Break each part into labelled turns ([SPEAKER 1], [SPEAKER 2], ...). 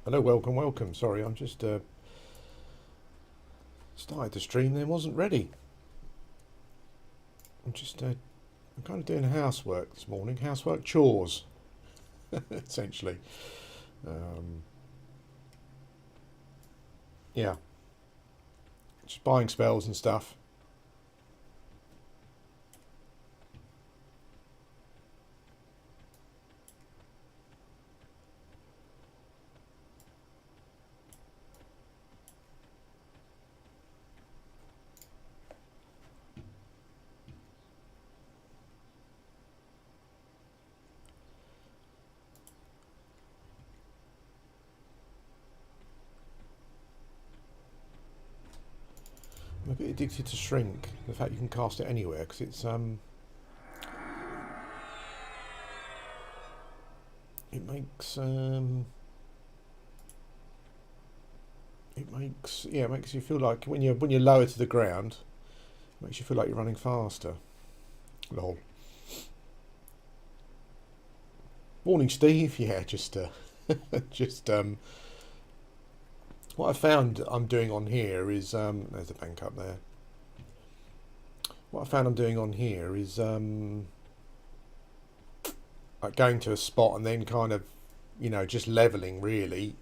[SPEAKER 1] Hello, welcome, welcome. Sorry, I'm just started to stream then wasn't ready. I'm kind of doing housework this morning. Housework chores, essentially. Um, yeah, just buying spells and stuff. I'm a bit addicted to shrink. The fact you can cast it anywhere because it makes you feel like when you're lower to the ground, it makes you feel like you're running faster. Lol. Morning, Steve. Yeah, just what I found I'm doing on here is there's a bank up there. What I found I'm doing on here is like going to a spot and then kind of just leveling really,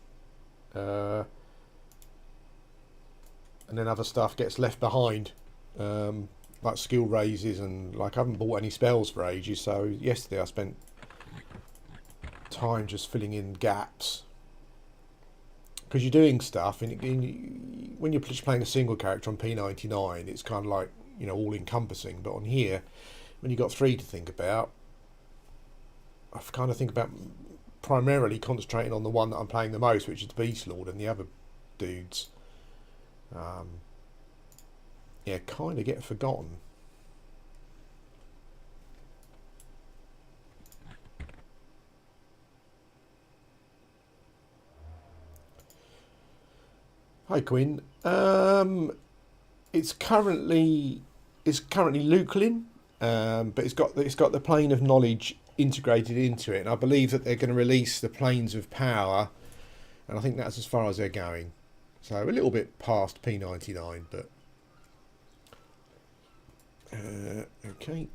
[SPEAKER 1] uh, and then other stuff gets left behind, like skill raises and like I haven't bought any spells for ages. So yesterday I spent time just filling in gaps because you're doing stuff when you're just playing a single character on P99 it's kind of like all encompassing, but on here when you've got three to think about, I kind of think about primarily concentrating on the one that I'm playing the most, which is the Beast Lord, and the other dudes kind of get forgotten. Hi Quinn. It's currently Lukelin, but it's got the plane of knowledge integrated into it, and I believe that they're going to release the planes of power, and I think that's as far as they're going. So a little bit past P99, but okay.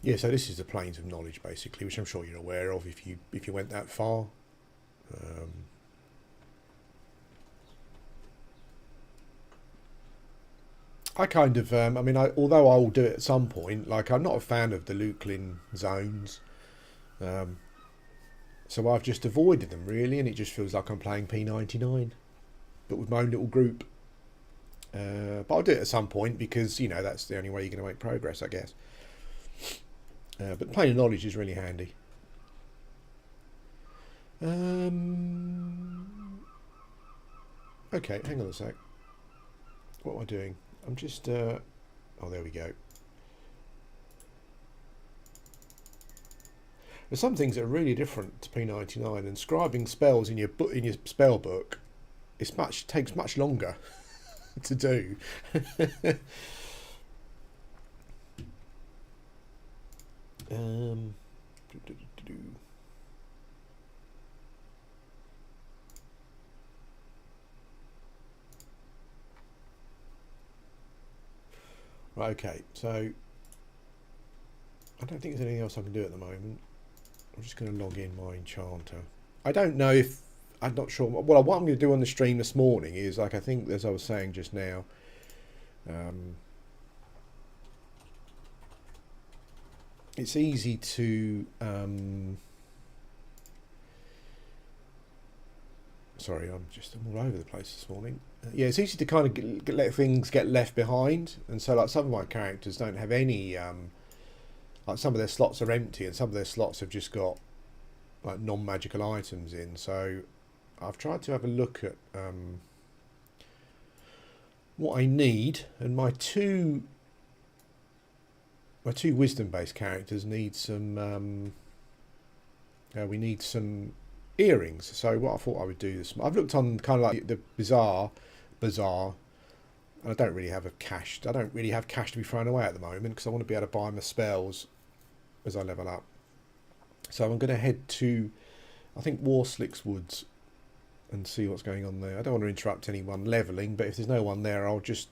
[SPEAKER 1] Yeah, so this is the planes of knowledge basically, which I'm sure you're aware of if you went that far. I kind of, although I will do it at some point, like I'm not a fan of the Lukelin zones, um, so I've just avoided them really, and it just feels like I'm playing P99, but with my own little group. But I'll do it at some point because that's the only way you're going to make progress, I guess. But plane of knowledge is really handy. Okay, hang on a sec. What am I doing? I'm just. Oh, there we go. There's some things that are really different to P99, and scribing spells in your spell book takes much longer to do. um, Right, okay, so I don't think there's anything else I can do at the moment. I'm just going to log in my enchanter. I don't know if I'm not sure. Well, what I'm going to do on the stream this morning is like I think as I was saying just now. It's easy to. Sorry, I'm all over the place this morning. Yeah, it's easy to kind of let things get left behind, and so like some of my characters don't have any. Like some of their slots are empty, and some of their slots have just got like non-magical items in. So I've tried to have a look at what I need, and my two wisdom-based characters need some. We need some earrings. So what I thought I would do this, I've looked on kind of like the bizarre bizarre. And I don't really have cash to be thrown away at the moment because I want to be able to buy my spells as I level up. So I'm going to head to, I think, Warslick's Woods and see what's going on there. I don't want to interrupt anyone leveling, but if there's no one there, I'll just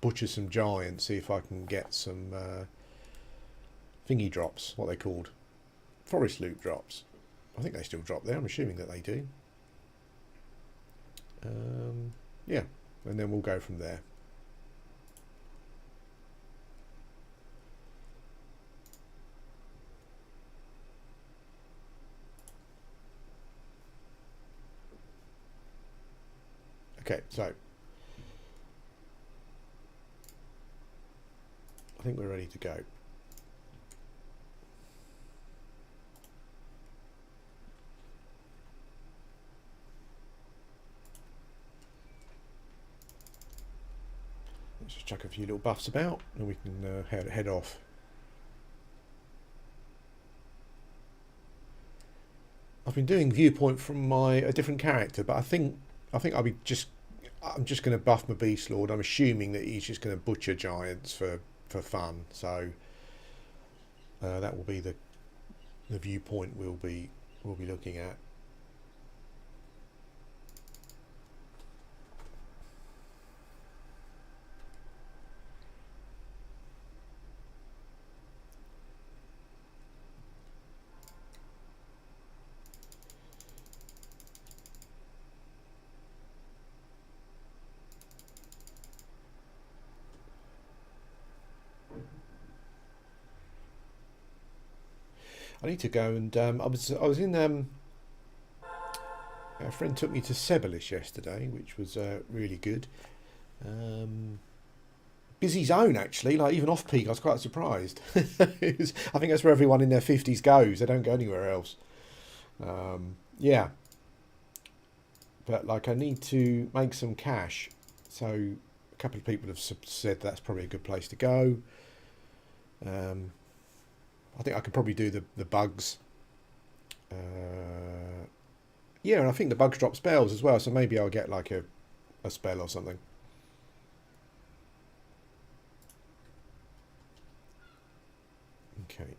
[SPEAKER 1] butcher some giants, see if I can get some thingy drops, what are they called? Forest loot drops. I think they still drop there, I'm assuming that they do. Yeah, and then we'll go from there. Okay, so I think we're ready to go. Let's just chuck a few little buffs about and we can head off. I've been doing viewpoint from a different character, but I think I'm just going to buff my Beast Lord. I'm assuming that he's just going to butcher giants for fun. So that will be the viewpoint we'll be looking at. I need to go and I was in a friend took me to Sebelish yesterday, which was really good. Busy zone actually, like even off peak I was quite surprised. I think that's where everyone in their 50s goes, they don't go anywhere else. Yeah, but like I need to make some cash, so a couple of people have said that's probably a good place to go. I think I could probably do the bugs. Yeah, and I think the bugs drop spells as well, so maybe I'll get like a spell or something. Okay.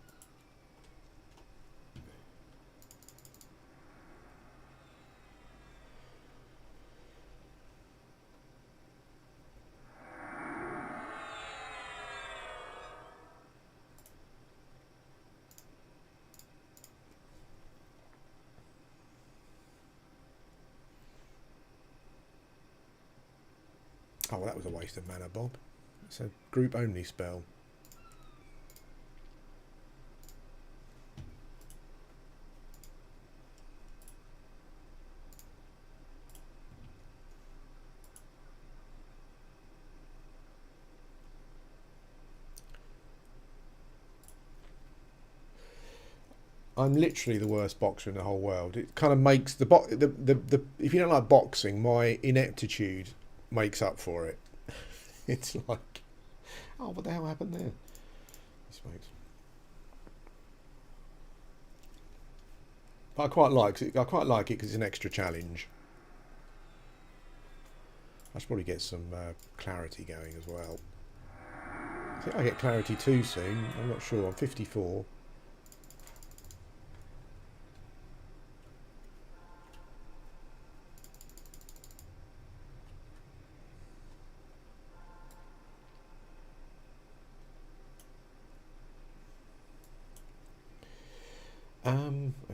[SPEAKER 1] Oh, well, that was a waste of mana, Bob. It's a group only spell. I'm literally the worst boxer in the whole world. It kind of makes the if you don't like boxing, my ineptitude makes up for it. It's like, oh, what the hell happened there? But I quite like it. Because it's an extra challenge. I should probably get some clarity going as well. I think I get clarity too soon. I'm not sure. I'm 54.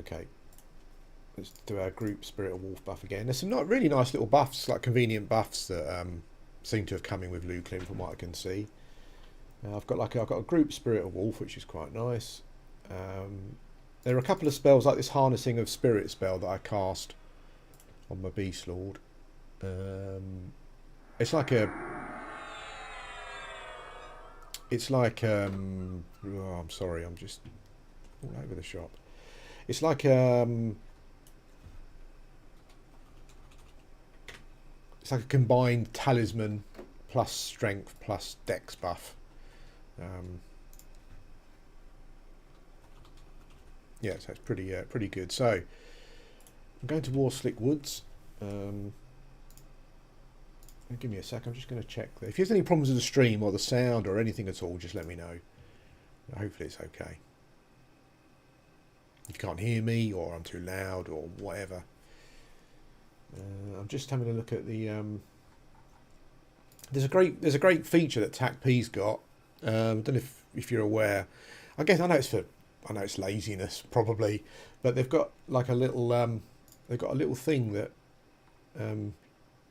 [SPEAKER 1] Okay. Let's do our group Spirit of Wolf buff again. There's some not really nice little buffs, like convenient buffs that seem to have come in with Luklin from what I can see. I've got a group Spirit of Wolf, which is quite nice. There are a couple of spells like this Harnessing of Spirit spell that I cast on my Beast Lord. It's like oh, I'm sorry, I'm just all over the shop. It's like it's like a combined talisman plus strength plus dex buff. Yeah, so it's pretty good. So I'm going to Warslick Woods. Give me a sec, I'm just going to check. If there's any problems with the stream or the sound or anything at all, just let me know. Hopefully it's okay. If you can't hear me or I'm too loud or whatever. I'm just having a look at the... There's a great feature that TacP's got. I don't know if you're aware. I know it's laziness probably, but they've got like a little thing that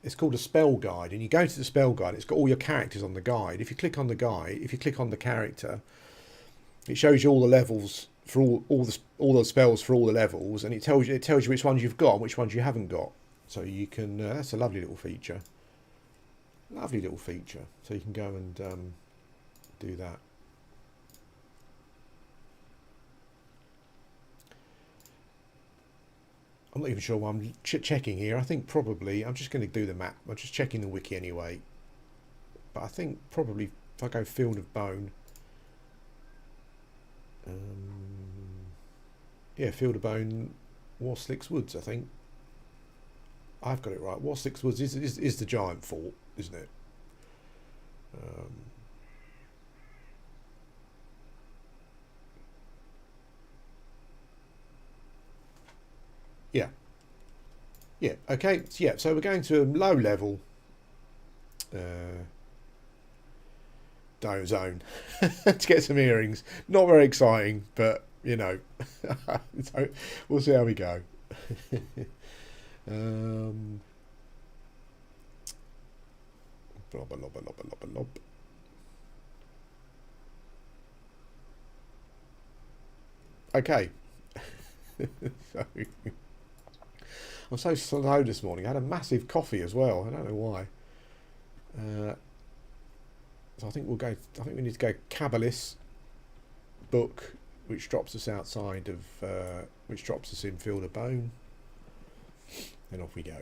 [SPEAKER 1] it's called a spell guide, and you go to the spell guide. It's got all your characters on the guide. If you click on the guide, if you click on the character, it shows you all the levels for all the spells for all the levels, and it tells you which ones you've got and which ones you haven't got. So you can that's a lovely little feature. Lovely little feature. So you can go and do that. I'm not even sure why I'm checking here. I think probably I'm just going to do the map. I'm just checking the wiki anyway. But I think probably if I go Field of Bone, yeah, Field of Bone, Warslicks Woods. I think I've got it right. Warslicks Woods is the giant fort, isn't it? Yeah, okay, yeah, so we're going to a low level zone to get some earrings. Not very exciting, but you know, so we'll see how we go. Blob, blob, blob, blob, blob. Okay. So, I'm so slow this morning. I had a massive coffee as well. I don't know why. So I think we'll go. I think we need to go Kabbalist book, which drops us outside of, which drops us in Field of Bone. Then off we go.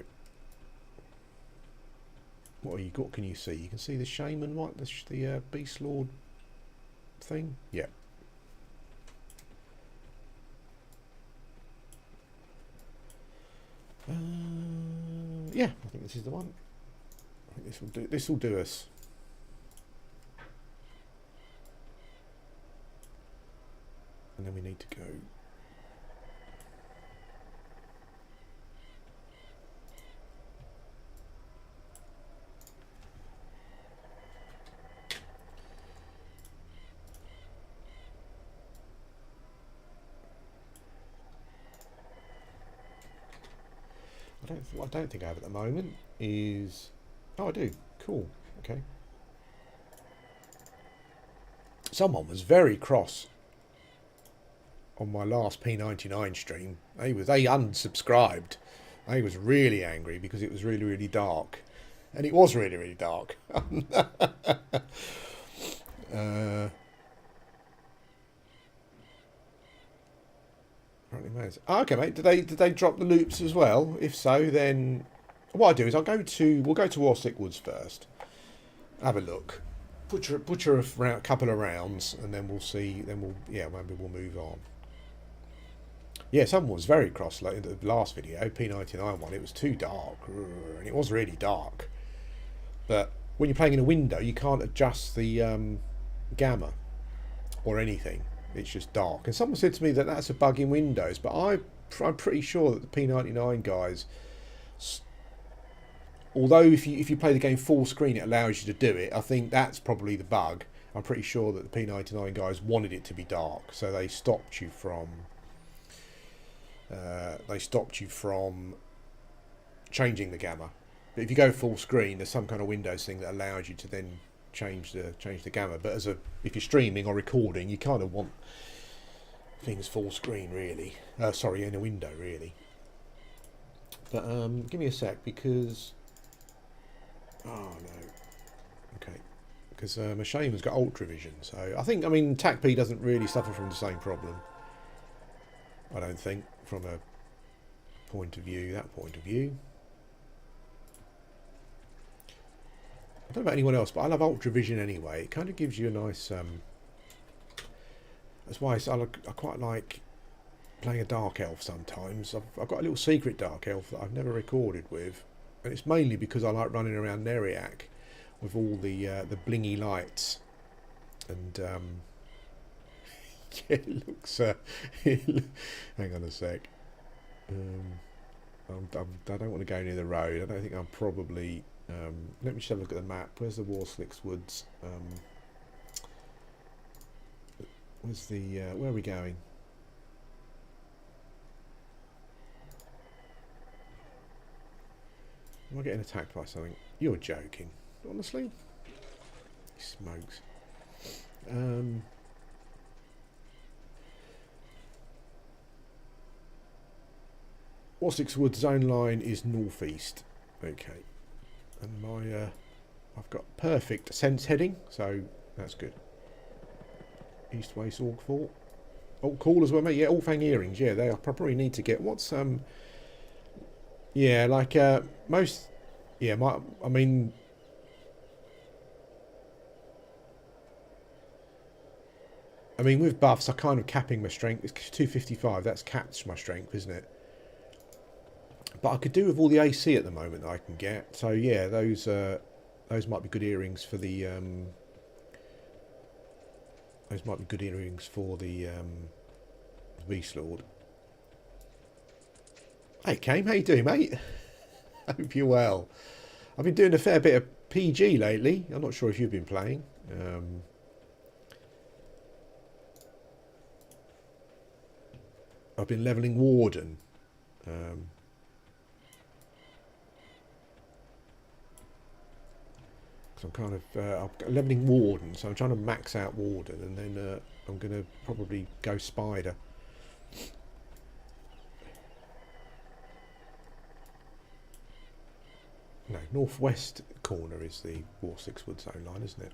[SPEAKER 1] What can you see? You can see the Shaman, what? The Beast Lord thing? Yeah. Yeah, I think this is the one. I think this will do us. And then we need to go. What I don't think I have at the moment is... Oh, I do. Cool. Okay. Someone was very cross on my last P99 stream. They unsubscribed. They was really angry because it was really, really dark. And it was really, really dark. Oh, okay, mate. Did they drop the loops as well? If so, then what I do is we'll go to Warslick Woods first. Have a look. Butcher a couple of rounds, and then we'll see. Then maybe we'll move on. Yeah, someone was very cross like in the last video, P99 one. It was too dark, and it was really dark. But when you're playing in a window, you can't adjust the gamma or anything. It's just dark. And someone said to me that that's a bug in Windows, but I'm pretty sure that the P99 guys, although if you play the game full screen it allows you to do it, I think that's probably the bug. I'm pretty sure that the P99 guys wanted it to be dark, so they stopped you from changing the gamma. But if you go full screen, there's some kind of Windows thing that allows you to then change the gamma. But if you're streaming or recording, you kind of want things full screen, really. Sorry, in a window, really. But give me a sec, because oh no, okay, because my Shaman's got ultra vision, so I mean TacP doesn't really suffer from the same problem. I don't think, from a point of view. I don't know about anyone else, but I love ultra vision anyway. It kind of gives you a nice. That's why I quite like playing a dark elf sometimes. I've got a little secret dark elf that I've never recorded with, and it's mainly because I like running around Neriac with all the blingy lights, and yeah, it looks. Hang on a sec. I don't want to go near the road. I don't think I'm probably. Let me just have a look at the map. Where's the Warslicks Woods? Where's the? Where are we going? Am I getting attacked by something? You're joking. Honestly? He smokes. Warslicks Wood zone line is northeast. Okay. And my I've got perfect sense heading, so that's good. East West Orc Fort. Oh, cool as well, mate. Yeah, all fang earrings. Yeah, they. I probably need to get what's Yeah, like most. Yeah, I mean. With buffs, I'm kind of capping my strength. It's 255. That's capped my strength, isn't it? But I could do with all the AC at the moment that I can get. So yeah, those might be good earrings for the. Those might be good earrings for the Beast Lord. Hey, Kame, how you doing, mate? Hope you're well. I've been doing a fair bit of PG lately. I'm not sure if you've been playing. I've been levelling Warden. Because I'm kind of I'm levelling Warden, so I'm trying to max out Warden, and then I'm going to probably go Spider. No, northwest corner is the Warslicks Wood zone line, isn't it?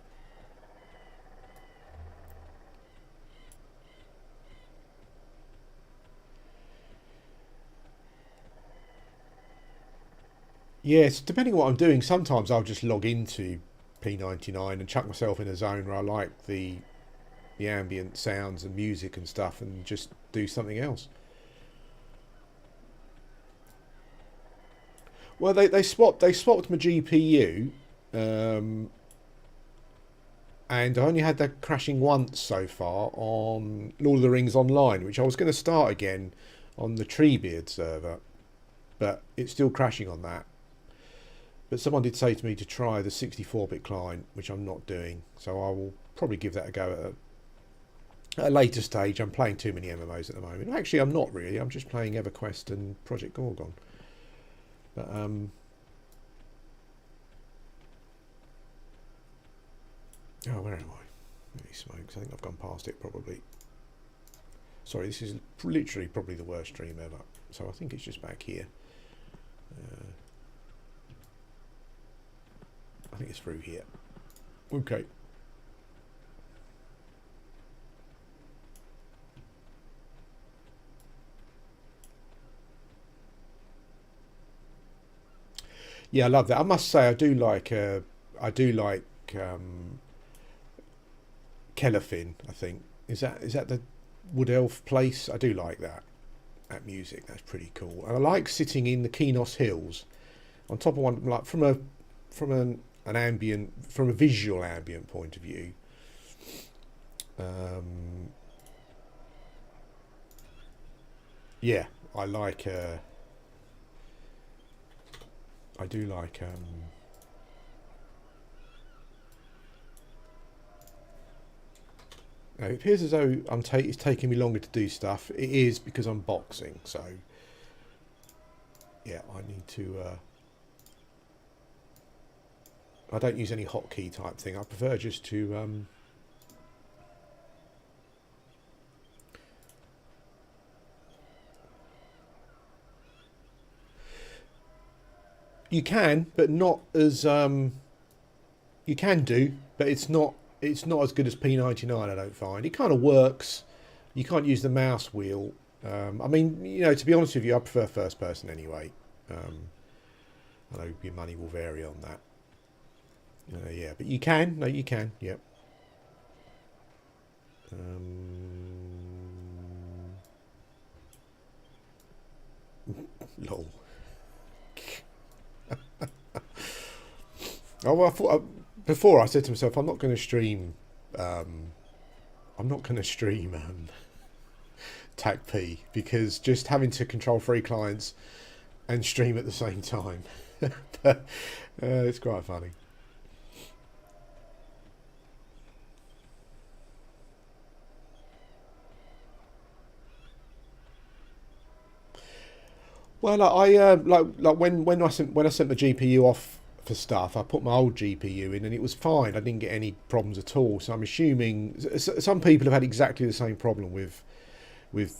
[SPEAKER 1] Yes, depending on what I'm doing, sometimes I'll just log into P99 and chuck myself in a zone where I like the ambient sounds and music and stuff, and just do something else. Well, they swapped my GPU, and I only had that crashing once so far on Lord of the Rings Online, which I was going to start again on the Treebeard server, but it's still crashing on that. But someone did say to me to try the 64-bit client, which I'm not doing, so I will probably give that a go at a later stage. I'm playing too many MMOs at the moment. Actually, I'm not really. I'm just playing EverQuest and Project Gorgon. But oh, where am I? Holy smokes! I think I've gone past it probably. Sorry, this is literally probably the worst stream ever. So I think it's just back here. I think it's through here. Okay. Yeah, I love that. I must say, I do like Kellerfin. I think is that the Wood Elf place? I do like that music. That's pretty cool. And I like sitting in the Kenos Hills, on top of one, like from an ambient, from a visual ambient point of view. Yeah, I like. I do like. Now, it appears as though it's taking me longer to do stuff. It is because I'm boxing, so yeah, I need to. I don't use any hotkey type thing. I prefer just to. You can, but not as. You can do, but it's not. It's not as good as P99. I don't find it kind of works. You can't use the mouse wheel. I mean, to be honest with you, I prefer first person anyway. I know your money will vary on that. Yeah, but you can. No, you can. Yep. Lol. Oh, well, I thought before I said to myself, I'm not going to stream. I'm not going to stream TACP because just having to control 3 clients and stream at the same time, but, it's quite funny. Well, like when I sent the GPU off for stuff, I put my old GPU in and it was fine. I didn't get any problems at all. So I'm assuming some people have had exactly the same problem with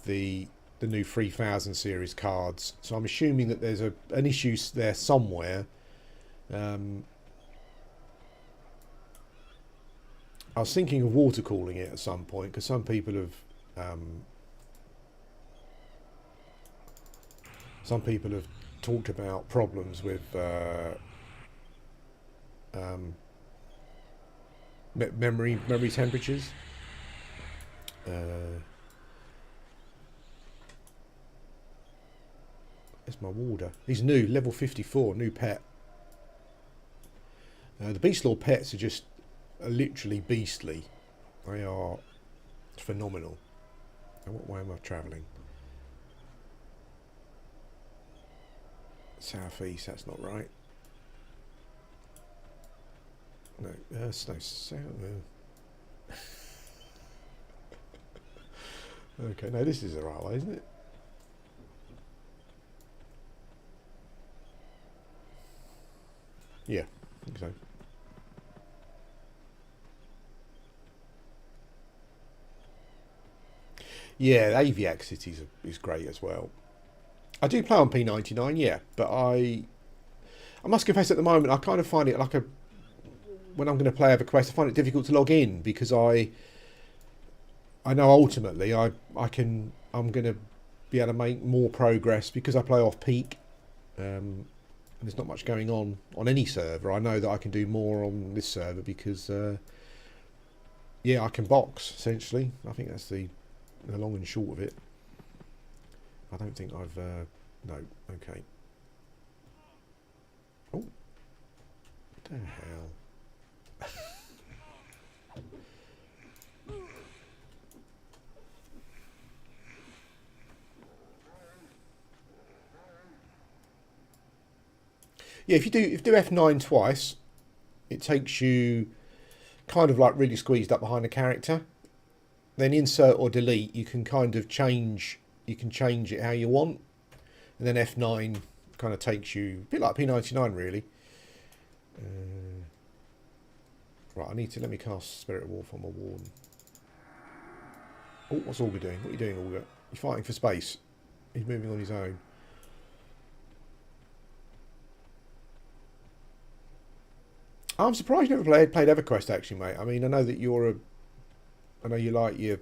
[SPEAKER 1] the new 3000 series cards. So I'm assuming that there's an issue there somewhere. I was thinking of water cooling it at some point because some people have talked about problems with memory temperatures. There's my warder. He's new, level 54, new pet. The Beast Lord pets are literally beastly. They are phenomenal. Now, what way am I travelling? Southeast, that's not right. No, that's no south. Okay, no, this is the right way, isn't it? Yeah, I think so. Yeah, Aviac City is great as well. I do play on P99, yeah, but I must confess at the moment I kind of find it like when I'm going to play Everquest, I find it difficult to log in because I know ultimately I'm going to be able to make more progress because I play off peak. And there's not much going on any server. I know that I can do more on this server because yeah, I can box essentially. I think that's the long and short of it. I don't think I've no, okay. Oh, what the hell? Yeah, if you do F9 twice, it takes you kind of like really squeezed up behind a character. Then insert or delete, you can kind of change. You can change it how you want, and then F9 kind of takes you a bit like P99 really. Right, let me cast Spirit of Wolf on my Warden. Oh, what's Augur doing? What are you doing, Augur? You're fighting for space. He's moving on his own. I'm surprised you never played EverQuest actually, mate. I mean, I know that I know you like your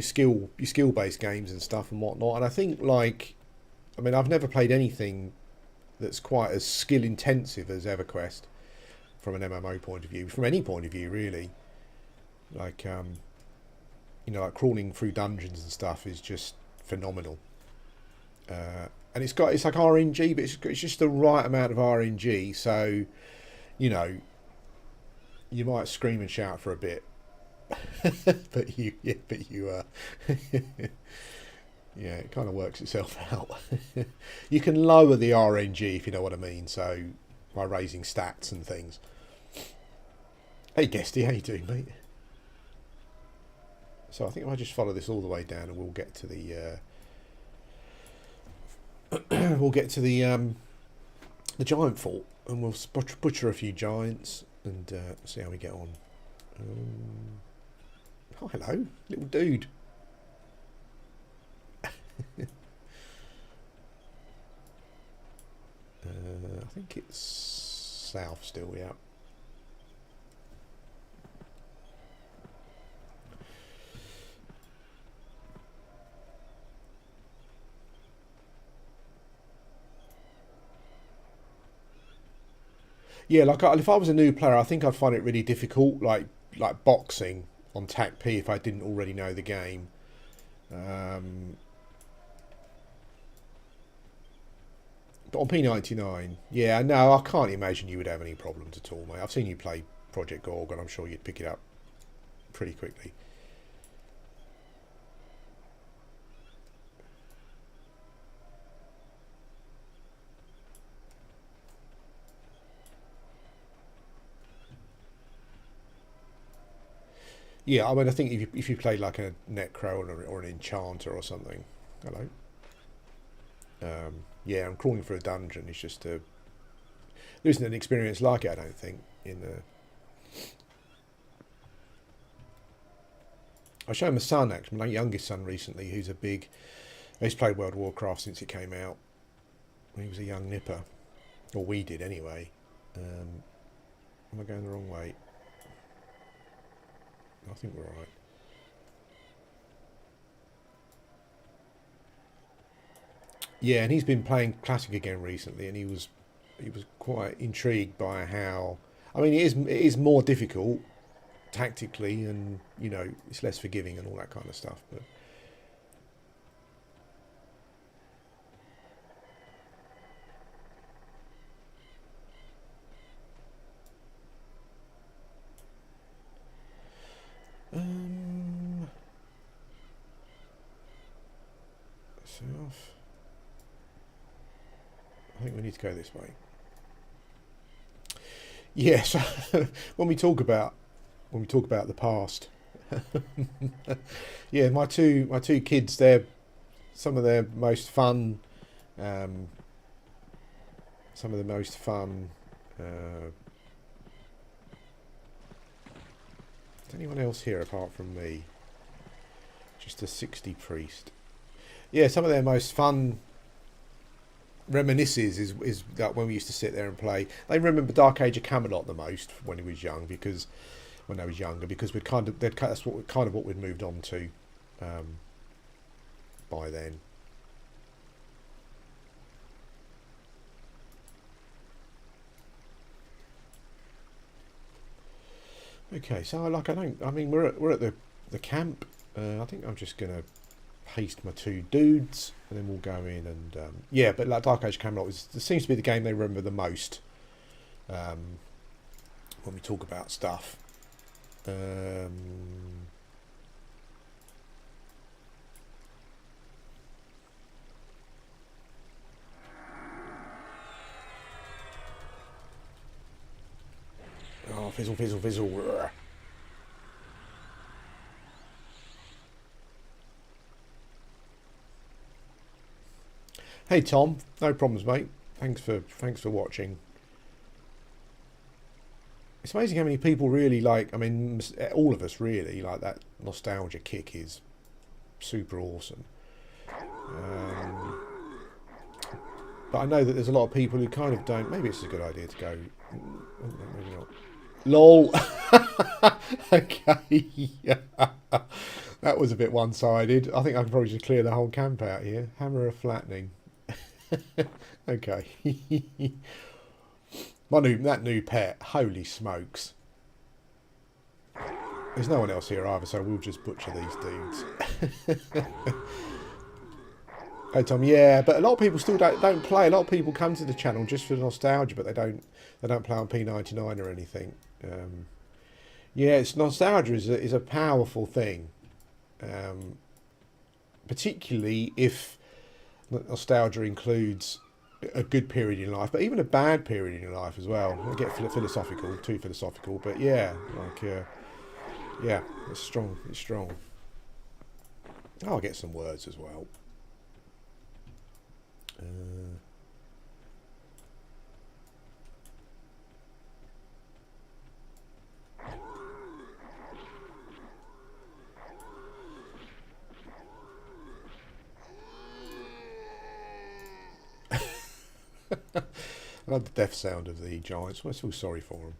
[SPEAKER 1] skill based games and stuff and whatnot, and I think I mean, I've never played anything that's quite as skill intensive as EverQuest from an MMO point of view, from any point of view really. Like you know, like crawling through dungeons and stuff is just phenomenal. And it's like RNG, but it's just the right amount of RNG, so you know, you might scream and shout for a bit, but you yeah, it kind of works itself out. You can lower the RNG if you know what I mean, so by raising stats and things. Hey Guesty, how you doing, mate? So I think if I just follow this all the way down, and we'll get to the the giant fort, and we'll butcher a few giants and see how we get on. Oh, hello, little dude. I think it's south still, yeah. Yeah, like if I was a new player, I think I'd find it really difficult, like boxing on TacP if I didn't already know the game. But on P99. Yeah, no, I can't imagine you would have any problems at all, mate. I've seen you play Project Gorg, and I'm sure you'd pick it up pretty quickly. Yeah, I mean, I think if you play like a Netcrow or an Enchanter or something. Hello. Yeah, I'm crawling for a dungeon. It's just there isn't an experience like it, I don't think. I showed my son, actually, my youngest son recently, who's he's played World of Warcraft since it came out. He was a young nipper, or we did anyway. Am I going the wrong way? I think we're right. Yeah, and he's been playing Classic again recently, and he was quite intrigued by how. I mean, it is more difficult tactically, and it's less forgiving and all that kind of stuff. But south. I think we need to go this way. Yes, when we talk about the past. Yeah, my two kids, they're some of their most fun. Some of the most fun. Is anyone else here apart from me? Just a 60 priest. Yeah, some of their most fun reminisces is that when we used to sit there and play. They remember Dark Age of Camelot the most when he was young, because when they was younger, because that's what we'd moved on to by then. Okay, so we're at the camp. I think I'm just gonna paste my two dudes, and then we'll go in and yeah. But like Dark Age Camelot seems to be the game they remember the most when we talk about stuff. Oh, fizzle, fizzle, fizzle. Hey Tom, no problems, mate. Thanks for watching. It's amazing how many people really like. I mean, all of us really like that nostalgia kick is super awesome. But I know that there's a lot of people who kind of don't. Maybe it's a good idea to go. Maybe not. LOL. Okay. That was a bit one-sided. I think I can probably just clear the whole camp out here. Hammer of flattening. Okay. That new pet. Holy smokes. There's no one else here either, so we'll just butcher these dudes. Hey Tom, yeah, but a lot of people still don't play. A lot of people come to the channel just for nostalgia, but they don't play on P99 or anything. Yeah, nostalgia is a powerful thing, particularly if nostalgia includes a good period in life, but even a bad period in your life as well. I get philosophical, too philosophical, but yeah, yeah, it's strong. It's strong. I'll get some words as well. I love the death sound of the giants. I feel sorry for them.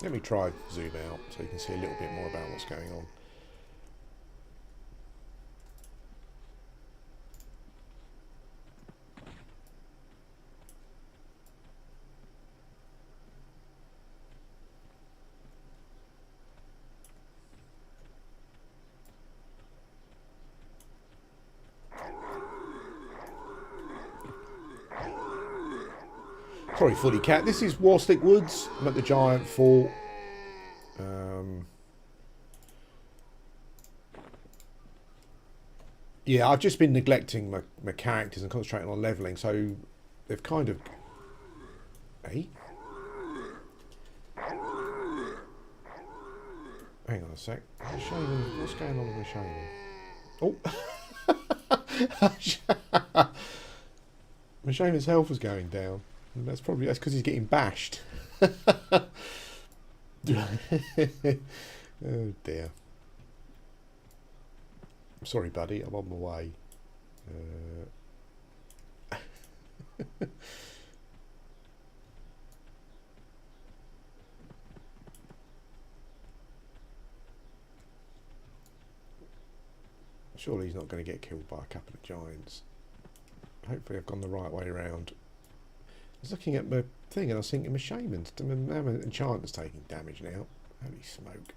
[SPEAKER 1] Let me try zoom out so you can see a little bit more about what's going on. Sorry, Footy Cat. This is Warstick Woods. I'm at the Giant Fort. Yeah, I've just been neglecting my characters and concentrating on levelling, so they've kind of... Hey? Hang on a sec. Shaman, what's going on with the Shaman? Oh! My Shaman's health was going down. And that's because he's getting bashed. Oh dear. I'm sorry, buddy. I'm on my way. Surely he's not going to get killed by a couple of giants. Hopefully I've gone the right way around. I was looking at my thing and I was thinking my Shaman's... My enchantment's taking damage now. Holy smoke.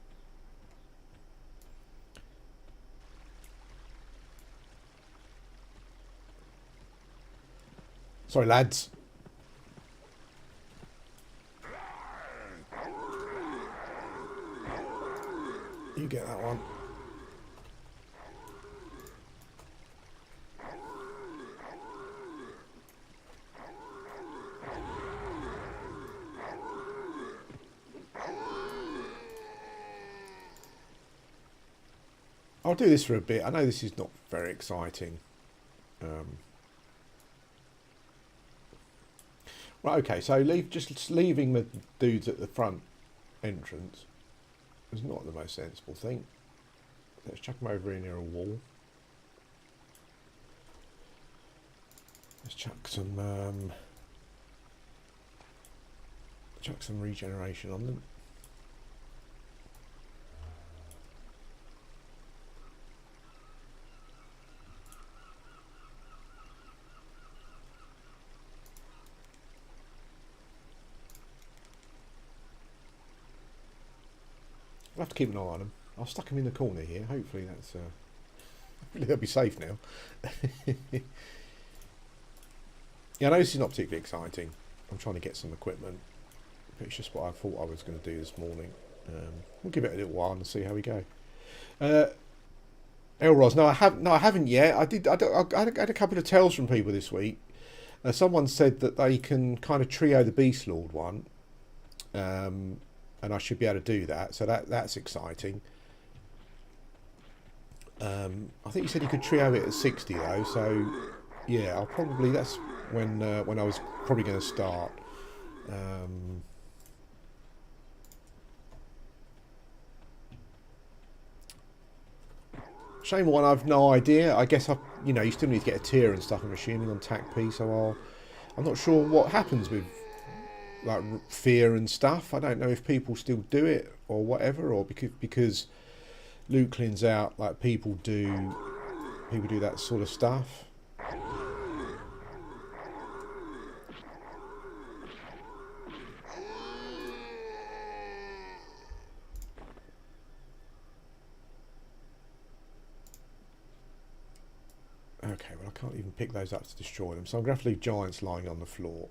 [SPEAKER 1] Sorry, lads. You get that one. I'll do this for a bit. I know this is not very exciting. Right, okay, so just leaving the dudes at the front entrance is not the most sensible thing. Let's chuck them over in near a wall. Let's chuck some regeneration on them. I'll have to keep an eye on them. I've stuck them in the corner here. Hopefully that's they'll be safe now. Yeah, I know this is not particularly exciting. I'm trying to get some equipment. But it's just what I thought I was going to do this morning. We'll give it a little while and see how we go. Elros, no, I haven't yet. I had a couple of tells from people this week. Someone said that they can kind of trio the Beast Lord one. And I should be able to do that, so that's exciting. I think you said you could trio it at 60 though, so yeah, I'll probably, that's when I was probably going to start. Shaman one, I've no idea. I guess you still need to get a tier and stuff. I'm assuming on TacP, so I'm not sure what happens with like fear and stuff. I don't know if people still do it or whatever, or because Lukelin's out, like people do that sort of stuff. Okay, well I can't even pick those up to destroy them, so I'm going to have to leave giants lying on the floor.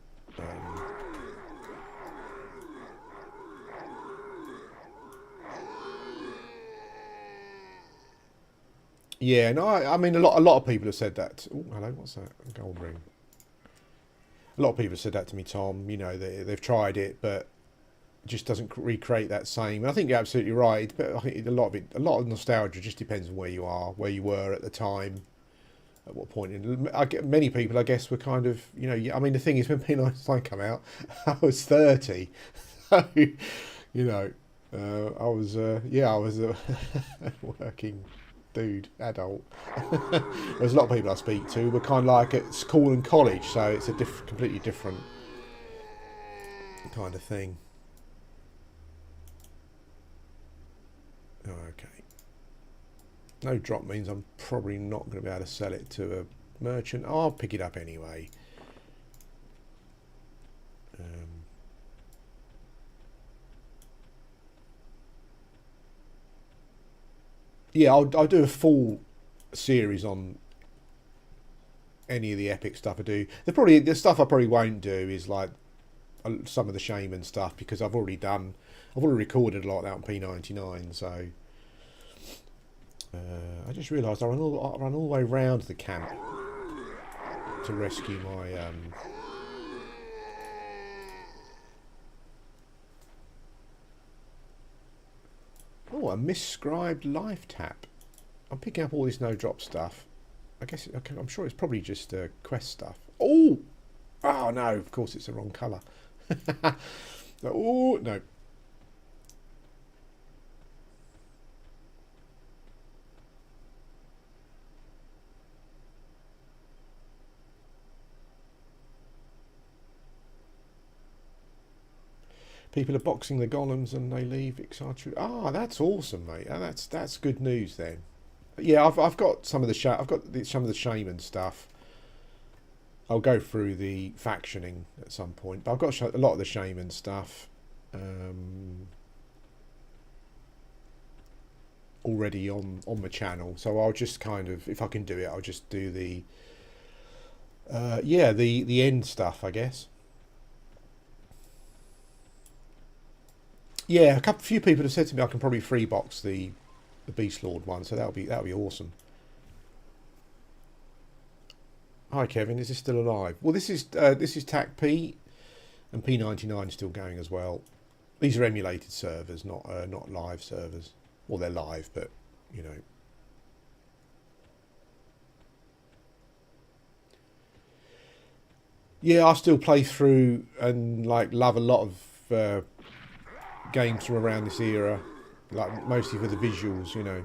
[SPEAKER 1] Yeah, no, I mean a lot of people have said that. Oh, hello, what's that? A gold ring. A lot of people have said that to me, Tom. They've tried it, but it just doesn't recreate that same. And I think you're absolutely right. But I think a lot of nostalgia just depends on where you are, where you were at the time, at what point. Many people, I guess, were kind of, I mean, the thing is, when P99 came out, I was 30. So, I was a working dude, adult. There's a lot of people I speak to were kind of like at school and college, so it's a completely different kind of thing. Okay. No drop means I'm probably not going to be able to sell it to a merchant. I'll pick it up anyway. Yeah, I'll do a full series on any of the epic stuff I do. The stuff I probably won't do is like some of the Shaman stuff because I've already recorded a lot of that on P99. So I just realised I run all the way round the camp to rescue my oh, a misscribed life tap. I'm picking up all this no drop stuff. I guess I'm sure it's probably just quest stuff. Oh, oh no! Of course, it's the wrong colour. Oh no! People are boxing the golems and they leave Ixartru. Ah, that's awesome, mate. That's good news then. Yeah, I've got some of the some of the Shaman stuff. I'll go through the factioning at some point, but I've got a lot of the Shaman stuff already on the channel. So I'll just kind of, if I can do it, I'll just do the yeah, the end stuff, I guess. Yeah, few people have said to me I can probably free box the Beast Lord one, so that'll be awesome. Hi Kevin, is this still alive? Well, this is TacP and P99 still going as well. These are emulated servers, not live servers. Well, they're live, but you know. Yeah, I still play through and like love a lot of games from around this era, like mostly for the visuals, you know.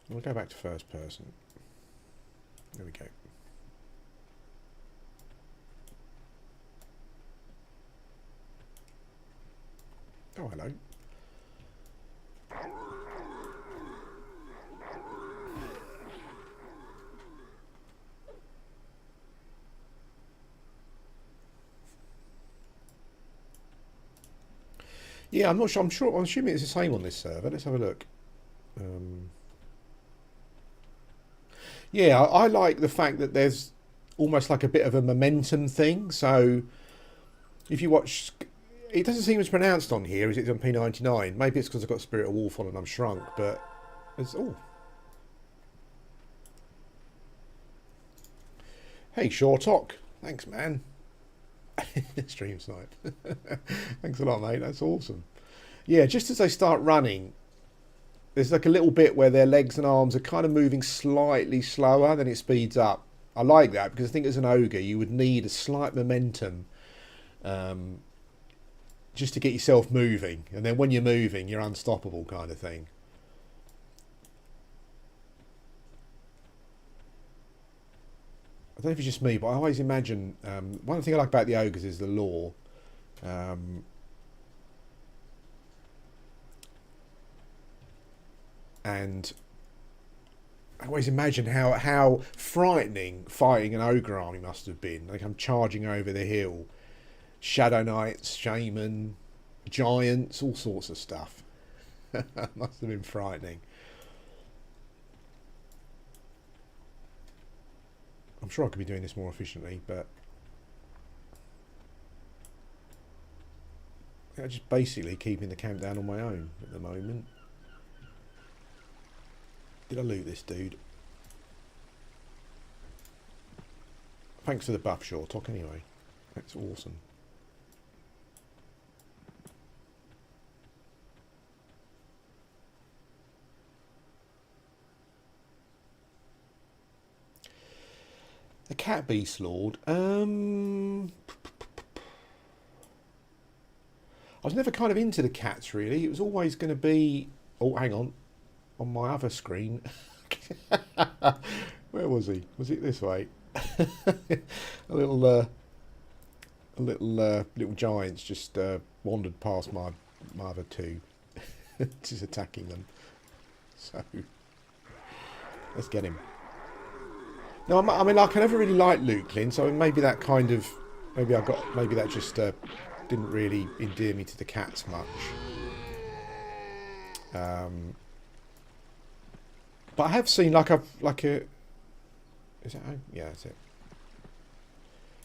[SPEAKER 1] We'll go back to first person. There we go. Oh, hello. Yeah, I'm not sure. I'm assuming it's the same on this server. Let's have a look. Yeah, I like the fact that there's almost like a bit of a momentum thing. So if you watch, it doesn't seem as pronounced on here as it's on P99. Maybe it's because I've got Spirit of Wolf on and I'm shrunk, but it's Hey, Short Talk. Thanks, man. Stream snipe. Thanks a lot, mate. That's awesome. Yeah, just as they start running, there's like a little bit where their legs and arms are kind of moving slightly slower, then it speeds up. I like that because I think as an ogre you would need a slight momentum just to get yourself moving, and then when you're moving you're unstoppable kind of thing. I don't know if it's just me, but I always imagine one thing I like about the ogres is the lore. And I always imagine how frightening fighting an ogre army must have been. Like I'm charging over the hill, shadow knights, shaman, giants, all sorts of stuff. Must have been frightening. I'm sure I could be doing this more efficiently, but I'm just basically keeping the camp down on my own at the moment. Did I loot this dude? Thanks for the buff, Short Talk, anyway. That's awesome. The cat beast lord. I was never kind of into the cats really. It was always going to be. Oh, hang on my other screen. Where was he? Was it this way? a little giants just wandered past my other two, just attacking them. So let's get him. No, I mean, like, I never really liked Lukelin, so maybe that kind of, maybe that just didn't really endear me to the cats much. But I have seen like a is that yeah, that's it.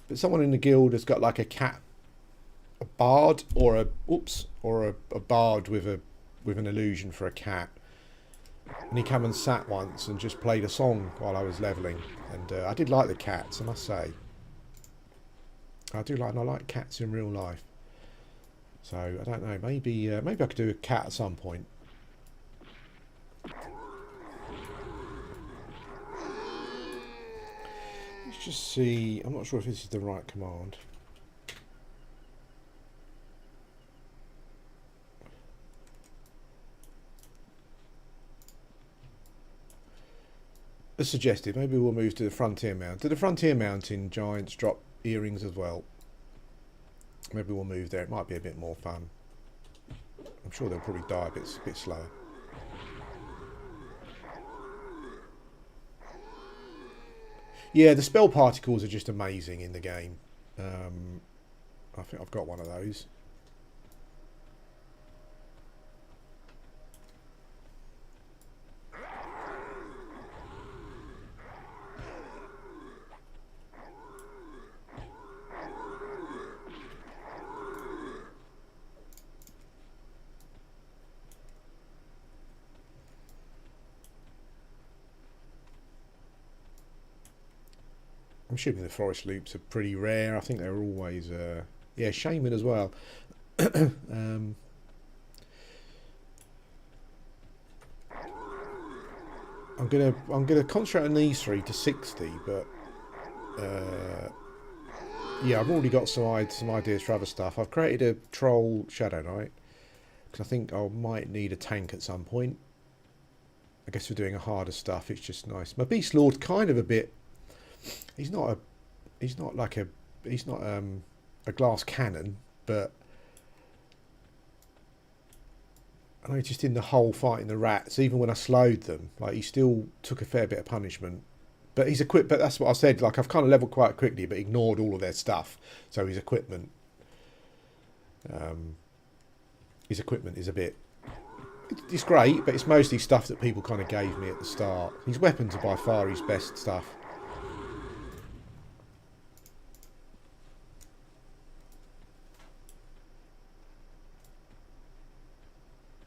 [SPEAKER 1] But someone in the guild has got like a cat, a bard, or a bard with an illusion for a cat. And he came and sat once and just played a song while I was leveling, and I did like the cats, I must say. I like cats in real life. So I don't know, maybe I could do a cat at some point. Let's just see. I'm not sure if this is the right command. As suggested, maybe we'll move to the frontier mount. Do the frontier mountain giants drop earrings as well? Maybe we'll move there. It might be a bit more fun. I'm sure they'll probably die a bit slower. Yeah, the spell particles are just amazing in the game. I think I've got one of those. I'm assuming the forest loops are pretty rare. I think they're always, yeah, Shaman as well. I'm gonna concentrate on these three to 60, but yeah, I've already got some ideas for other stuff. I've created a troll Shadow Knight because I think I might need a tank at some point. I guess we're doing a harder stuff. It's just nice. My Beast Lord's kind of a bit. He's not a glass cannon, but I noticed in the whole fighting the rats, even when I slowed them, like he still took a fair bit of punishment. But he's equipped. But that's what I said. Like I've kind of leveled quite quickly, but ignored all of their stuff. So his equipment is a bit. It's great, but it's mostly stuff that people kind of gave me at the start. His weapons are by far his best stuff.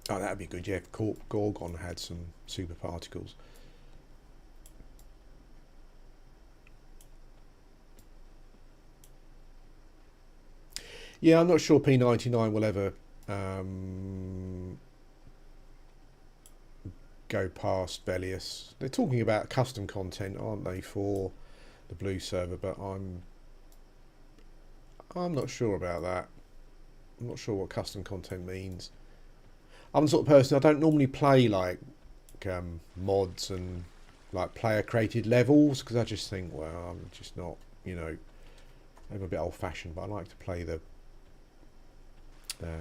[SPEAKER 1] Oh, that'd be good. Yeah, Gorgon had some super particles. Yeah, I'm not sure P99 will ever go past Bellius. They're talking about custom content, aren't they, for the blue server? But I'm not sure about that. I'm not sure what custom content means. I'm the sort of person, I don't normally play like mods and like player created levels because I just think, well, I'm just not, you know, I'm a bit old fashioned, but I like to play the I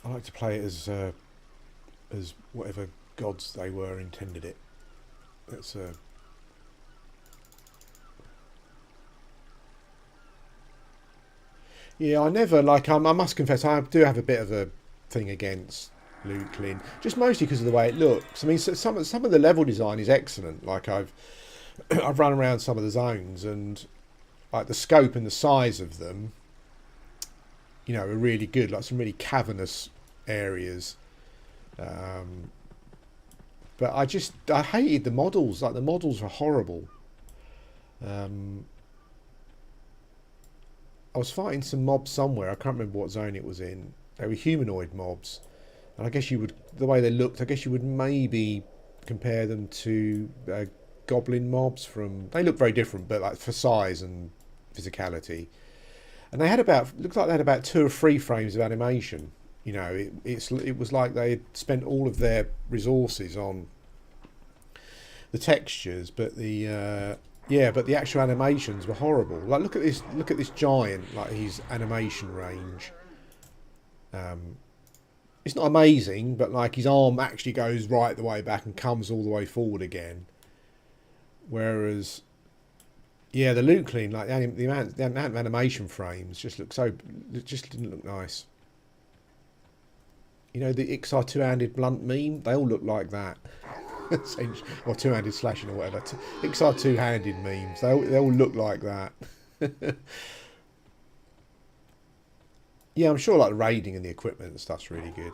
[SPEAKER 1] like to play it as whatever gods they were intended it. That's yeah, I never like. I must confess, I do have a bit of a thing against Lukelin, just mostly because of the way it looks. I mean, some of the level design is excellent. Like I've run around some of the zones, and like the scope and the size of them, you know, are really good. Like some really cavernous areas. But I hated the models. Like the models were horrible. I was fighting some mobs somewhere. I can't remember what zone it was in. They were humanoid mobs, and I guess you would, the way they looked, I guess you would maybe compare them to goblin mobs from. They look very different, but like for size and physicality. And they had looked like they had about 2 or 3 frames of animation. You know, it was like they had spent all of their resources on the textures, but the but the actual animations were horrible. Like look at this giant, like his animation range. It's not amazing, but like his arm actually goes right the way back and comes all the way forward again. Whereas Yeah, the loot clean, like the amount of animation frames just look so, it just didn't look nice. You know, the XR two-handed blunt meme, they all look like that. Or two-handed slashing or whatever. XR two-handed memes, they all look like that. Yeah, I'm sure like the raiding and the equipment and stuff's really good.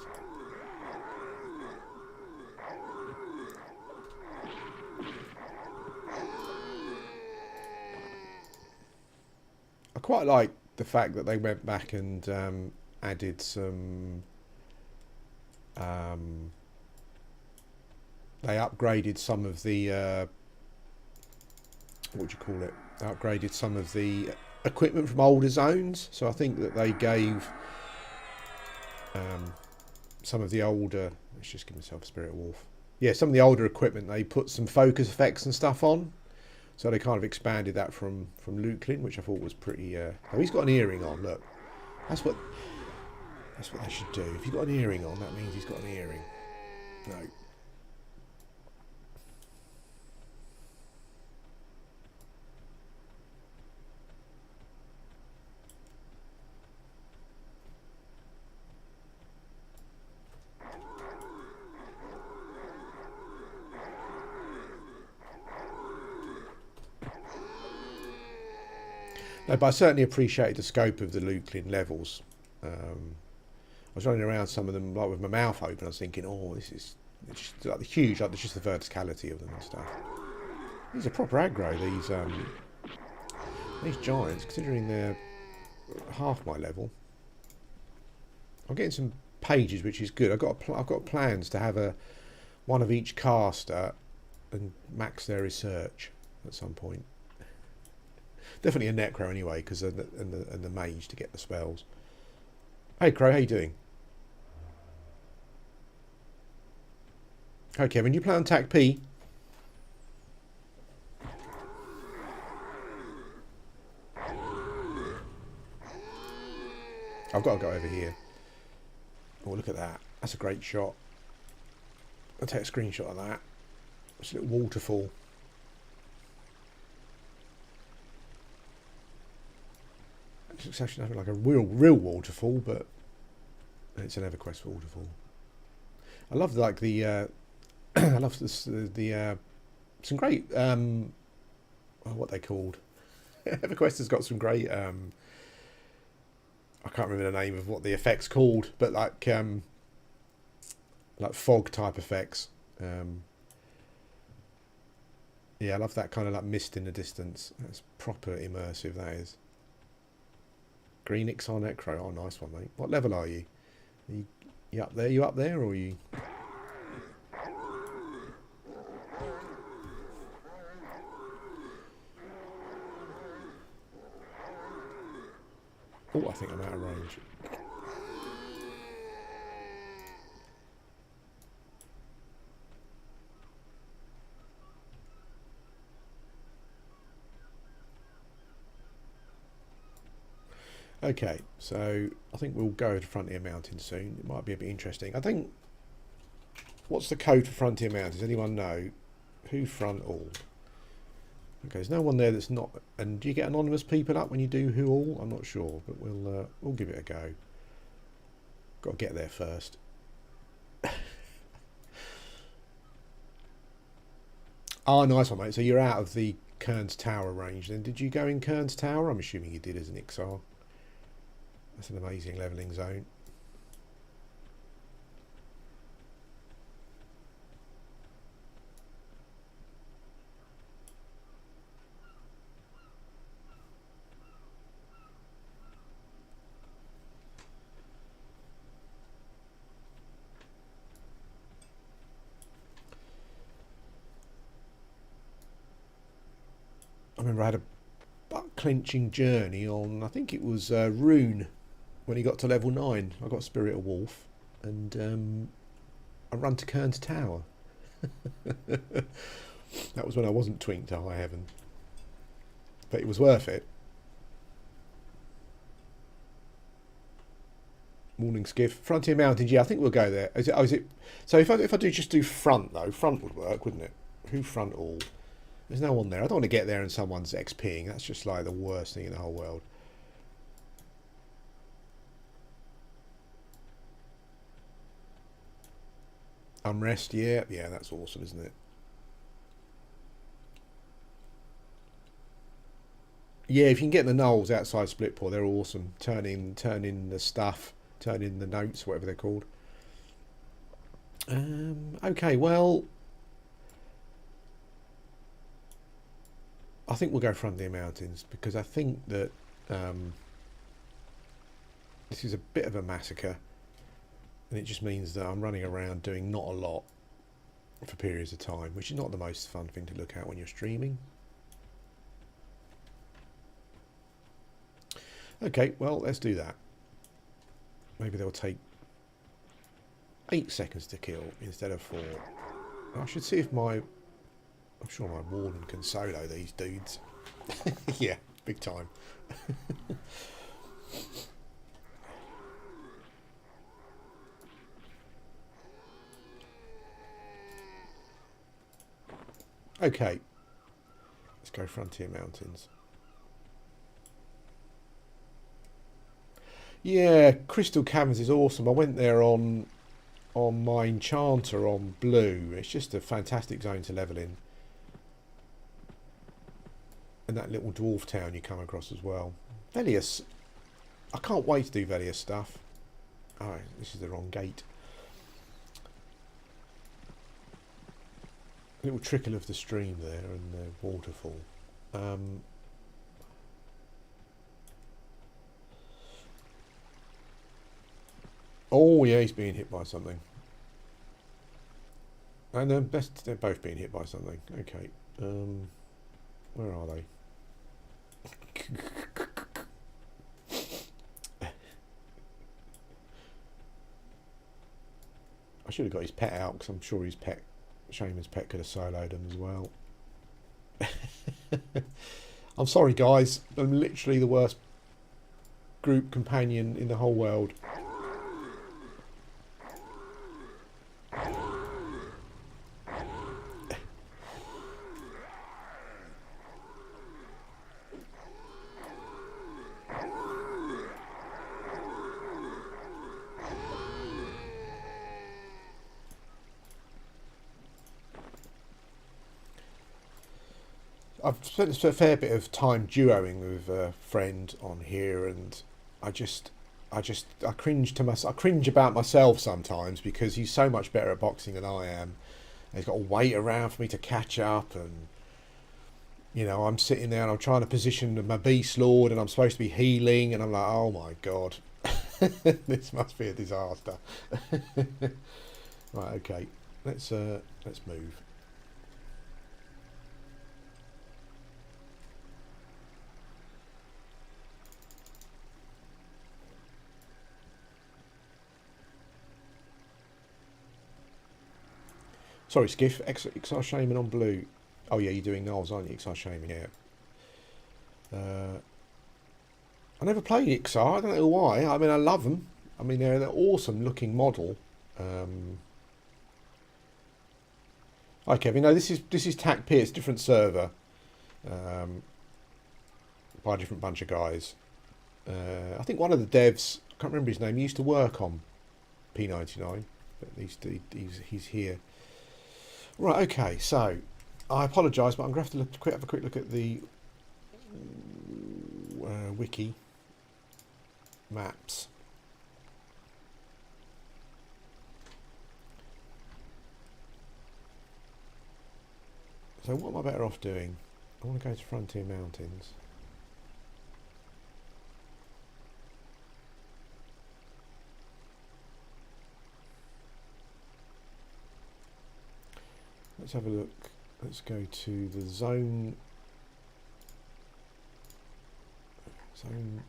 [SPEAKER 1] I quite like the fact that they went back and added some. They upgraded some of the. What do you call it? They upgraded some of the equipment from older zones. So I think that they gave some of the older. Let's just give myself a Spirit Wolf. Yeah, some of the older equipment they put some focus effects and stuff on. So they kind of expanded that from Luklin, which I thought was pretty. Oh, he's got an earring on. Look, that's what they should do. If you've got an earring on, that means he's got an earring. No. No, but I certainly appreciated the scope of the Luklin levels. I was running around some of them like with my mouth open. I was thinking, oh, this is it's just like the huge, like just the verticality of them and stuff. These are proper aggro. These giants, considering they're half my level. I'm getting some pages, which is good. I've got plans to have one of each caster and max their research at some point. Definitely a necro anyway, because and the mage to get the spells. Hey Crow, how you doing? Hi Kevin, you play on TacP? I've got to go over here. Oh, look at that. That's a great shot. I'll take a screenshot of that. It's a little waterfall. It's actually nothing like a real waterfall, but it's an Everquest waterfall. I love like the I love some great what they called. Everquest has got some great I can't remember the name of what the effect's called, but like fog type effects. Yeah, I love that kind of like mist in the distance. That's proper immersive, that is. Green XR Necro. Oh, nice one, mate. What level are you? You up there? You up there, or are you? Oh, I think I'm out of range. Okay, so I think we'll go to Frontier Mountain soon. It might be a bit interesting. I think. What's the code for Frontier Mountain? Does anyone know? Who front all? Okay, there's no one there that's not. And do you get anonymous people up when you do who all? I'm not sure, but we'll give it a go. Got to get there first. Oh, nice one, mate. So you're out of the Cairns Tower range then. Did you go in Cairns Tower? I'm assuming you did as an XR. That's an amazing levelling zone. I remember I had a butt-clenching journey on, I think it was Rune, when he got to level 9. I got Spirit of Wolf, and I run to Cairns Tower. That was when I wasn't twinked to high heaven. But it was worth it. Morning skiff. Frontier Mountains, yeah, I think we'll go there. Is it so if I do just do front though, front would work, wouldn't it? Who front all? There's no one there. I don't want to get there and someone's XPing. That's just like the worst thing in the whole world. Unrest, yeah, that's awesome, isn't it? Yeah, if you can get the knolls outside Splitport, they're awesome. Turn in the stuff, turn in the notes, whatever they're called. Okay, well, I think we'll go Frontier Mountains because I think that this is a bit of a massacre, and it just means that I'm running around doing not a lot for periods of time, which is not the most fun thing to look at when you're streaming. Okay, well, let's do that. Maybe they'll take 8 seconds to kill instead of 4. I should see if I'm sure my warden can solo these dudes. Yeah, big time. Okay, let's go Frontier Mountains. Yeah, Crystal Caverns is awesome. I went there on my Enchanter on blue. It's just a fantastic zone to level in. And that little dwarf town you come across as well. Velius, I can't wait to do Velius stuff. Oh, this is the wrong gate. A little trickle of the stream there and the waterfall. Oh yeah, he's being hit by something. And they're both being hit by something. Okay. Where are they? I should have got his pet out because I'm sure his pet, Shaman's pet, could have soloed him as well. I'm sorry guys, I'm literally the worst group companion in the whole world. I've spent a fair bit of time duoing with a friend on here, and I cringe I cringe about myself sometimes because he's so much better at boxing than I am. And he's got to wait around for me to catch up, and you know, I'm sitting there and I'm trying to position my Beast Lord, and I'm supposed to be healing, and I'm like, oh my god, this must be a disaster. Right, okay, let's move. Sorry, Skiff. XR Shaman on blue. Oh yeah, you're doing Knolls, aren't you? XR Shaman, yeah. I never played XR. I don't know why. I mean, I love them. I mean, they're an awesome looking model. Hi Kevin. No, this is TacP. It's a different server. By a different bunch of guys. I think one of the devs, I can't remember his name, he used to work on P99, but he's here. Right, okay, so I apologise, but I'm going to have to have a quick look at the wiki maps. So what am I better off doing? I want to go to Frontier Mountains. Let's have a look. Let's go to the zone. Zone.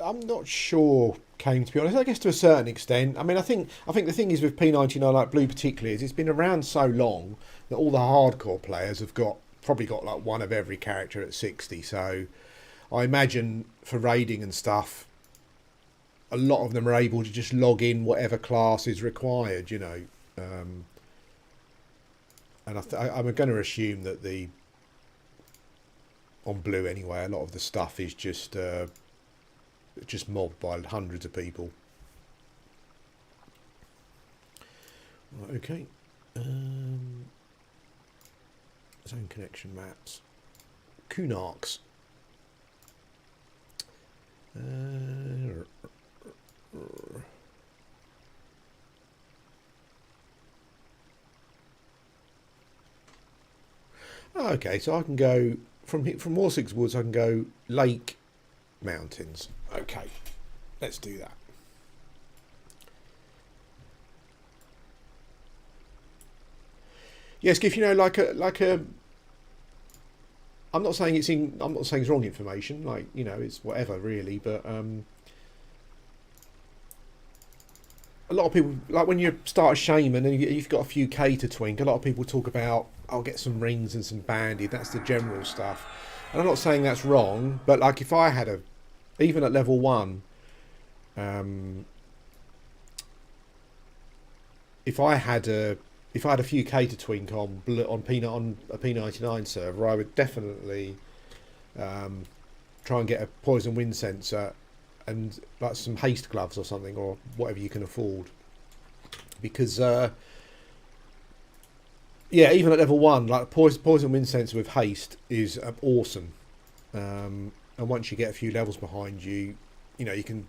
[SPEAKER 1] I'm not sure, Kane, to be honest. I guess to a certain extent. I mean, I think the thing is with P99, like Blue particularly, is it's been around so long that all the hardcore players have probably got like one of every character at 60. So I imagine for raiding and stuff, a lot of them are able to just log in whatever class is required, you know. And I'm going to assume that on Blue anyway, a lot of the stuff is just mobbed by hundreds of people. Right, okay. Zone connection maps. Kunarks. Okay, so I can go from Warsix Woods. I can go Lake Mountains. Okay, let's do that. Yes, if you know, like a. I'm not saying it's wrong information. Like, you know, it's whatever really, but a lot of people, like when you start a Shaman and you've got a few K to twink, a lot of people talk about, I'll get some rings and some banded. That's the general stuff. And I'm not saying that's wrong, but like if I had even at level 1, if I had a few K to twink on a P99 server, I would definitely try and get a poison wind sensor and like some haste gloves or something, or whatever you can afford, because yeah, even at level 1, like poison wind sensor with haste is awesome, and once you get a few levels behind you, you know, you can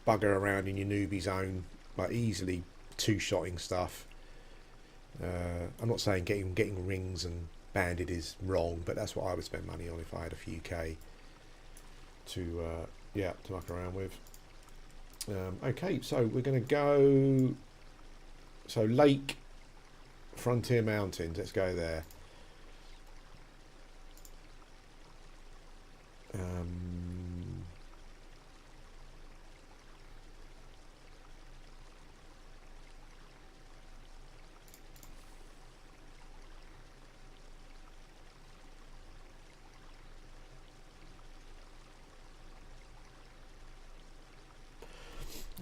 [SPEAKER 1] bugger around in your newbie zone like easily two-shotting stuff. I'm not saying getting rings and banded is wrong, but that's what I would spend money on if I had a few K to muck around with. Okay, so we're going to go. So Lake Frontier Mountains. Let's go there.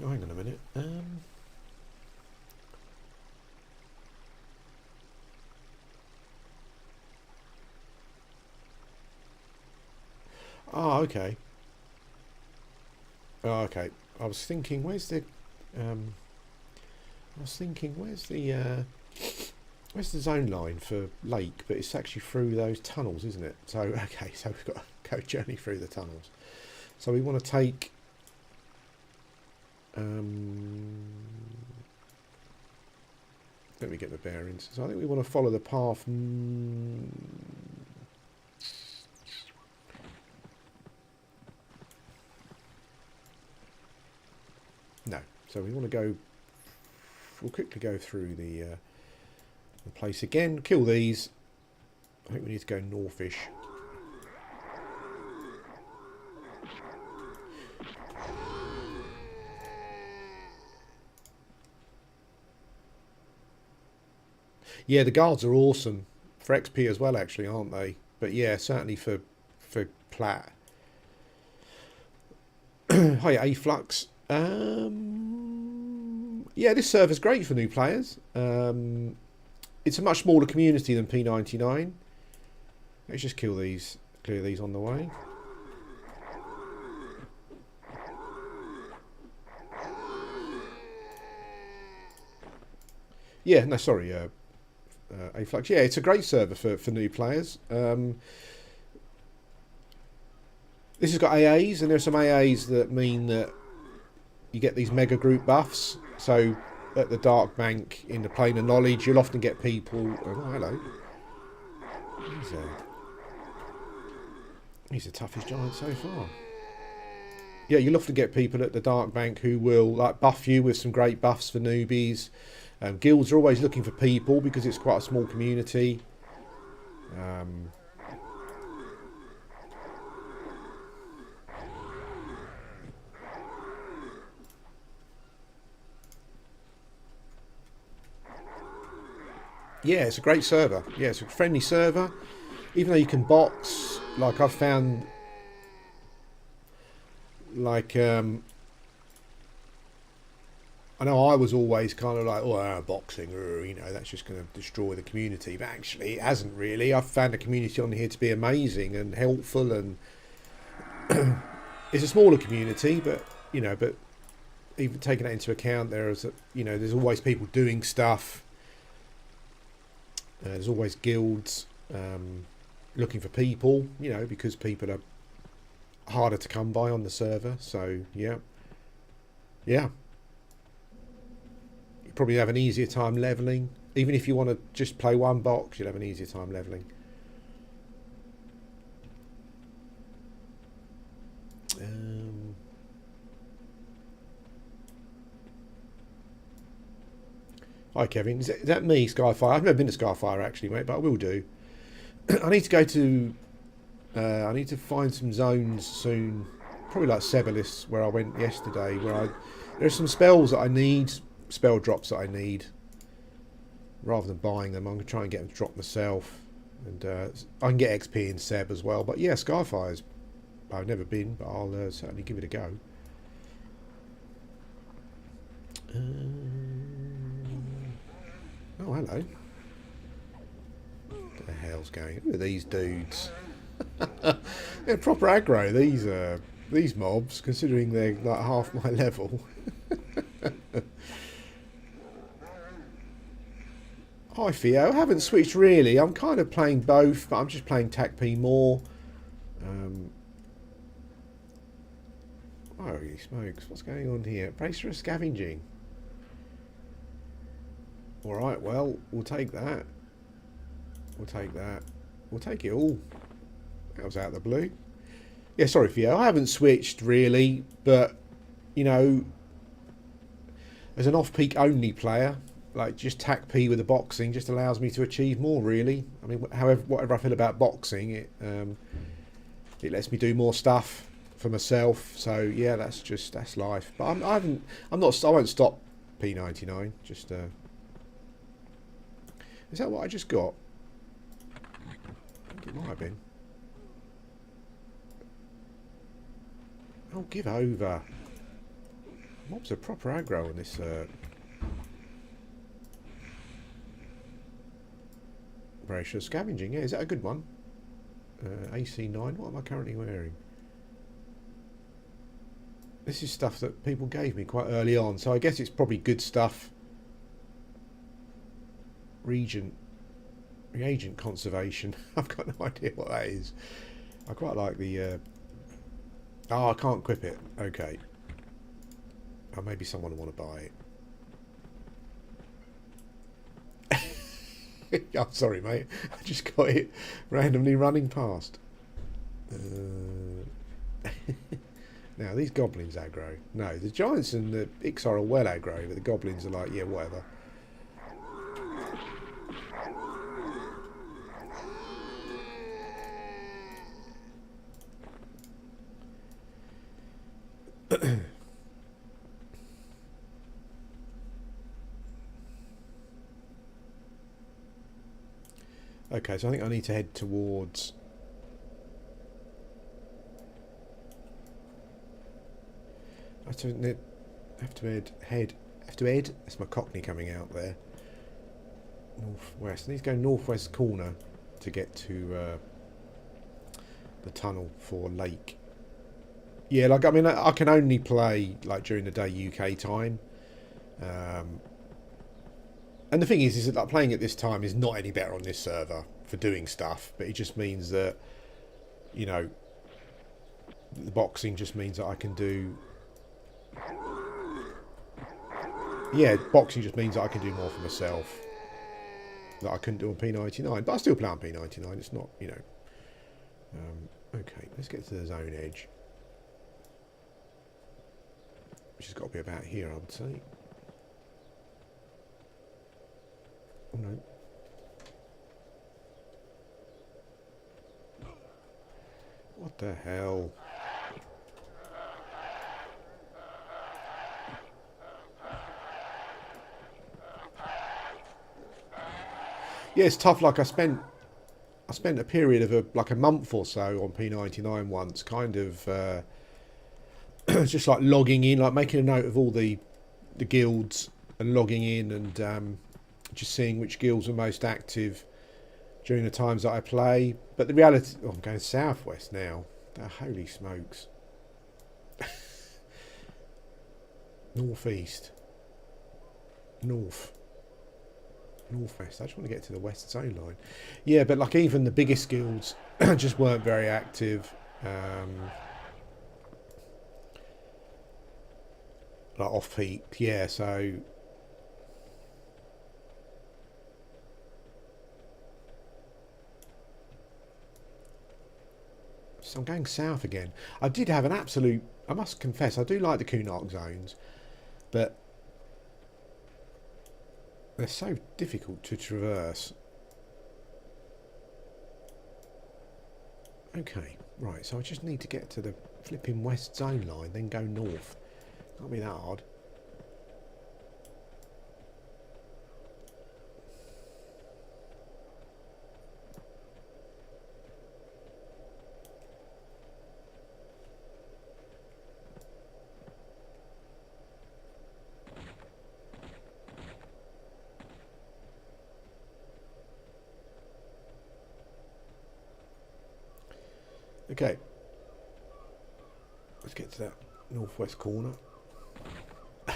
[SPEAKER 1] Oh, hang on a minute. Oh, okay. Oh, okay. I was thinking, where's the zone line for Lake? But it's actually through those tunnels, isn't it? So okay, so we've got to go journey through the tunnels. So we want to take. Let me get the bearings. So I think we want to follow the path. No. So we want to go. We'll quickly go through the place again. Kill these. I think we need to go northish. Yeah, the guards are awesome for XP as well, actually, aren't they? But yeah, certainly for plat. Hi, Aflux. Yeah, this server's great for new players. It's a much smaller community than P99. Let's just clear these on the way. Yeah, no, sorry, Aflux. Yeah, it's a great server for new players. This has got AAs, and there's some AAs that mean that you get these mega group buffs. So at the Dark Bank in the Plane of Knowledge, you'll often get people. Oh, hello. He's the toughest giant so far. Yeah, you'll often get people at the Dark Bank who will like buff you with some great buffs for newbies. Guilds are always looking for people because it's quite a small community. Yeah, it's a great server. Yeah, it's a friendly server. Even though you can box, like I've found, like I know I was always kind of like, oh, boxing, you know, that's just going to destroy the community. But actually, it hasn't really. I've found the community on here to be amazing and helpful, and it's a smaller community, but you know, but even taking that into account, you know, there's always people doing stuff. There's always guilds looking for people, you know, because people are harder to come by on the server. So yeah, yeah. You probably have an easier time leveling. Even if you want to just play one box, you'll have an easier time leveling. Hi Kevin, is that me, Skyfire? I've never been to Skyfire actually, mate, but I will do. I need to go to. I need to find some zones soon. Probably like Sebelis, where I went yesterday. There's some spells that I need, spell drops that I need. Rather than buying them, I'm gonna try and get them to drop myself, and I can get XP in Seb as well. But yeah, Skyfire's. I've never been, but I'll certainly give it a go. Oh, hello. What the hell's going on? Look at these dudes. They're proper aggro, these mobs, considering they're like half my level. Hi Theo, I haven't switched really. I'm kind of playing both, but I'm just playing TacP more. Holy smokes, what's going on here? Brace for a scavenging. Alright, well, we'll take that. We'll take that. We'll take it all. That was out of the blue. Yeah, sorry, Theo. I haven't switched really, but you know, as an off-peak only player, like just TacP with the boxing just allows me to achieve more. Really, I mean, whatever I feel about boxing, it lets me do more stuff for myself. So yeah, that's life. But I won't stop P99. Just is that what I just got? I think it might have been. Oh, give over. Mobs are proper aggro on this. Voracious scavenging. Yeah, is that a good one? AC9. What am I currently wearing? This is stuff that people gave me quite early on, so I guess it's probably good stuff. Reagent conservation. I've got no idea what that is. I quite like the. Oh, I can't equip it. Okay. Oh, maybe someone will want to buy it. I'm sorry, mate. I just got it randomly running past. Now, these goblins aggro. No, the giants and the Ixar are well aggro, but the goblins are like, yeah, whatever. Okay, so I think I need to head towards. I have to head. That's my Cockney coming out there. Northwest. I need to go northwest corner to get to the tunnel for Lake. Yeah, like I mean, I can only play like during the day UK time. And the thing is that like, playing at this time is not any better on this server for doing stuff, but it just means that, you know, the boxing just means that I can do. Yeah, boxing just means that I can do more for myself that I couldn't do on P99, but I still play on P99. It's not, you know. Okay, let's get to the zone edge, which has got to be about here, I would say. Oh no. What the hell? Yeah, it's tough. Like I spent a period of like a month or so on P99 once, kind of just like logging in, like making a note of all the guilds and logging in and just seeing which guilds are most active during the times that I play. But the reality, oh, I'm going southwest now. Oh, holy smokes! Northeast, northwest. I just want to get to the west zone line. Yeah, but like even the biggest guilds just weren't very active. Like off peak, yeah. So I'm going south again. I did have an absolute. I must confess, I do like the Kunark zones, but they're so difficult to traverse. Okay, right. So I just need to get to the flipping west zone line, then go north. Can't be that hard. Okay, let's get to that northwest corner. I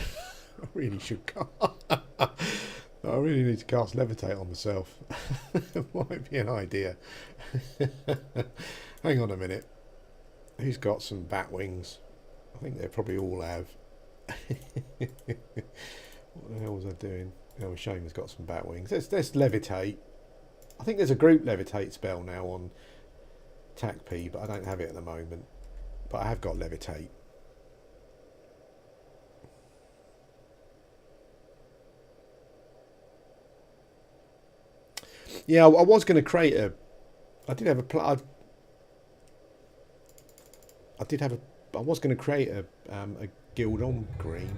[SPEAKER 1] really should cast. I really need to cast levitate on myself. Might be an idea. Hang on a minute. Who's got some bat wings? I think they probably all have. What the hell was I doing? Oh, Shaman's got some bat wings. Let's levitate. I think there's a group levitate spell now on TacP, but I don't have it at the moment. But I have got levitate. Yeah, I was going to create a. I did have a. I did have a. I was going to create a guild on green,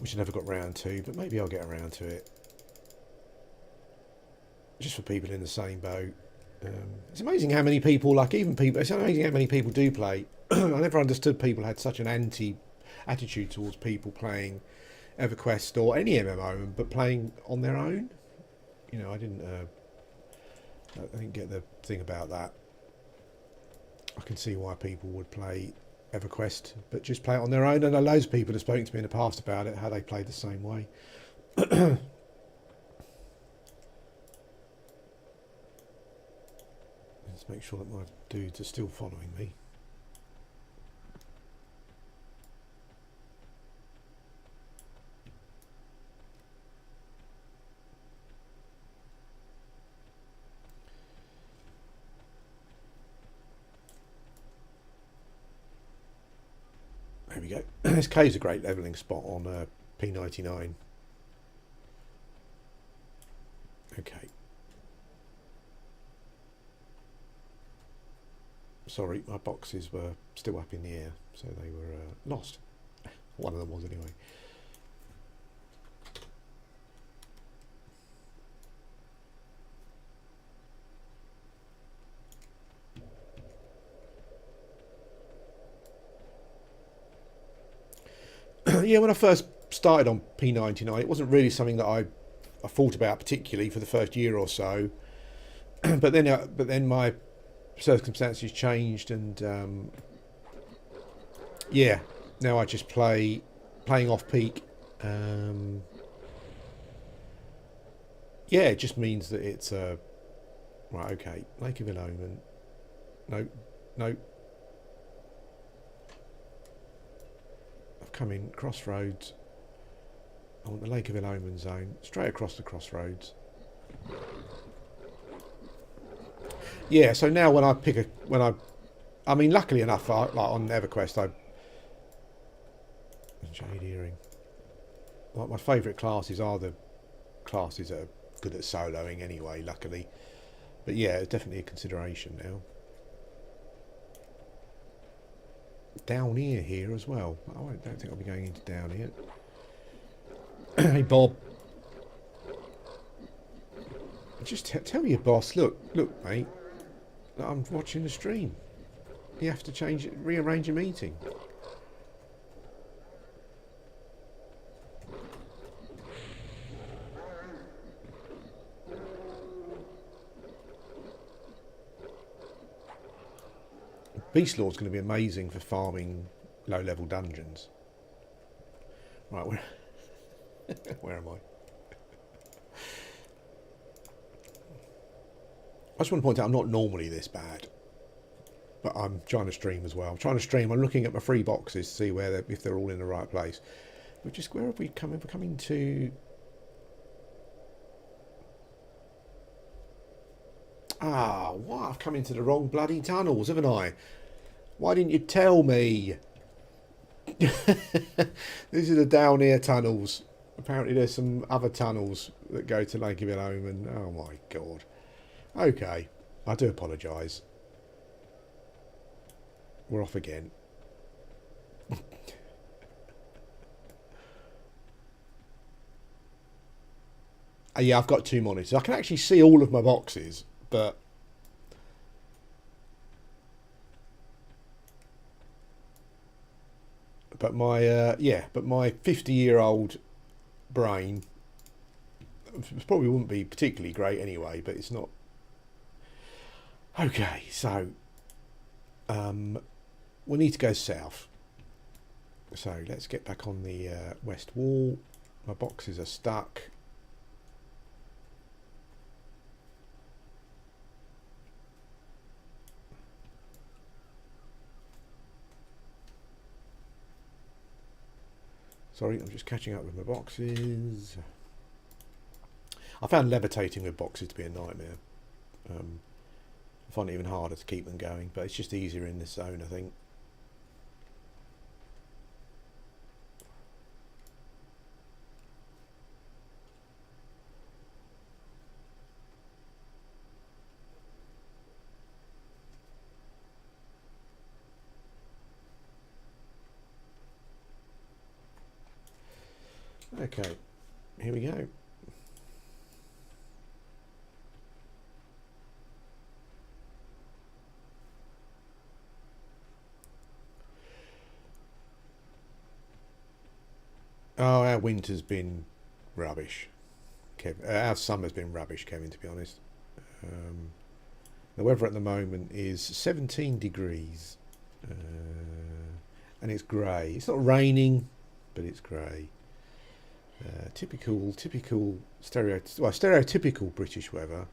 [SPEAKER 1] which I never got round to, but maybe I'll get around to it. Just for people in the same boat. It's amazing how many people, like even people, it's amazing how many people do play. I never understood people had such an attitude towards people playing EverQuest or any MMO, but playing on their own. You know, I didn't get the thing about that. I can see why people would play EverQuest, but just play it on their own. And loads of people have spoken to me in the past about it, how they played the same way. Let's make sure that my dudes are still following me. There we go. This cave's a great levelling spot on P99. Okay. Sorry, my boxes were still up in the air, so they were lost. One of them was anyway. Yeah, when I first started on P99, it wasn't really something that I thought about particularly for the first year or so. but then my circumstances changed, and yeah, now I just playing off peak. Yeah, it just means that it's right. Okay, Lake of Ill-Omen. No. I've come in crossroads. I want the Lake of Ill-Omen zone straight across the crossroads. Yeah, so now when I mean, luckily enough, like on EverQuest, Jade Earring. Like my favourite classes are the classes that are good at soloing anyway, luckily. But yeah, it's definitely a consideration now. Down here as well. I don't think I'll be going into down here. Hey Bob. Just tell your boss, look, mate, I'm watching the stream. You have to change it, rearrange a meeting. Beast Lord's going to be amazing for farming low-level dungeons. Right, where am I? I just want to point out I'm not normally this bad, but I'm trying to stream as well. I'm trying to stream. I'm looking at my free boxes to see where if they're all in the right place. But just where have we come? We're coming to. Ah, what? I've come into the wrong bloody tunnels, haven't I? Why didn't you tell me? These are the down here tunnels. Apparently there's some other tunnels that go to Lake of Ill-Omen. Oh my god. Okay, I do apologise. We're off again. Yeah, I've got 2 monitors. I can actually see all of my boxes, but my but my 50-year-old brain probably wouldn't be particularly great anyway, but it's not. Okay, so we need to go south. So let's get back on the west wall. My boxes are stuck. Sorry, I'm just catching up with my boxes. I found levitating with boxes to be a nightmare. I find it even harder to keep them going, but it's just easier in this zone, I think. Okay, here we go. Oh, our winter's been rubbish, Kevin. Our summer's been rubbish, Kevin, to be honest. The weather at the moment is 17 degrees. And it's grey. It's not raining, but it's grey. Typical stereotypical British weather.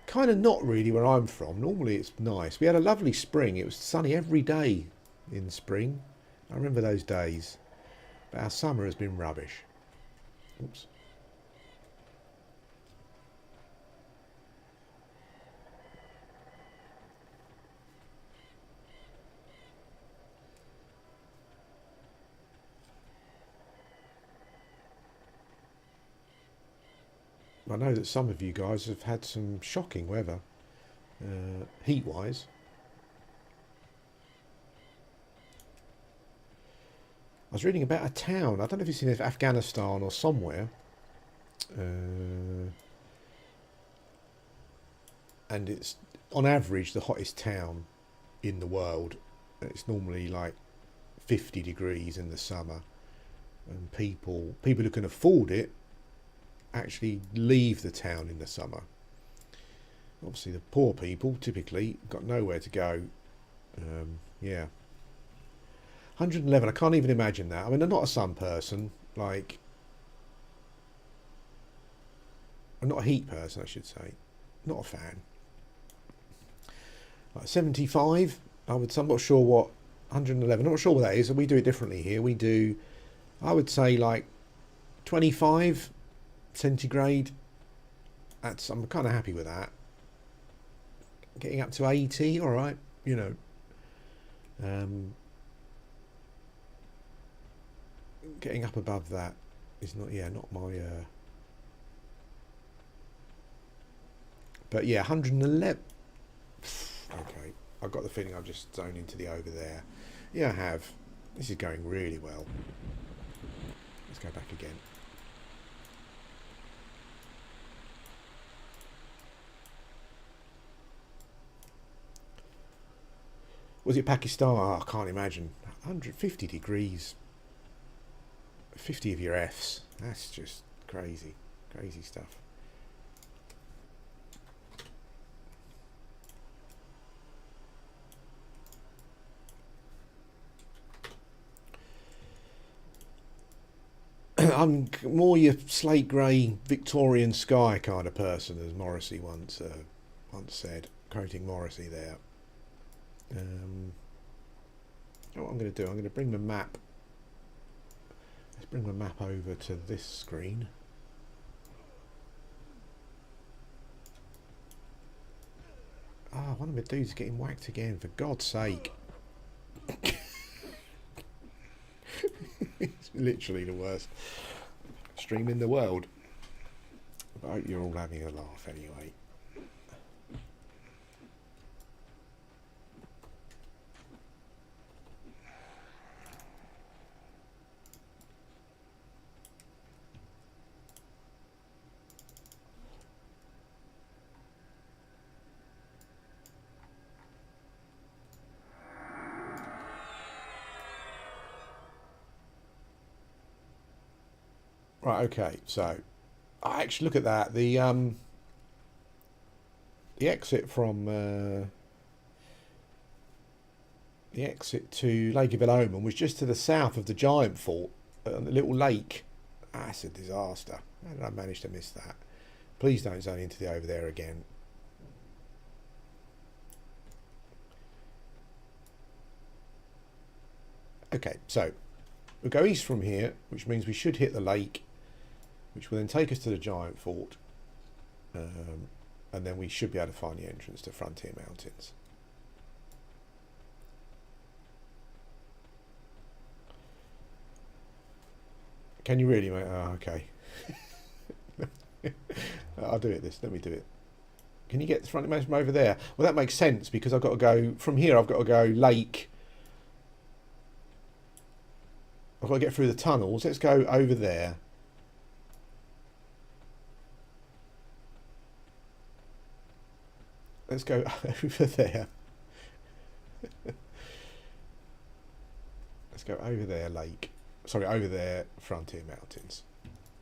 [SPEAKER 1] Kind of not really where I'm from. Normally it's nice. We had a lovely spring. It was sunny every day in spring. I remember those days. But our summer has been rubbish. Oops. I know that some of you guys have had some shocking weather, heat-wise. I was reading about a town. I don't know if it's in Afghanistan or somewhere. And it's, on average, the hottest town in the world. It's normally like 50 degrees in the summer. And people who can afford it actually leave the town in the summer. Obviously, the poor people typically got nowhere to go. Yeah. 111, I can't even imagine that. I mean, I'm not a sun person. Like, I'm not a heat person, I should say. Not a fan. Like 75, I'm not sure what. 111, I'm not sure what that is. We do it differently here. We do, I would say, like 25 centigrade. I'm kind of happy with that. Getting up to 80, all right, you know. Getting up above that is not my. But yeah, 111. Okay, I've got the feeling I've just zoned into the over there. Yeah, I have. This is going really well. Let's go back again. Was it Pakistan? Oh, I can't imagine. 150 degrees. 50 of your Fs. That's just crazy. Crazy stuff. I'm more your slate grey Victorian sky kind of person, as Morrissey once said, quoting Morrissey there. What I'm going to do, I'm going to bring the map. Let's bring the map over to this screen. Ah, one of the dudes getting whacked again, for God's sake. It's literally the worst stream in the world. But I hope you're all having a laugh anyway. Right, okay, so I actually look at that. The exit from the exit to Lake of Oman was just to the south of the giant fort, on the little lake. That's a disaster. How did I manage to miss that? Please don't zone into the over there again. Okay, so we'll go east from here, which means we should hit the lake, which will then take us to the giant fort, and then we should be able to find the entrance to Frontier Mountains. Can you really, mate? Oh, okay. I'll do it. Let me do it. Can you get the Frontier Mountains from over there? Well, that makes sense because I've got to go from here. I've got to go lake. I've got to get through the tunnels. Let's go over there. Let's go over there. Let's go over there, lake. Sorry, over there, Frontier Mountains.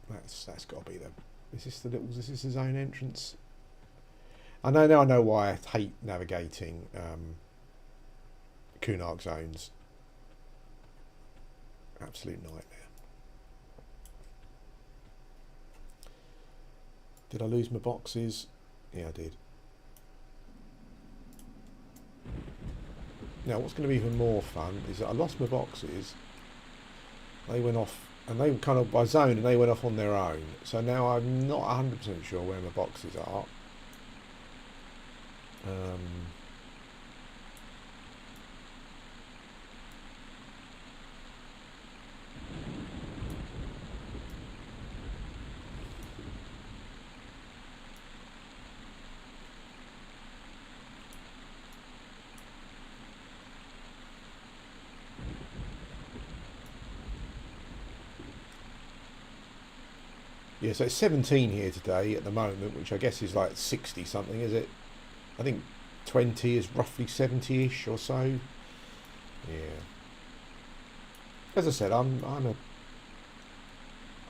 [SPEAKER 1] That's got to be them. Is this the zone entrance? I know why I hate navigating Kunark zones. Absolute nightmare. Did I lose my boxes? Yeah, I did. Now, what's going to be even more fun is that I lost my boxes. They went off, and they kind of by zone, and they went off on their own. So now I'm not 100% sure where my boxes are. Yeah, so it's 17 here today at the moment, which I guess is like 60 something, is it? I think 20 is roughly 70-ish or so. Yeah. As I said, I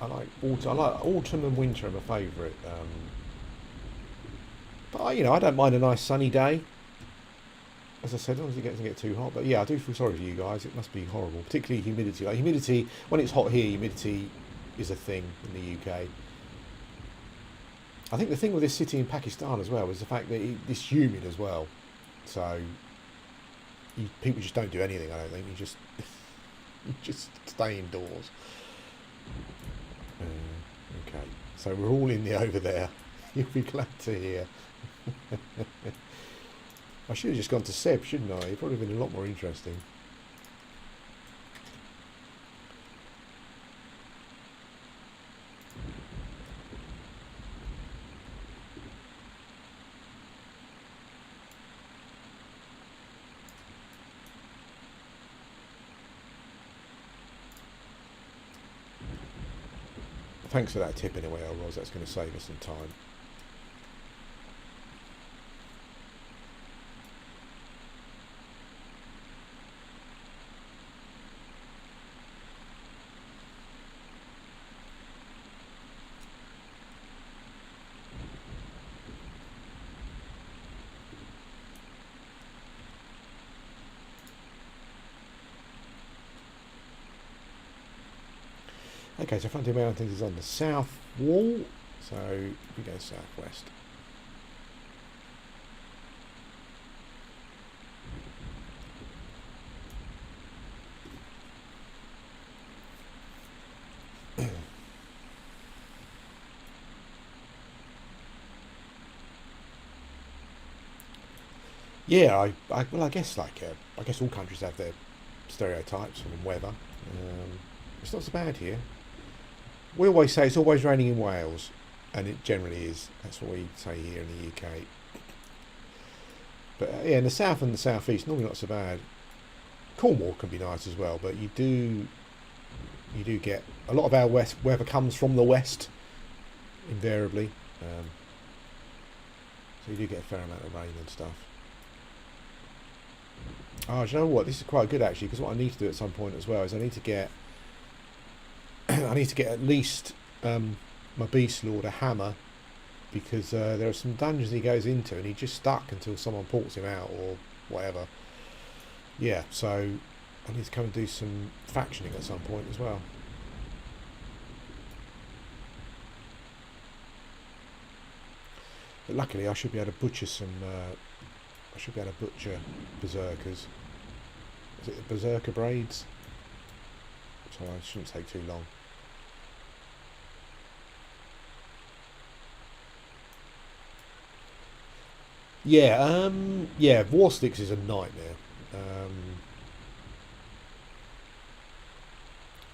[SPEAKER 1] like autumn and winter are my favourite. But I don't mind a nice sunny day. As I said, as long as it doesn't get too hot. But yeah, I do feel sorry for you guys. It must be horrible, particularly humidity. Like humidity, when it's hot here, humidity is a thing in the UK. I think the thing with this city in Pakistan as well is the fact that it's humid as well. So people just don't do anything. I don't think you just stay indoors. Okay, so we're all in the over there. You'll be glad to hear. I should have just gone to Seb, shouldn't I? It'd probably been a lot more interesting. Thanks for that tip anyway, Roz. That's going to save us some time. Okay, so Frontier Mountains is on the south wall, so we go southwest. Yeah, well, I guess I guess all countries have their stereotypes from weather. It's not so bad here. We always say it's always raining in Wales, and it generally is. That's what we say here in the UK. But yeah, in the south and the southeast, normally not so bad. Cornwall can be nice as well, but you do get a lot of our west weather comes from the west, invariably. So you do get a fair amount of rain and stuff. Oh, do you know what? This is quite good actually, because what I need to do at some point as well is I need to get I need to get at least my Beast Lord a hammer, because there are some dungeons he goes into and he's just stuck until someone ports him out or whatever. Yeah, so I need to come and do some factioning at some point as well. But luckily I should be able to butcher some I should be able to butcher berserkers. Is it the berserker braids? So it shouldn't take too long. Yeah, yeah, War Sticks is a nightmare.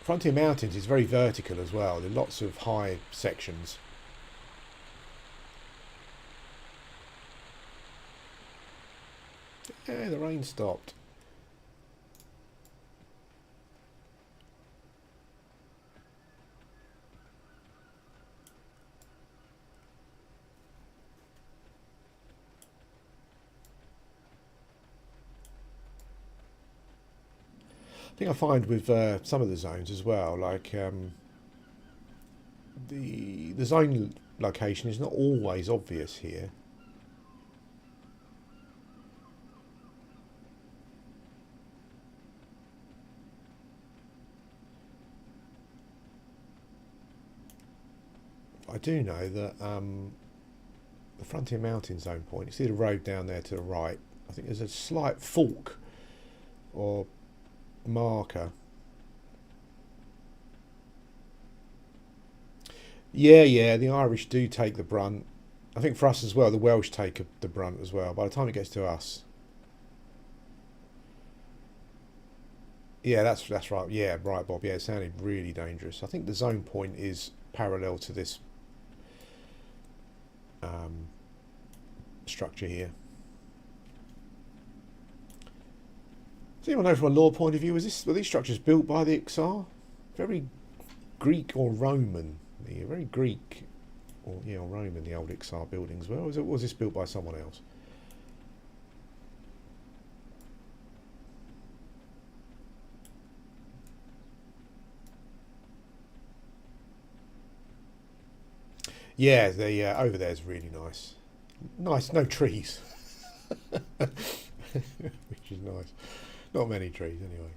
[SPEAKER 1] Frontier Mountains is very vertical as well. There are lots of high sections. Yeah, the rain stopped. I think I find with some of the zones as well, like the zone location is not always obvious here. I do know that the Frontier Mountain zone point, you see the road down there to the right, I think there's a slight fork or marker. Yeah, yeah, the Irish do take the brunt. I think for us as well, the Welsh take the brunt as well. By the time it gets to us, yeah, that's right. Yeah, right, Bob. Yeah, it sounded really dangerous. I think the zone point is parallel to this um, structure here. Does anyone know from a law point of view, were these structures built by the Ixar? Very Greek or Roman? Yeah, very Greek or yeah, or Roman, the old Ixar buildings were. Or was this built by someone else? Yeah, the over there is really nice. Nice, no trees, which is nice. Not many trees anyway.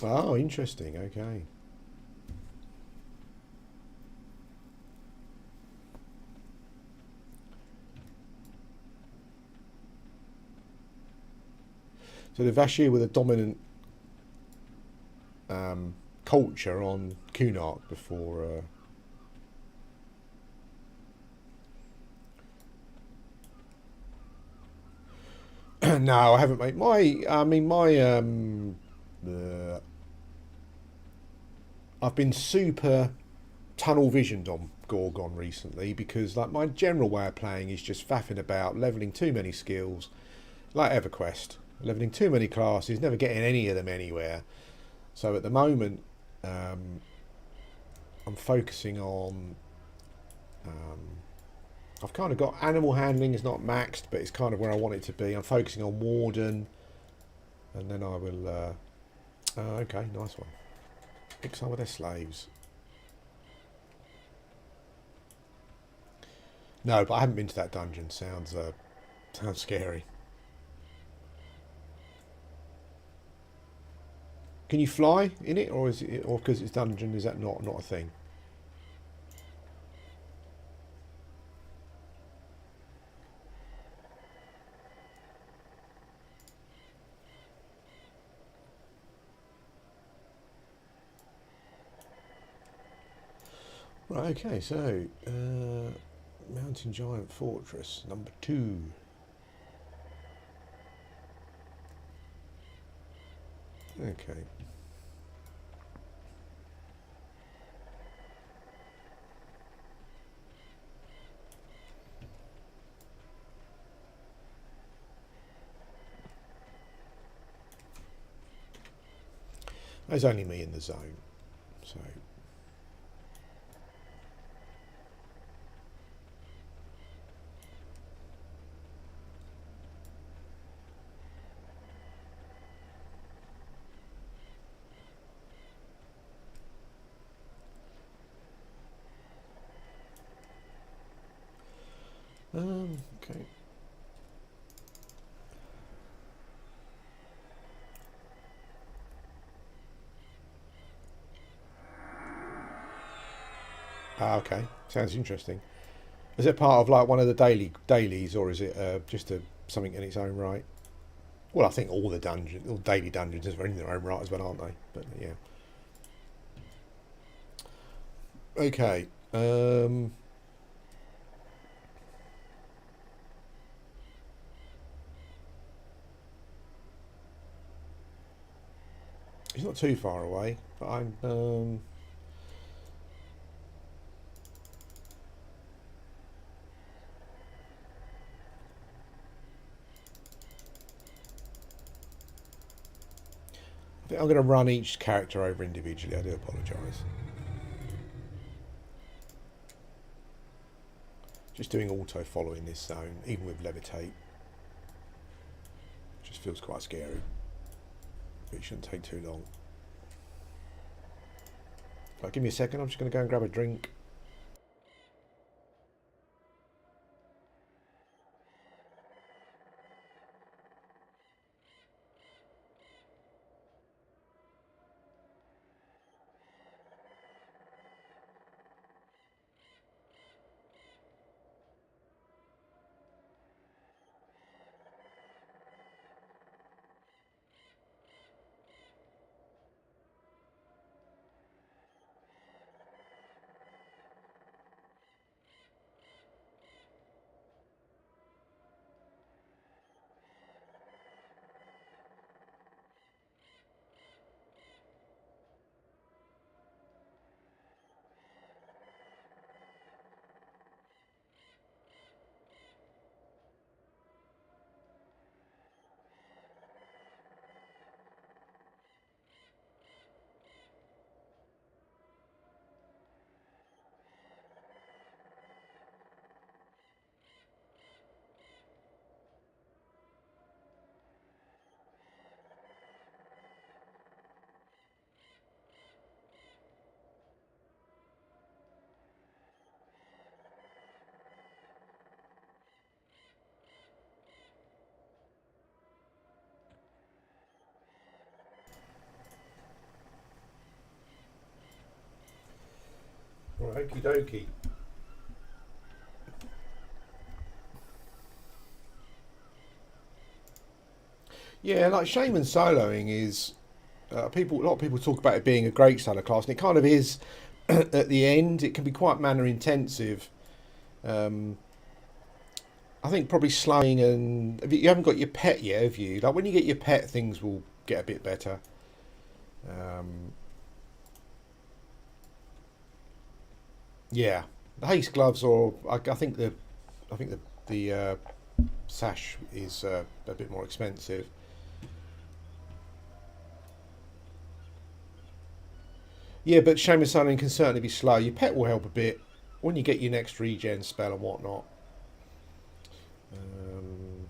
[SPEAKER 1] Oh, interesting. Okay. So the Vashir were the dominant culture on Kunark before. No, I haven't made my. I mean, my. I've been super tunnel visioned on Gorgon recently because, like, my general way of playing is just faffing about, leveling too many skills, like Everquest, leveling too many classes, never getting any of them anywhere. So at the moment, I'm focusing on. I've kind of got animal handling is not maxed, but it's kind of where I want it to be. I'm focusing on Warden, and then I will. Okay, nice one. Pick some of their slaves. No, but I haven't been to that dungeon. Sounds scary. Can you fly in it, or is it, or because it's dungeon, is that not a thing? Right. Okay. So, Mountain Giant Fortress #2. Okay. There's only me in the zone, so. Okay. Ah, okay. Sounds interesting. Is it part of like one of the dailies, or is it just something in its own right? Well, I think all the dungeons, all daily dungeons, are in their own right as well, aren't they? But yeah. Okay. He's not too far away, but I'm. I think I'm going to run each character over individually. I do apologise. Just doing auto follow in this zone, even with levitate, just feels quite scary. But it shouldn't take too long. Right, give me a second. I'm just going to go and grab a drink. Right, okie dokie. Yeah, like Shaman soloing is a lot of people talk about it being a great solo class, and it kind of is. At the end, it can be quite mana intensive. Um, I think probably slowing, and if you haven't got your pet yet, have you? Like when you get your pet, things will get a bit better. Um, yeah, the haste gloves, or I think the sash is a bit more expensive. Yeah, but Shaman soloing can certainly be slow. Your pet will help a bit when you get your next regen spell and whatnot. Um,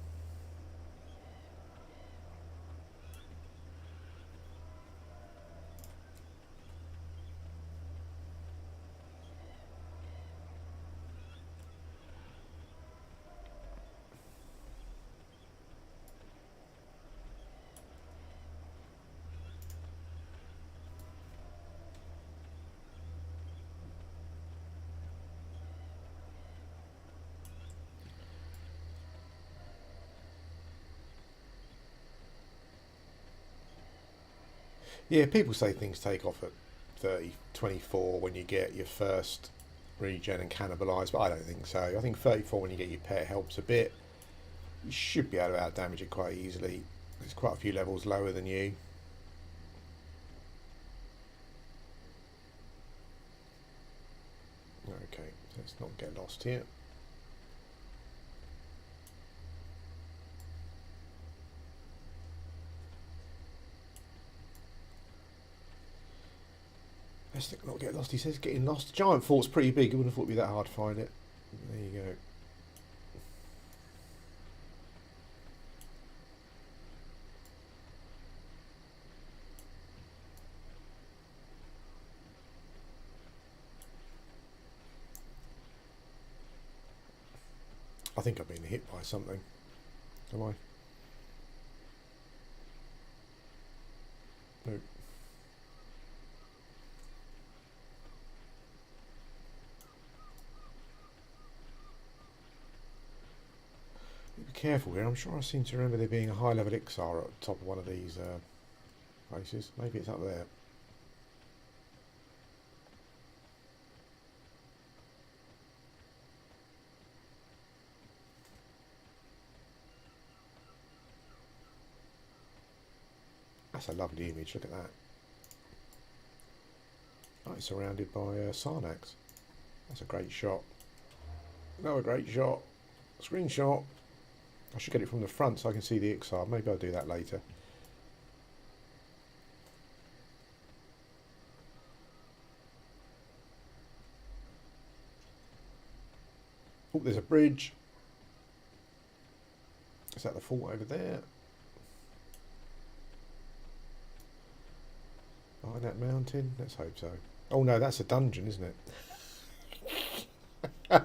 [SPEAKER 1] Yeah, people say things take off at 30, 24 when you get your first regen and cannibalise, but I don't think so. I think 34 when you get your pet helps a bit. You should be able to out damage it quite easily. There's quite a few levels lower than you. Okay, let's not get lost here. Let's not get lost. He says getting lost. Giant Fort's pretty big. I wouldn't have thought it'd be that hard to find it. There you go. I think I've been hit by something. Am I? No. Be careful here. I'm sure I seem to remember there being a high level Ixar at the top of one of these places. Maybe it's up there. That's a lovely image. Look at that. Oh, it's surrounded by Sarnax. That's a great shot. Another great shot. Screenshot. I should get it from the front so I can see the Ixar. Maybe I'll do that later. Oh, there's a bridge. Is that the fort over there? Behind that mountain? Let's hope so. Oh no, that's a dungeon, isn't it?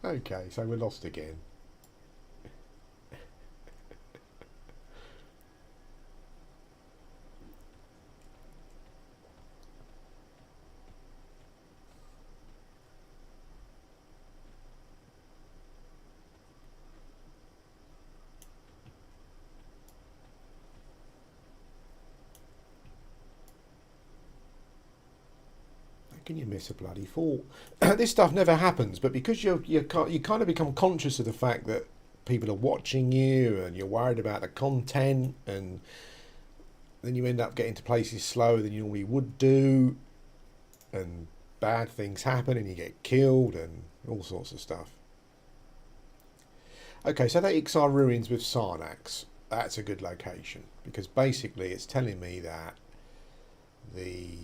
[SPEAKER 1] Okay, so we're lost again. Can you miss a bloody fort? This stuff never happens, but because you kind of become conscious of the fact that people are watching you and you're worried about the content, and then you end up getting to places slower than you normally would do, and bad things happen and you get killed and all sorts of stuff. Okay, so that Ixar Ruins with Sarnax, that's a good location because basically it's telling me that the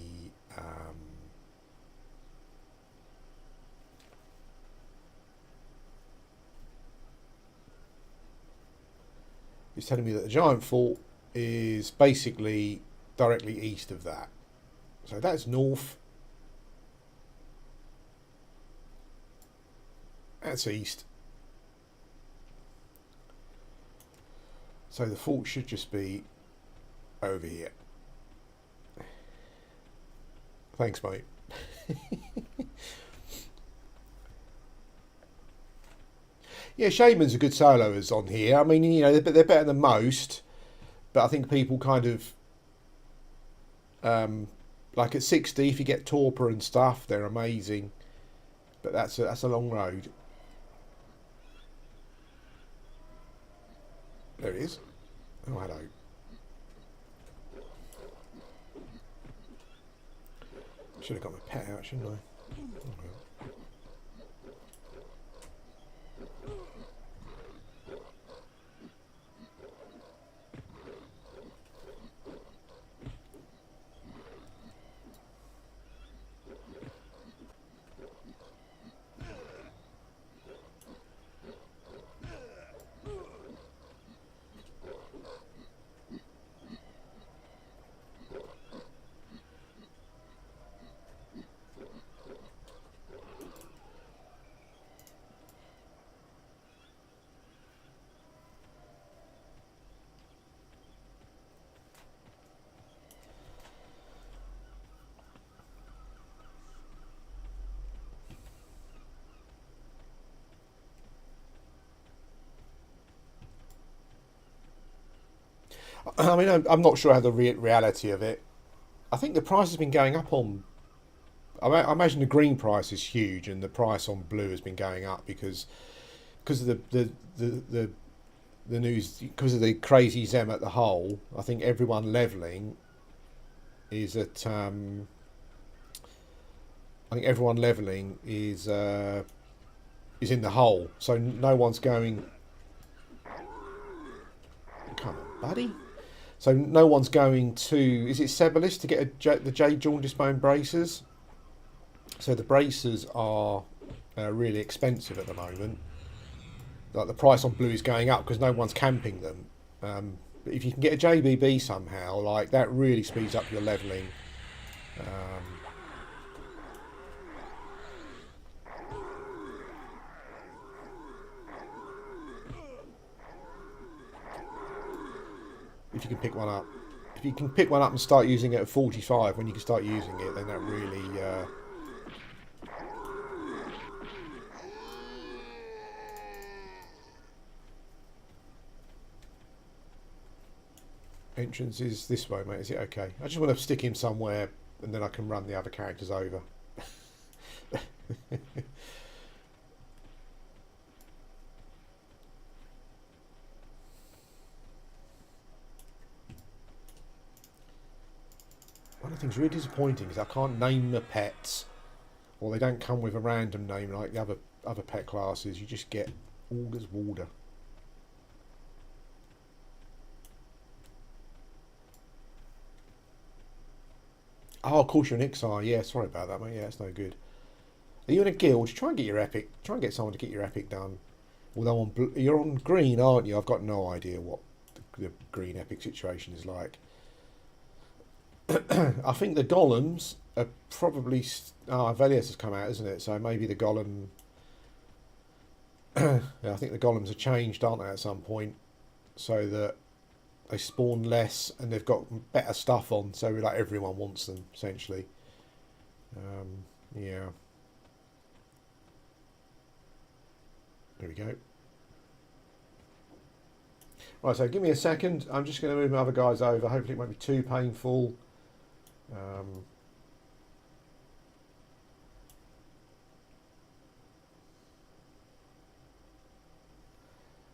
[SPEAKER 1] it's telling me that the giant fort is basically directly east of that. So that's north. That's east. So the fort should just be over here. Thanks, mate. Yeah, Shaman's a good soloist on here. I mean, you know, they're better than most, but I think people kind of like at 60, if you get Torpor and stuff, they're amazing. But that's a long road. There it is. Oh, hello. Should have got my pet out, shouldn't I? Oh, well. I mean, I'm not sure how the reality of it. I think the price has been going up on. I imagine the green price is huge, and the price on blue has been going up because of the news, because of the crazy Zem at the hole. I think everyone leveling is at. I think everyone leveling is in the hole, so no one's going. Come on, buddy. So no one's going to. Is it Sebalis to get the Jade Jaundice Bone bracers? So the bracers are really expensive at the moment. Like the price on blue is going up because no one's camping them. But if you can get a JBB somehow, like that really speeds up your leveling. If you can pick one up. If you can pick one up and start using it at 45, when you can start using it, then that really... Entrance is this way, mate. Is it okay? I just want to stick him somewhere and then I can run the other characters over. One of the things really disappointing is I can't name the pets, or they don't come with a random name like the other pet classes. You just get Augur's Walder. Oh, of course you're an Ixar. Yeah, sorry about that, mate. Yeah, it's no good. Are you in a guild? Try and get your epic. Try and get someone to get your epic done. Although you're on green, aren't you? I've got no idea what the green epic situation is like. I think the golems are probably. Velius has come out, isn't it? So maybe the golem. Yeah, I think the golems are changed, aren't they, at some point, so that they spawn less and they've got better stuff on. So like everyone wants them essentially. Yeah. There we go. Right, so give me a second. I'm just going to move my other guys over. Hopefully it won't be too painful.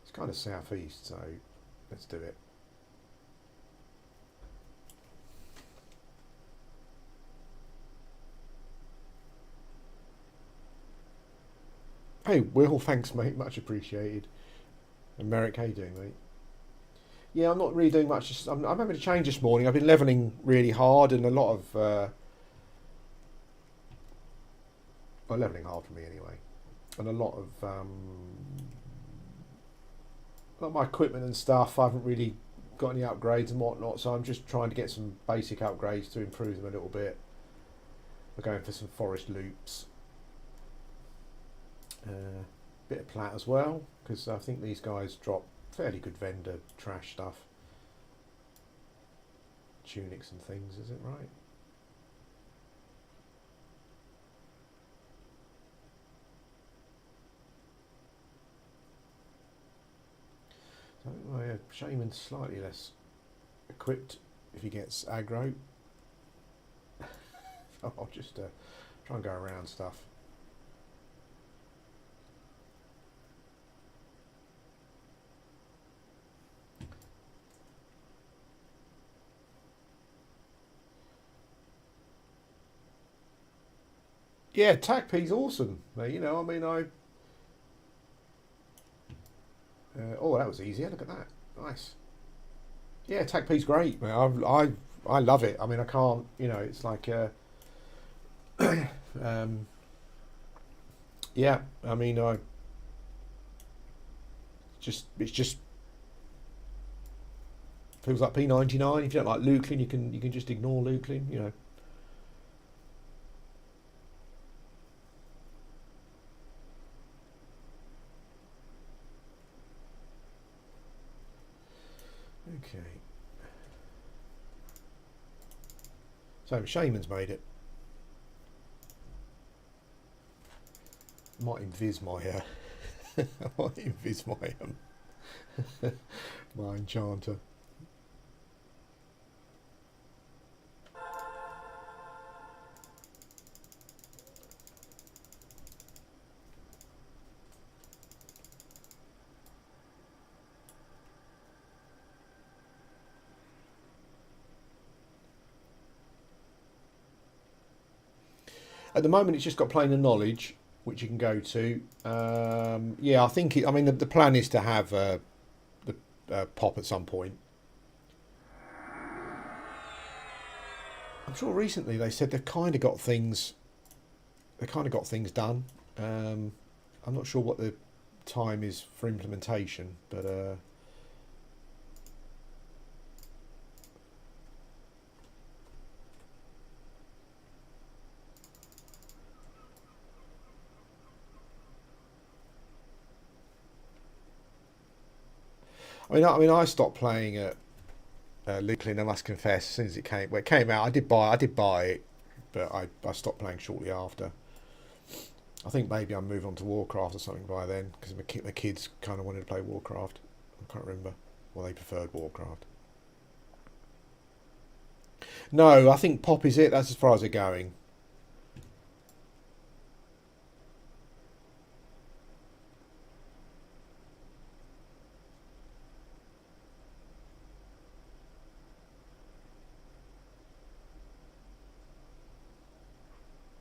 [SPEAKER 1] It's kind of southeast, so let's do it. Hey, Will, thanks, mate. Much appreciated. And Merrick, how you doing, mate? Yeah, I'm not really doing much. I'm having a change this morning. I've been leveling really hard, and a lot of well, leveling hard for me anyway, and a lot of my equipment and stuff. I haven't really got any upgrades and whatnot, so I'm just trying to get some basic upgrades to improve them a little bit. We're going for some forest loops, bit of plat as well, because I think these guys drop fairly good vendor trash stuff, tunics and things. Is it right? So my Shaman's slightly less equipped if he gets aggro. So I'll just try and go around stuff. Yeah, TacP's awesome. You know, I mean, oh, that was easier. Look at that. Nice. Yeah, TacP's great, man. I love it. I mean, I can't. You know, it's like. Yeah, I mean, it just feels like P99. If you don't like Luklin, you can just ignore Luklin. You know. Okay. So Shaman's made it. Might invis my might invis my my enchanter. At the moment, it's just got plane of knowledge, which you can go to. Yeah, I think I mean, the plan is to have the pop at some point. I'm sure recently they said they've kind of got things. They kind of got things done. I'm not sure what the time is for implementation, but I mean, I stopped playing at Luklin. I must confess, as soon as it came out, I did buy it, but I stopped playing shortly after. I think maybe I'll move on to Warcraft or something by then, because my kids kind of wanted to play Warcraft. I can't remember. Well, they preferred Warcraft. No, I think pop is it. That's as far as they're going.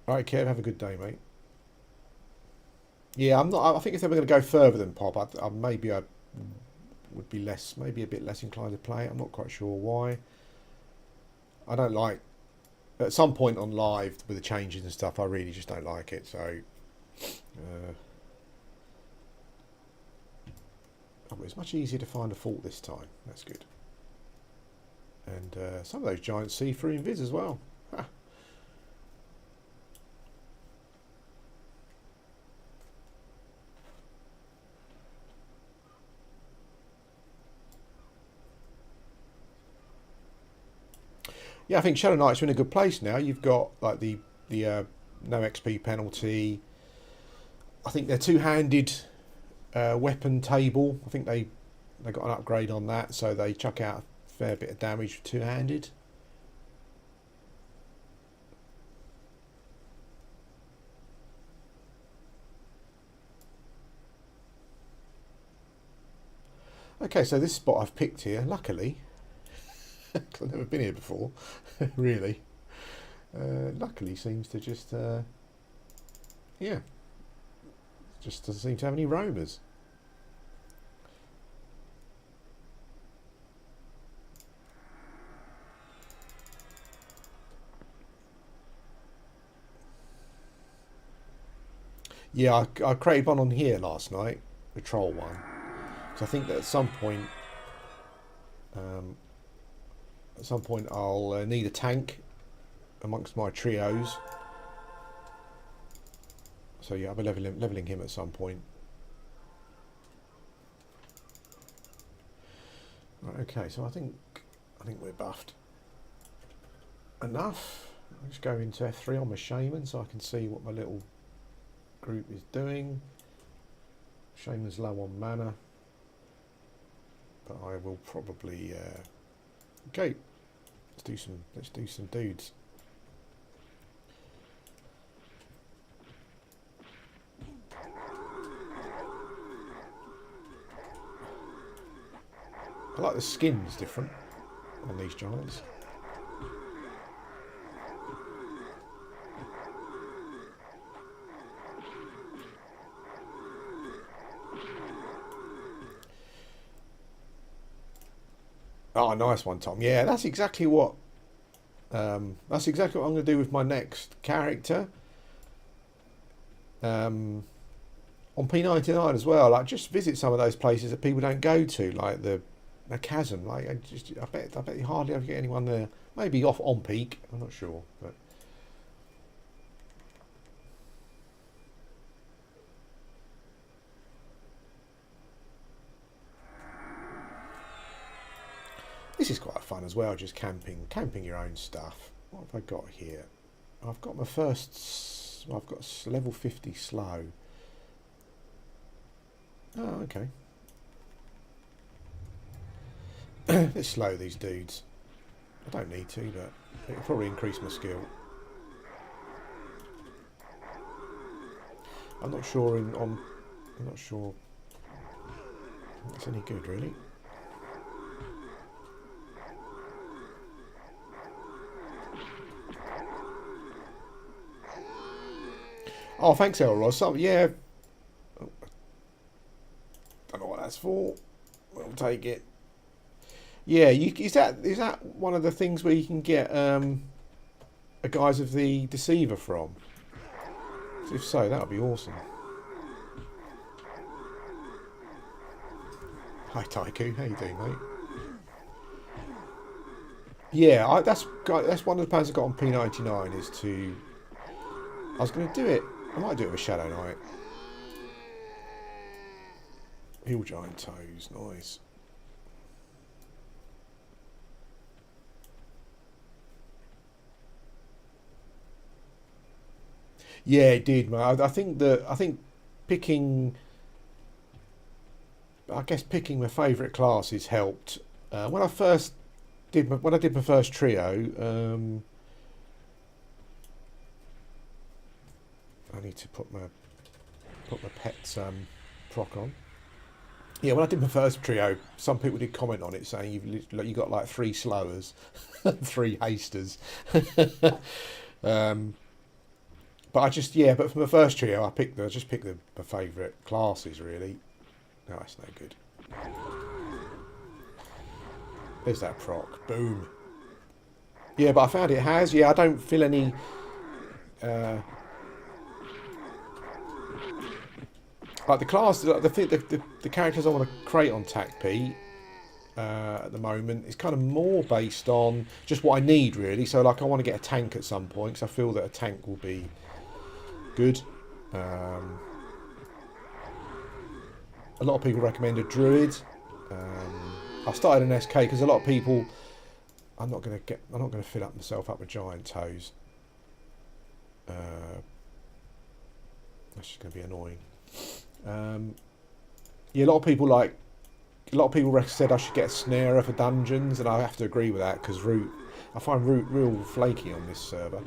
[SPEAKER 1] All right, Kev, have a good day, mate. Yeah, I'm not. I think if they were going to go further than pop, maybe I would be less, maybe a bit less inclined to play it. I'm not quite sure why. I don't like. At some point on live with the changes and stuff, I really just don't like it. So, oh, it's much easier to find a fault this time. That's good. And some of those giants see through invis as well. Ha. Yeah, I think Shadow Knights are in a good place now. You've got like the no XP penalty. I think they're two-handed weapon table. I think they got an upgrade on that, so they chuck out a fair bit of damage two-handed. Okay, so this spot I've picked here, luckily, because I've never been here before, really. Luckily seems to just, yeah, just doesn't seem to have any roamers. Yeah, I created one on here last night, the troll one. So I think that um, at some point I'll need a tank amongst my trios. So yeah, I'll be leveling him at some point. Right, okay, so I think we're buffed enough. I'll just go into F3 on my Shaman so I can see what my little group is doing. Shaman's low on mana, but I will probably okay. Let's do some dudes. I like the skins different on these giants. Oh, nice one, Tom. Yeah, that's exactly what I'm going to do with my next character. On P99 as well. Like, just visit some of those places that people don't go to, like the chasm. Like, I bet you hardly ever get anyone there. Maybe off on peak. I'm not sure, but. This is quite fun as well, just camping your own stuff. What have I got here? I've got my first. I've got level 50 slow. Oh, okay. Let's slow these dudes. I don't need to, but it'll probably increase my skill. I'm not sure I'm not sure it's any good, really. Oh, thanks, Elros. Yeah, don't know what that's for. We'll take it. Yeah, is that one of the things where you can get a Guise of the Deceiver from? If so, that would be awesome. Hi, Taiku. How you doing, mate? Yeah, that's one of the plans I got on P99 is to. I was going to do it. I might do it with a Shadow Knight. Hill Giant Toes, nice. Yeah, it did, mate. I think picking. I guess picking my favourite classes helped. When I first when I did my first trio, I need to put my pet's proc on. Yeah, when I did my first trio, some people did comment on it saying you got like 3 slowers, 3 hasters. But for my first trio, I just picked my favourite classes really. No, that's no good. There's that proc. Boom. Yeah, but I found it has. Yeah, I don't feel any. Uh, like the class, the characters I want to create on TacP at the moment is kind of more based on just what I need really. So like I want to get a tank at some point because I feel that a tank will be good. A lot of people recommend a druid. I started an SK because a lot of people. I'm not going to fill up myself up with giant toes. That's just going to be annoying. Yeah, a lot of people said I should get a snarer for dungeons, and I have to agree with that because I find root real flaky on this server.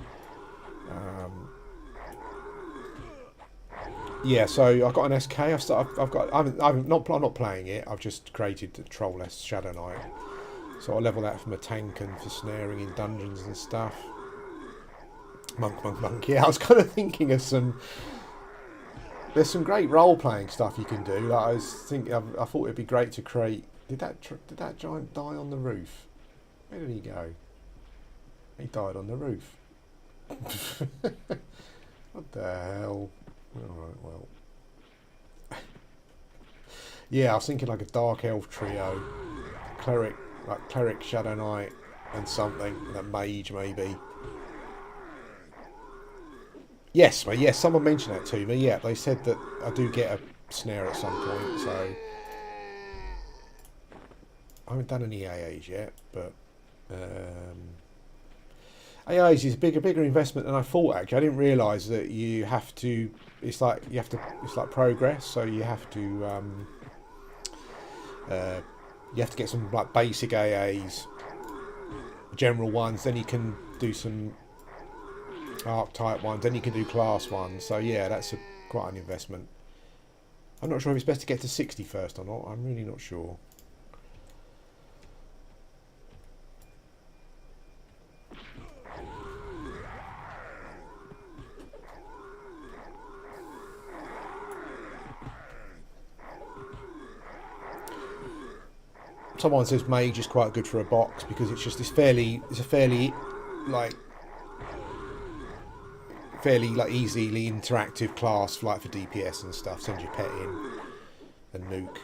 [SPEAKER 1] Yeah, so I've got an SK. I'm not playing it. I've just created the Trollless Shadow Knight. So I'll level that from a tank and for snaring in dungeons and stuff. Monk. Yeah, I was kind of thinking of some. There's some great role playing stuff you can do. Like I thought it'd be great to create. Did that giant die on the roof? Where did he go? He died on the roof. What the hell? Alright, well. Yeah, I was thinking like a Dark Elf trio. Cleric, Shadow Knight, and something. And a mage, maybe. Yes, mate, yes, someone mentioned that to me. Yeah, they said that I do get a snare at some point, so. I haven't done any AAs yet, but. AAs is a bigger investment than I thought. Actually, I didn't realise that you have to. It's like progress. So you have to. You have to get some like basic AAs, general ones. Then you can do some archetype ones. Then you can do class ones. So yeah, that's quite an investment. I'm not sure if it's best to get to 60 first or not. I'm really not sure. Someone says mage is quite good for a box because it's a fairly like easily interactive class like for DPS and stuff. Send your pet in and nuke.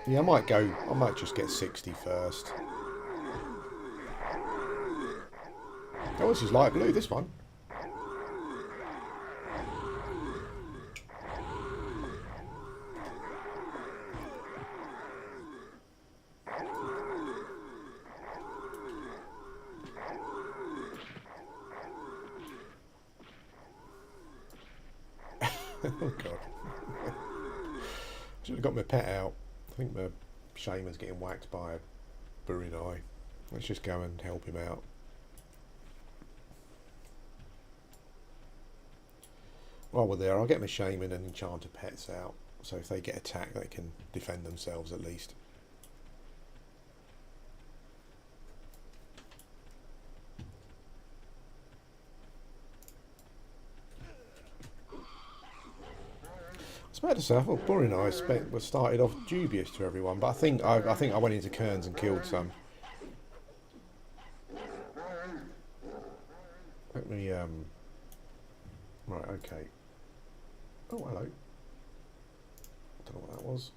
[SPEAKER 1] Yeah, I might just get 60 first. Oh, this is light blue, this one. Oh god. Should have got my pet out. I think my Shaman's getting whacked by a Burinai. Let's just go and help him out. While we're there, I'll get my Shaman and Enchanter pets out. so if they get attacked they can defend themselves at least. I was about to say, I thought Boring I started off dubious to everyone, but I think I went into Cairns and killed some. Let me right, okay. Oh, hello. I don't know what that was.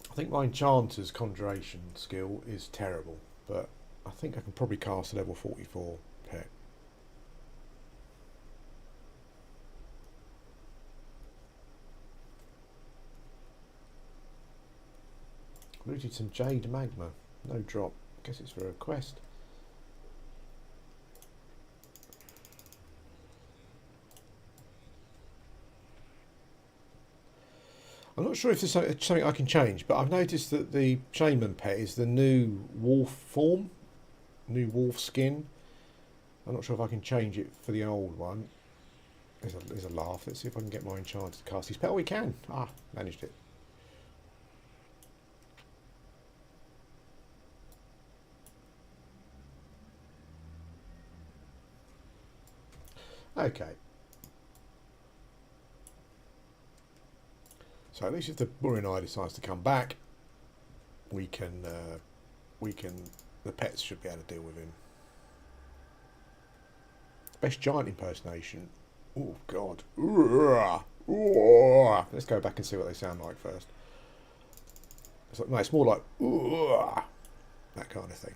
[SPEAKER 1] I think my Enchanter's Conjuration skill is terrible, but I think I can probably cast a level 44 pet. Looted some Jade Magma. No drop. Guess it's for a quest. I'm not sure if there's something I can change, but I've noticed that the Shaman pet is the new wolf form, new wolf skin. I'm not sure if I can change it for the old one. There's a laugh. Let's see if I can get my Enchanter to cast his pet. Oh, we can. Ah, managed it. Okay. So at least if the Boring Eye decides to come back, the pets should be able to deal with him. Best giant impersonation. Oh God. Let's go back and see what they sound like first. No, it's more like that kind of thing.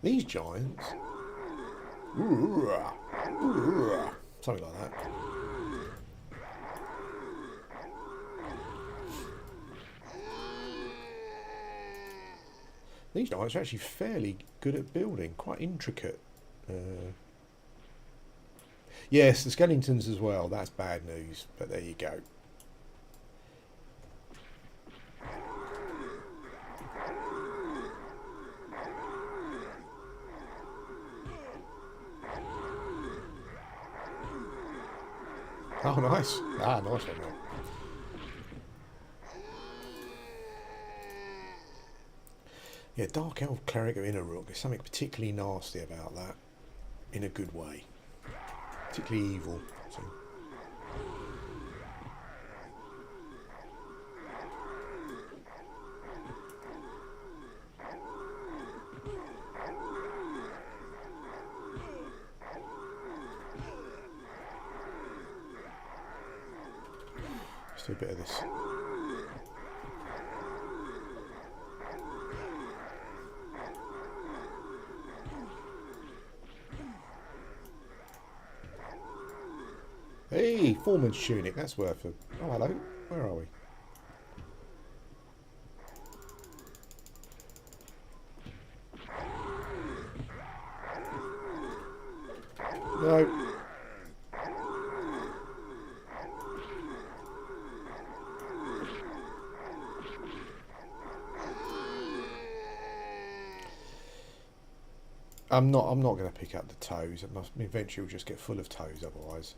[SPEAKER 1] These giants, something like that. These giants are actually fairly good at building, quite intricate. Yes, the skeletons as well. That's bad news, but there you go. Oh, nice. Ah, nice one, mate. Yeah, Dark Elf Cleric of Innerrook. There's something particularly nasty about that, in a good way. Particularly evil. So. Let's do a bit of this. Hey, Foreman's Tunic, that's worth it. Oh, hello. Where are we? No. I'm not going to pick up the toes. Eventually we'll just get full of toes otherwise.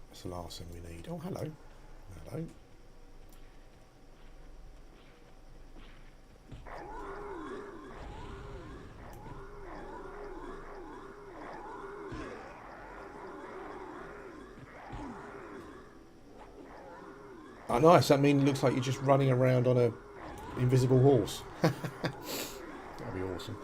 [SPEAKER 1] That's the last thing we need. Oh, hello. Hello. Oh, nice. That means it looks like you're just running around on a invisible horse. That'd be awesome.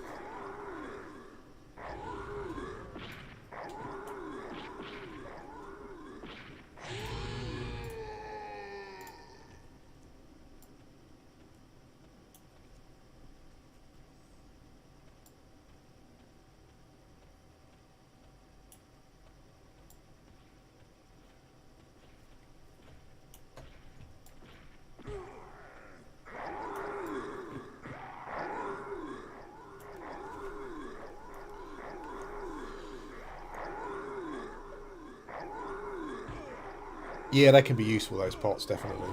[SPEAKER 1] Yeah, they can be useful, those pots, definitely.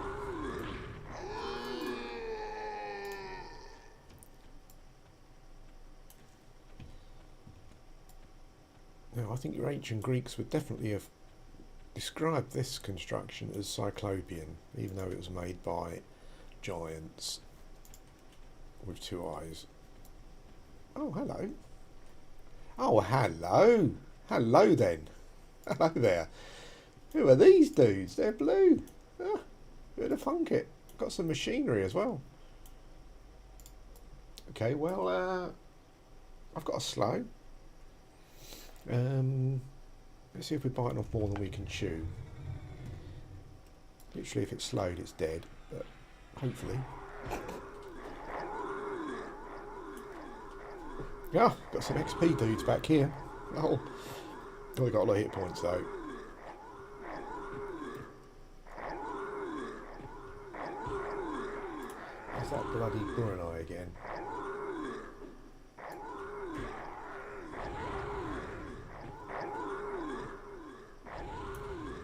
[SPEAKER 1] Now, I think your ancient Greeks would definitely have described this construction as Cyclopean, even though it was made by giants with two eyes. Oh, hello. Oh, hello. Hello then. Hello there. Who are these dudes? They're blue. Ah, bit of funk it. Got some machinery as well. Okay, well, I've got a slow. Let's see if we're biting off more than we can chew. Literally, if it's slowed, it's dead. But hopefully. Yeah, got some XP dudes back here. Oh, we got a lot of hit points though. Where's that bloody Buranai again?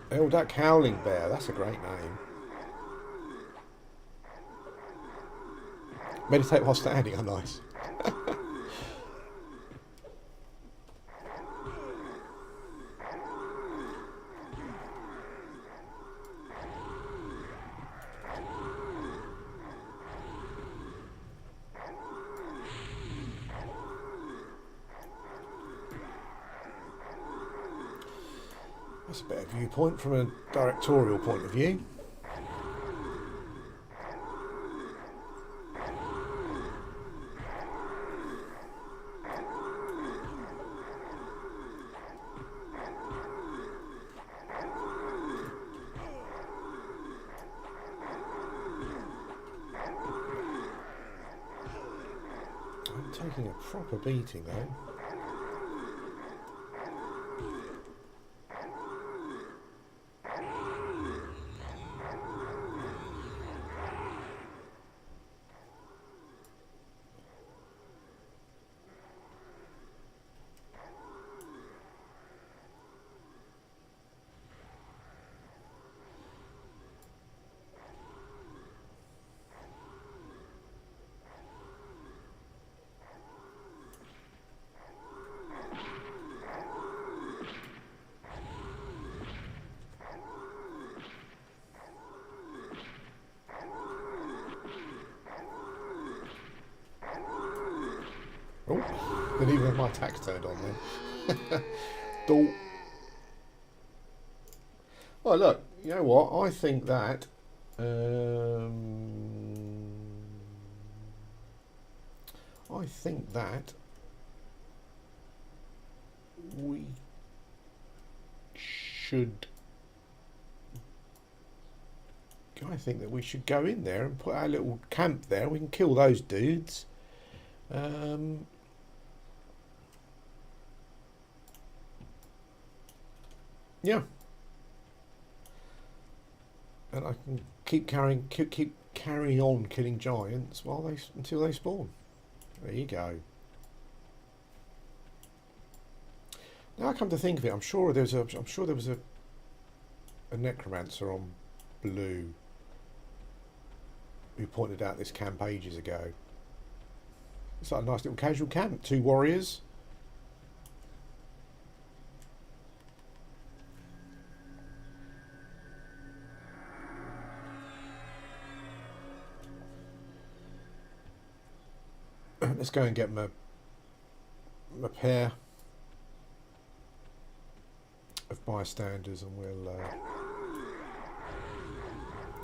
[SPEAKER 1] Eldak Howling Bear, that's a great name. Meditate while standing, oh nice. That's a better viewpoint from a directorial point of view. I'm taking a proper beating though. Oh, didn't even have my attacks turned on then. Dolt. Oh look, you know what? I think that we should. I think that we should go in there and put our little camp there. We can kill those dudes. Yeah, and I can keep carrying on killing giants until they spawn. There you go. Now I come to think of it, I'm sure there was a necromancer on blue who pointed out this camp ages ago. It's like a nice little casual camp. 2 warriors. Let's go and get my pair of bystanders, and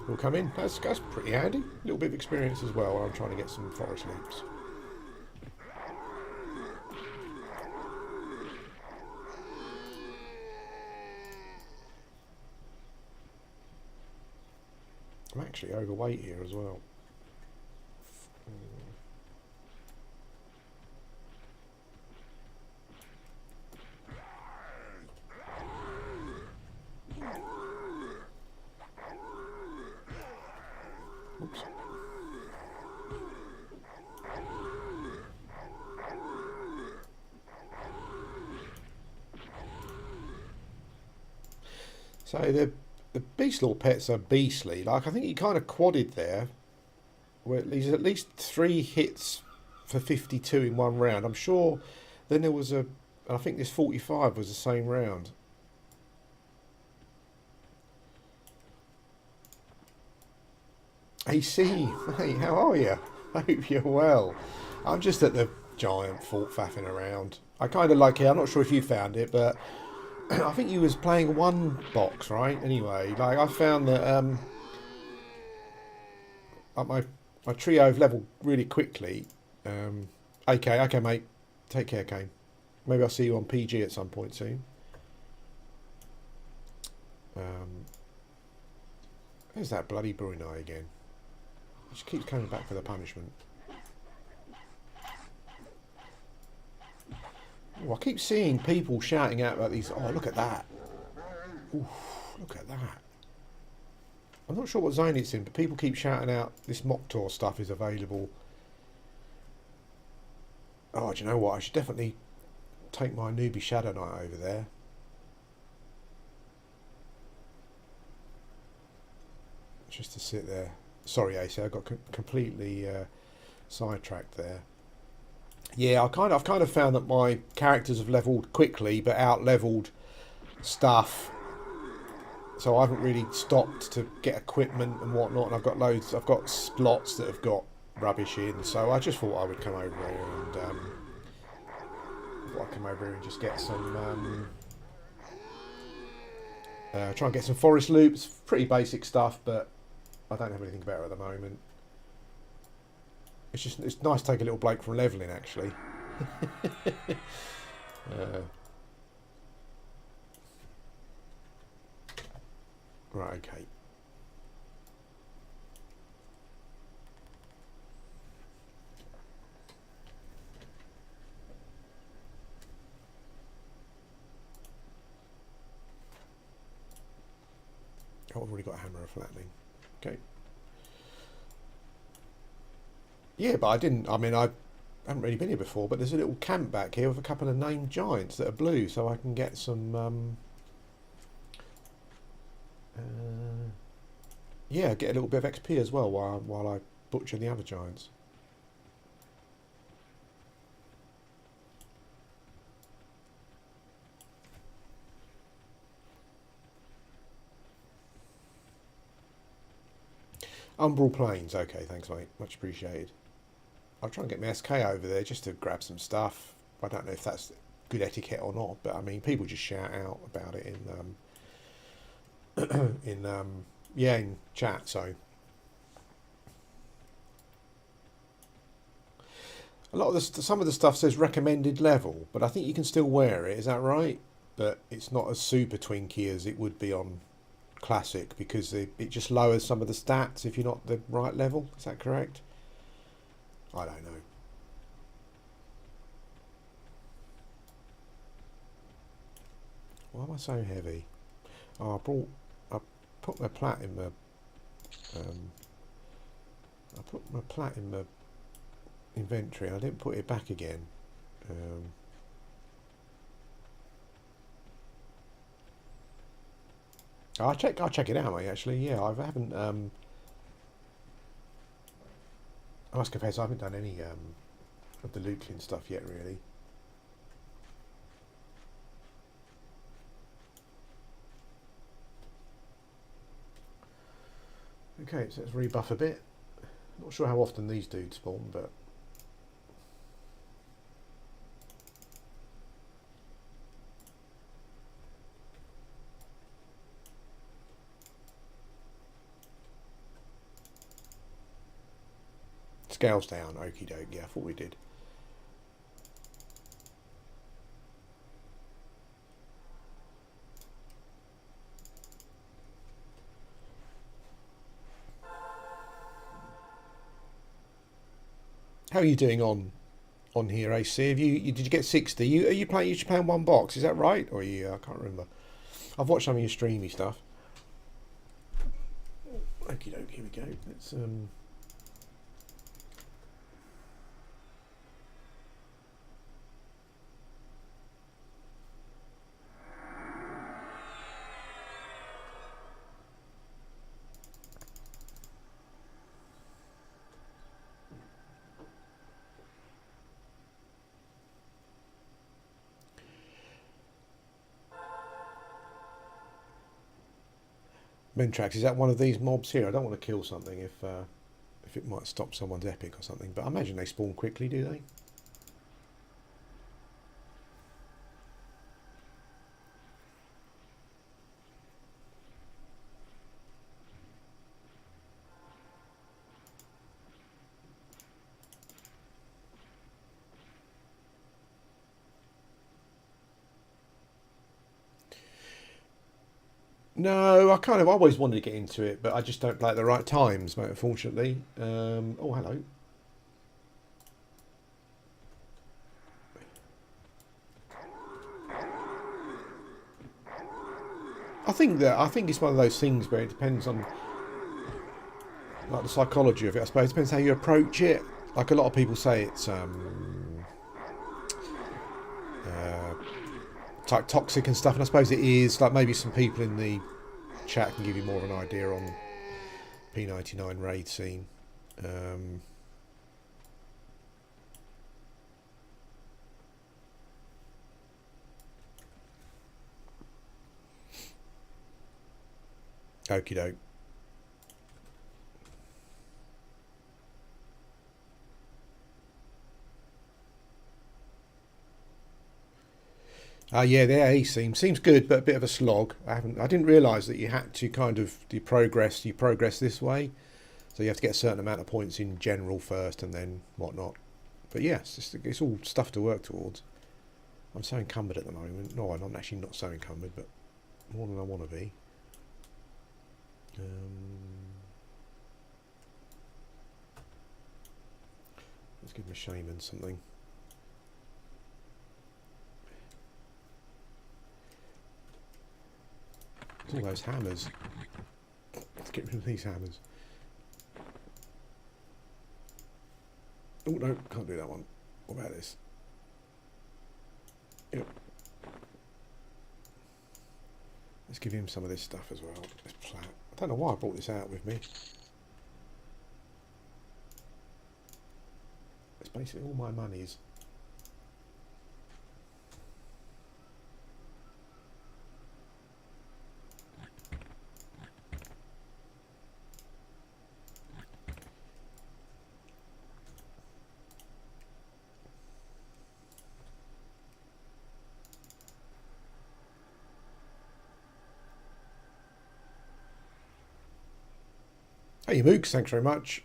[SPEAKER 1] we'll come in. That's pretty handy. A little bit of experience as well while I'm trying to get some forest loops. I'm actually overweight here as well. Oops. So the Beast Lord pets are beastly. Like, I think he kind of quadded there, where he's at least 3 hits for 52 in one round. I'm sure then there was I think this 45 was the same round. AC, mate, how are you? Hope you're well. I'm just at the giant fort faffing around. I kind of like it. I'm not sure if you found it, but I think you was playing one box, right? Anyway, like I found that like my trio've leveled really quickly. Okay, mate. Take care, Kane. Maybe I'll see you on PG at some point soon. There's that bloody Brunei again. He just keeps coming back for the punishment. Oh, I keep seeing people shouting out about these. Oh, look at that. Oof, look at that. I'm not sure what zone it's in, but people keep shouting out this mock tour stuff is available. Oh, do you know what? I should definitely take my newbie Shadow Knight over there. Just to sit there. Sorry, AC, I got completely sidetracked there. Yeah, I've kind of found that my characters have leveled quickly, but out-leveled stuff. So I haven't really stopped to get equipment and whatnot. And I've got loads. I've got slots that have got rubbish in. So I just thought I would come over here and just get some. Try and get some forest loops. Pretty basic stuff, but I don't have anything better at the moment. It's nice to take a little break from leveling, actually. Right, okay. Oh, I've already got a hammer of flattening. Okay. Yeah, but I didn't. I mean, I haven't really been here before, but there's a little camp back here with a couple of named giants that are blue, so I can get some. Yeah, get a little bit of XP as well while I butcher the other giants. Umbral Plains, okay, thanks mate, much appreciated. I'll try and get my SK over there just to grab some stuff. I don't know if that's good etiquette or not, but I mean, people just shout out about it in chat. So a lot of some of the stuff says recommended level, but I think you can still wear it. Is that right? But it's not as super twinky as it would be on classic because it just lowers some of the stats if you're not the right level. Is that correct? I don't know. Why am I so heavy? Oh, I put my plat in my inventory. I didn't put it back again. I'll check it out, mate. Actually, yeah, I haven't. I must confess, I haven't done any of the Luklin stuff yet, really. Okay, so let's rebuff a bit. Not sure how often these dudes spawn, but scales down. Okie doke. Yeah, I thought we did. How are you doing on here, AC? Have you did you get 60? Are you playing one box? Is that right? Or are you? I can't remember. I've watched some of your streamy stuff. Okie doke. Here we go. Let's Mentrax, is that one of these mobs here? I don't want to kill something if it might stop someone's epic or something, but I imagine they spawn quickly, do they? No, I kind of always wanted to get into it, but I just don't play at the right times, mate, unfortunately. Oh, hello. I think it's one of those things where it depends on like the psychology of it. I suppose it depends how you approach it. Like a lot of people say, it's like toxic and stuff, and I suppose it is. Like maybe some people in the chat can give you more of an idea on P99 raid scene. Okie doke. Yeah, the AE seems good, but a bit of a slog. I didn't realise that you had to kind of you progress this way, so you have to get a certain amount of points in general first, and then whatnot. But yes, it's all stuff to work towards. I'm so encumbered at the moment. No, I'm actually not so encumbered, but more than I want to be. Let's give my Shaman something. All those hammers. Let's get rid of these hammers. Oh no, can't do that one. What about this? Yep. Let's give him some of this stuff as well. This plat. I don't know why I brought this out with me. It's basically all my monies. Hey Mooks, thanks very much.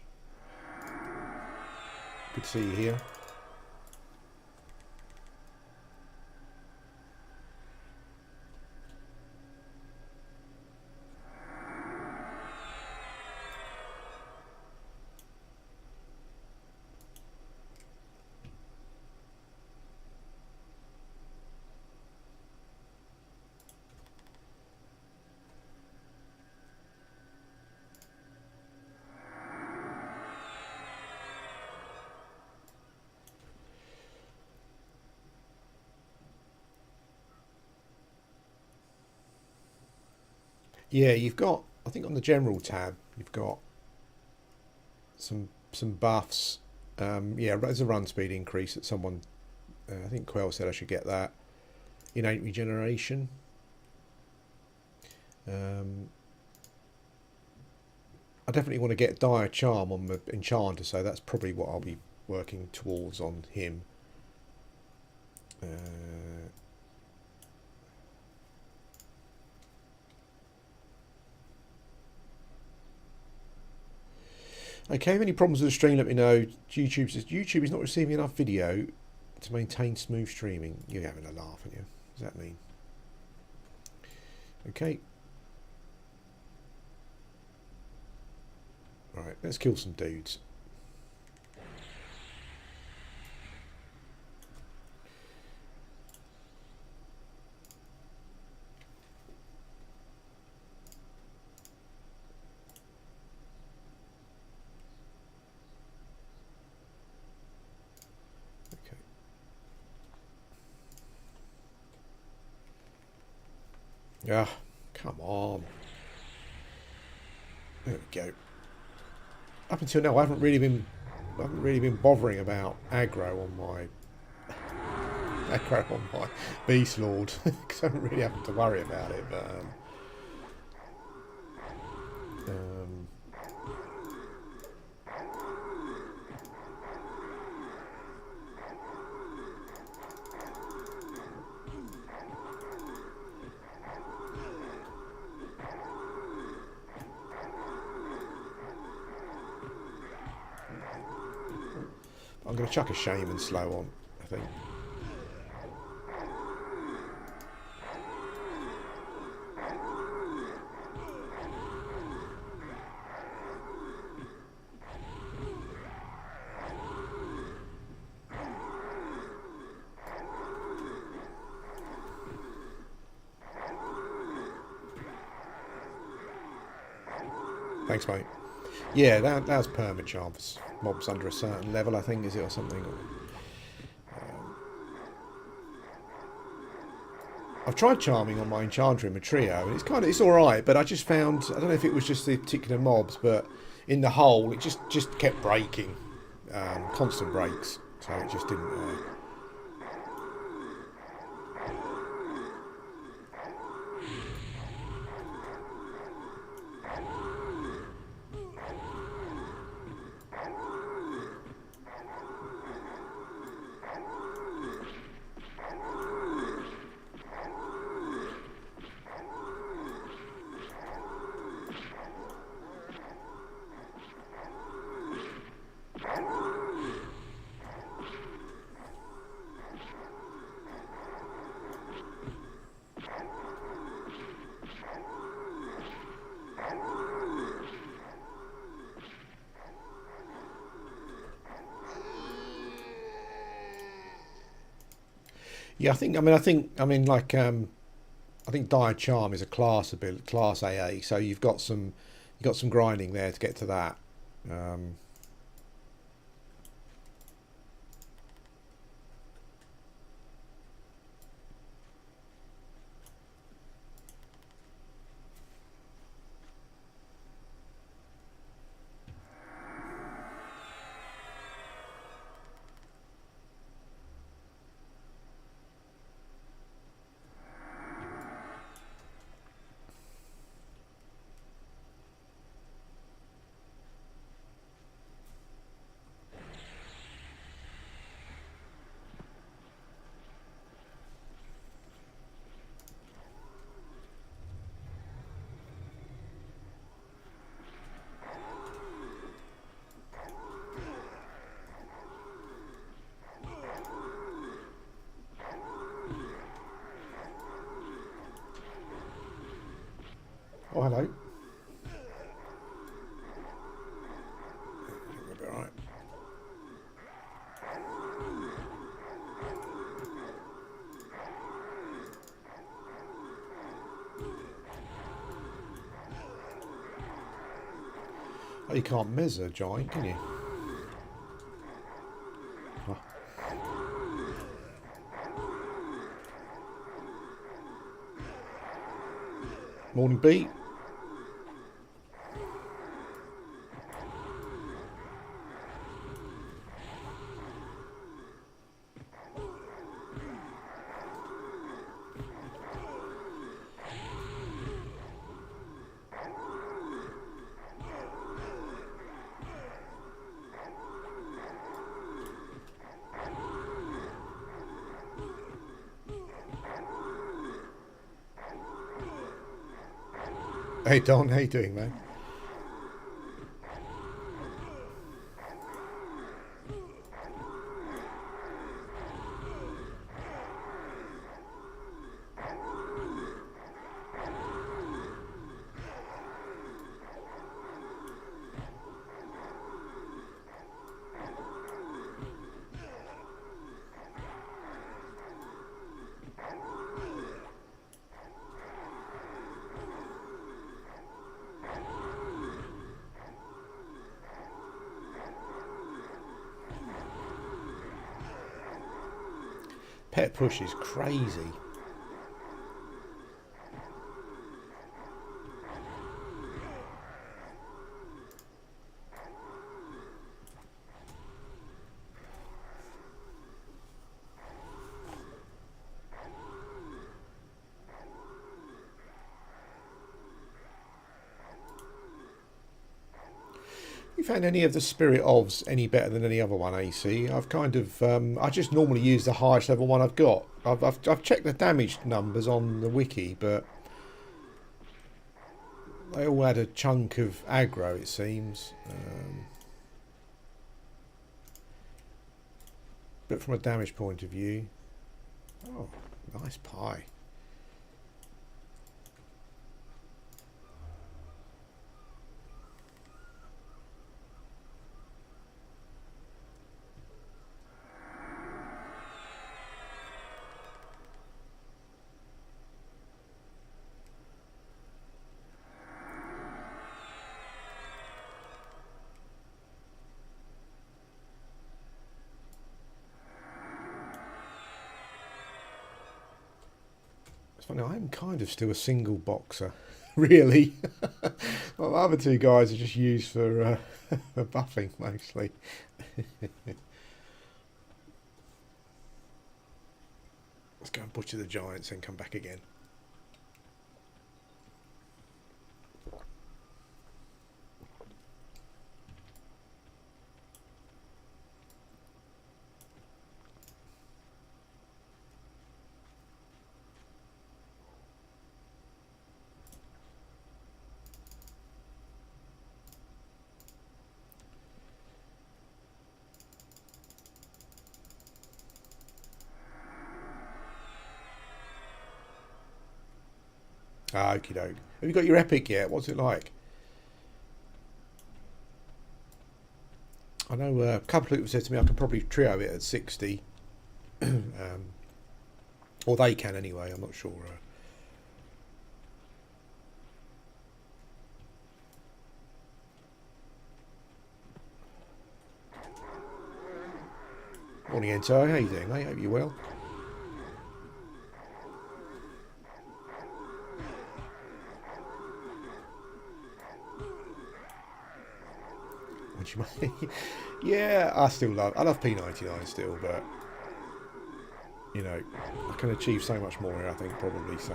[SPEAKER 1] Good to see you here. Yeah, you've got, I think on the general tab, you've got some buffs. Yeah, there's a run speed increase that someone, I think Quell said I should get that. Innate regeneration. I definitely want to get Dire Charm on the Enchanter, so that's probably what I'll be working towards on him. Okay, if any problems with the stream, let me know. YouTube says YouTube is not receiving enough video to maintain smooth streaming. You're having a laugh, aren't you? What does that mean? Okay. Right, let's kill some dudes. Yeah, come on. There we go. Up until now, I haven't really been bothering about aggro on my Beast Lord because I haven't really having to worry about it. But Um, I'm going to chuck a Shaman slow on, I think. Thanks, mate. Yeah, that's permacharm for mobs under a certain level, I think, is it, or something? I've tried charming on my enchanter in my trio, and it's all right, but I just found, I don't know if it was just the particular mobs, but in the hole it just kept breaking, constant breaks, so it just didn't. Yeah, I think Dire Charm is a class AA, so you've got some grinding there to get to that. Um, oh, hello. We'll be all right. Oh, you can't measure giant, can you? Oh. Morning beat. Hey Don, how you doing, man? Pet push is crazy. you found any of the Spirit ofs any better than any other one, AC? I've kind of, I just normally use the highest level one I've got. I've checked the damage numbers on the wiki, but they all had a chunk of aggro, it seems. But from a damage point of view, oh, nice pie. It's funny, I'm kind of still a single boxer, really. Well, the other two guys are just used for, for buffing mostly. Let's go and butcher the giants and come back again. Ah, okie doke. Have you got your epic yet? What's it like? I know a couple of people said to me I can probably trio it at 60. Or they can anyway, I'm not sure. Morning, Ento. How you doing, mate? Hope you're well. What you mean? Yeah, I love P99 still, but you know, I can achieve so much more here, I think, probably. So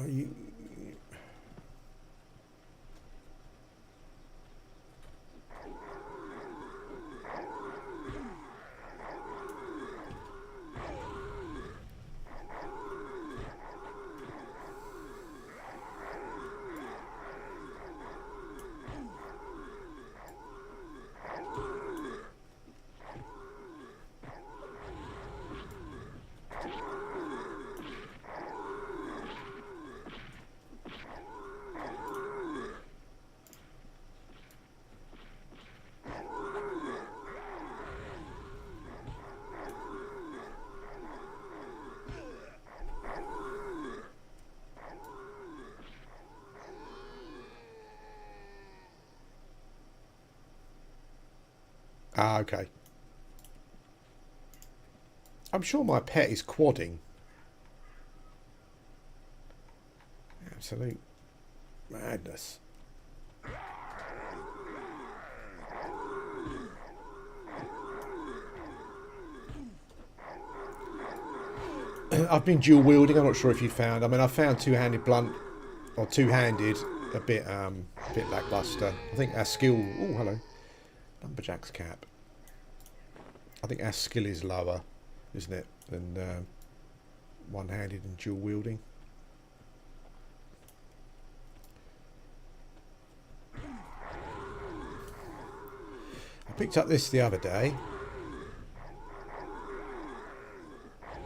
[SPEAKER 1] you, okay. I'm sure my pet is quadding. Absolute madness. I've been dual wielding. I'm not sure if you found. I mean, I found two-handed blunt or two-handed a bit lackluster. I think our skill. Oh, hello, lumberjack's cap. I think our skill is lower, isn't it, than one-handed and dual wielding. I picked up this the other day.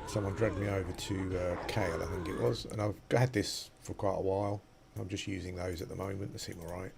[SPEAKER 1] Someone dragged me over to Kale, I think it was, and I've had this for quite a while. I'm just using those at the moment. They seem alright.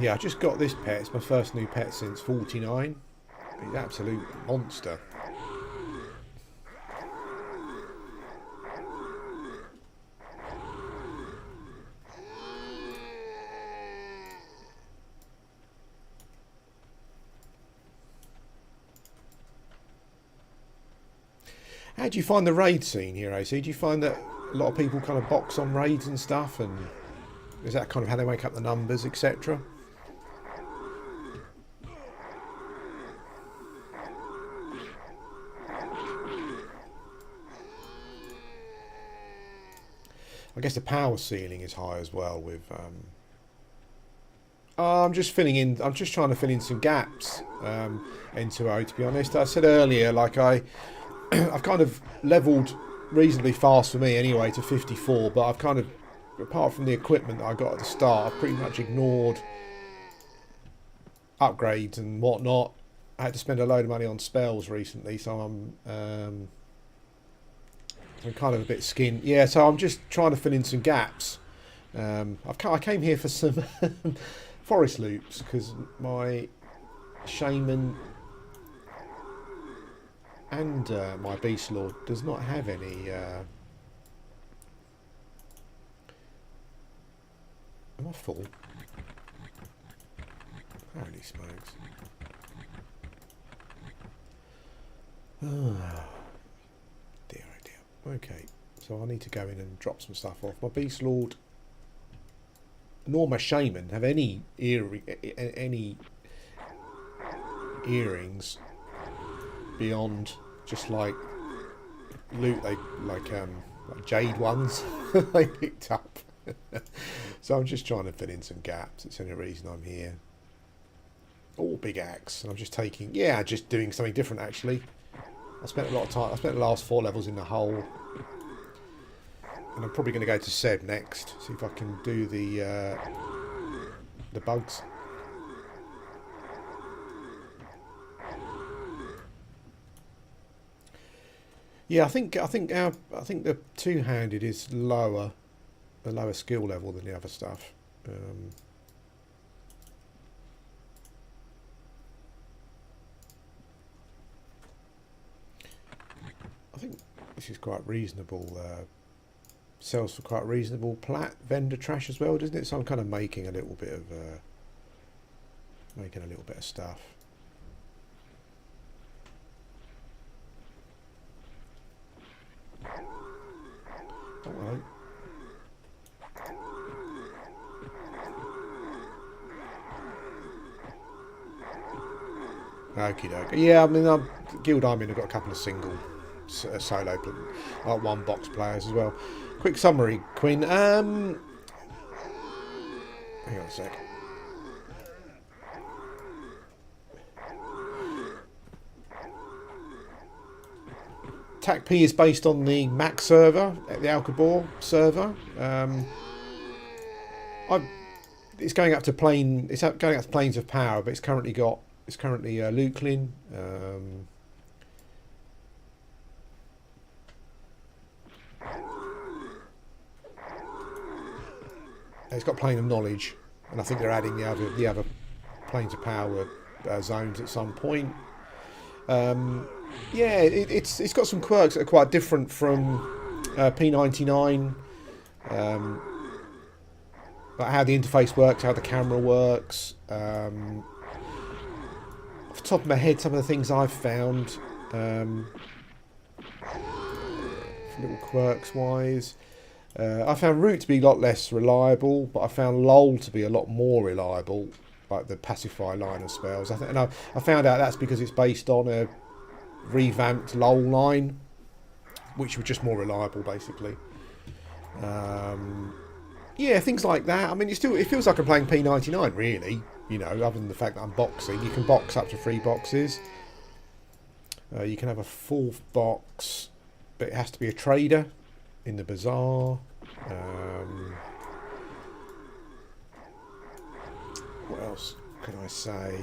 [SPEAKER 1] Yeah, I just got this pet. It's my first new pet since 49. He's an absolute monster. How do you find the raid scene here, AC? Do you find that a lot of people kind of box on raids and stuff, and is that kind of how they make up the numbers, etc.? I guess the power ceiling is high as well with... I'm just filling in. I'm just trying to fill in some gaps into O, to be honest. I said earlier, like I've kind of leveled reasonably fast for me anyway to 54, but I've kind of, apart from the equipment that I got at the start, I've pretty much ignored upgrades and whatnot. I had to spend a load of money on spells recently, so I'm kind of a bit skinned. Yeah, so I'm just trying to fill in some gaps. I came here for some forest loops because my Shaman and my Beast Lord does not have any. Am I full? Holy smokes! Oh dear, oh dear. Okay, so I need to go in and drop some stuff off. My Beast Lord nor my Shaman have any earrings beyond just like loot they like jade ones they picked up. So I'm just trying to fill in some gaps. It's the only reason I'm here. Oh, big axe. And I'm just taking, yeah, just doing something different actually. I spent a lot of time, I spent the last 4 levels in the hole. And I'm probably going to go to Seb next, see if I can do the bugs. Yeah, I think the two-handed is lower, a lower skill level than the other stuff. I think this is quite reasonable. Sells for quite reasonable plat vendor trash as well, doesn't it? So I'm kind of making a little bit of stuff. Oh, hello. Okie dokie. Yeah, I mean, Guild Army have got a couple of single solo, like 1 box players as well. Quick summary, Quinn. Hang on a sec. TacP is based on the Mac server, the Alcabor server. It's going up to plane. It's going up to planes of power, but it's currently Luklin. It's got plane of knowledge, and I think they're adding the other planes of power zones at some point. Yeah, it's got some quirks that are quite different from P99. Like how the interface works, how the camera works. Off the top of my head, some of the things I've found, little quirks wise. I found Root to be a lot less reliable, but I found LOL to be a lot more reliable, like the pacify line of spells. I found out that's because it's based on a revamped LOL line, which was just more reliable, basically. Yeah, things like that. I mean, it feels like I'm playing P99, really. You know, other than the fact that I'm boxing, you can box up to 3 boxes. You can have a 4th box, but it has to be a trader in the bazaar. What else can I say?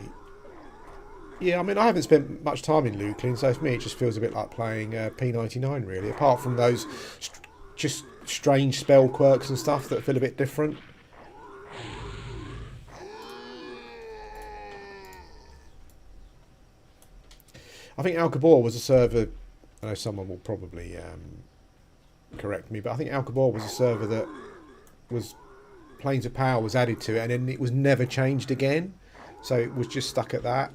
[SPEAKER 1] Yeah, I mean, I haven't spent much time in Luklin, so for me it just feels a bit like playing P99, really. Apart from those just strange spell quirks and stuff that feel a bit different. I think Alcabor was a server. I know someone will probably correct me, but I think Alcabor was a server that was Planes of Power was added to it, and then it was never changed again. So it was just stuck at that.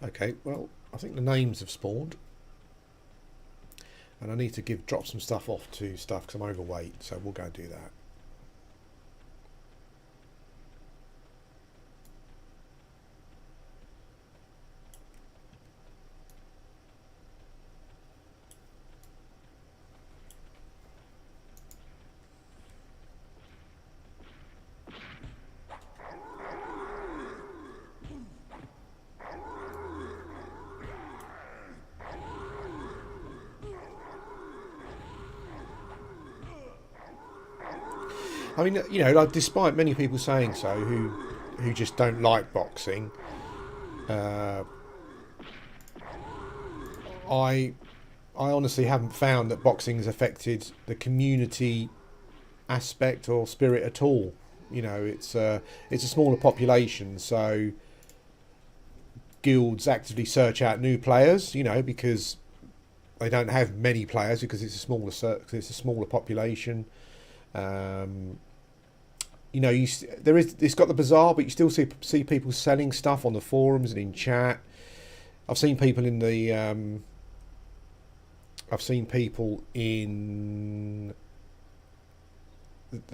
[SPEAKER 1] Okay, well, I think the names have spawned. And I need to drop some stuff off to stuff because I'm overweight, so we'll go and do that. I mean, you know, like, despite many people saying so, who just don't like boxing, I honestly haven't found that boxing has affected the community aspect or spirit at all. You know, it's a smaller population, so guilds actively search out new players. You know, because they don't have many players because it's a smaller population. You know, it's got the bazaar, but you still see people selling stuff on the forums and in chat. I've seen people in the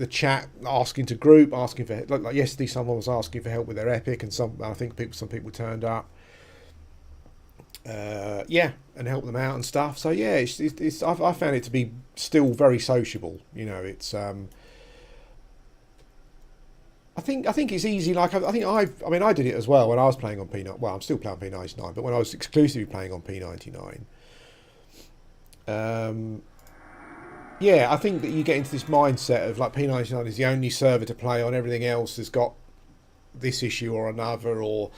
[SPEAKER 1] chat asking for like yesterday. Someone was asking for help with their epic, and some people turned up. Yeah, and help them out and stuff. So yeah, I found it to be still very sociable. You know, it's I think it's easy. Like I mean I did it as well when I was playing on P99. Well, I'm still playing P99, but when I was exclusively playing on P99, yeah, I think that you get into this mindset of like P99 is the only server to play on. Everything else has got this issue or another, or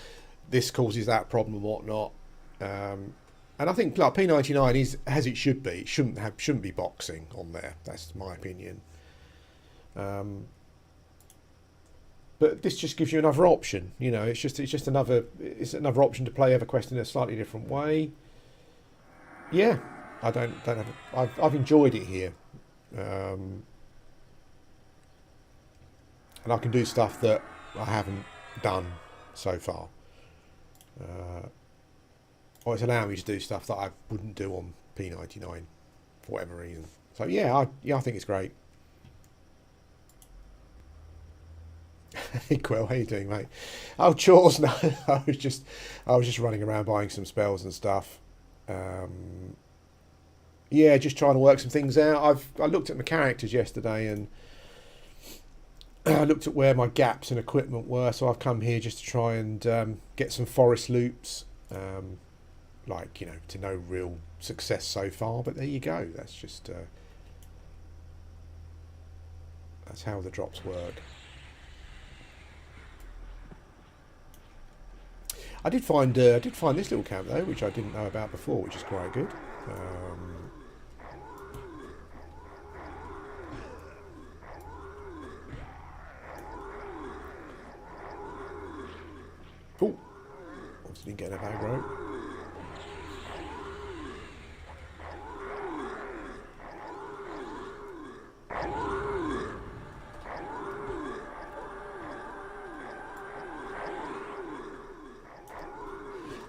[SPEAKER 1] this causes that problem and whatnot. And I think like P99 is as it should be. It shouldn't be boxing on there. That's my opinion. But this just gives you another option. You know, it's another option to play EverQuest in a slightly different way. Yeah, I've enjoyed it here, and I can do stuff that I haven't done so far. Or it's allowing me to do stuff that I wouldn't do on P99 for whatever reason. So yeah, I think it's great. Hey Quill, how you doing, mate? Oh, Chores, no, I was just running around buying some spells and stuff. Yeah, just trying to work some things out. I looked at my characters yesterday and I looked at where my gaps in equipment were, so I've come here just to try and get some forest loops. Like, you know, to no real success so far, but there you go. That's just that's how the drops work. I did find this little camp though, which I didn't know about before, which is quite good. Oh, obviously didn't get enough aggro.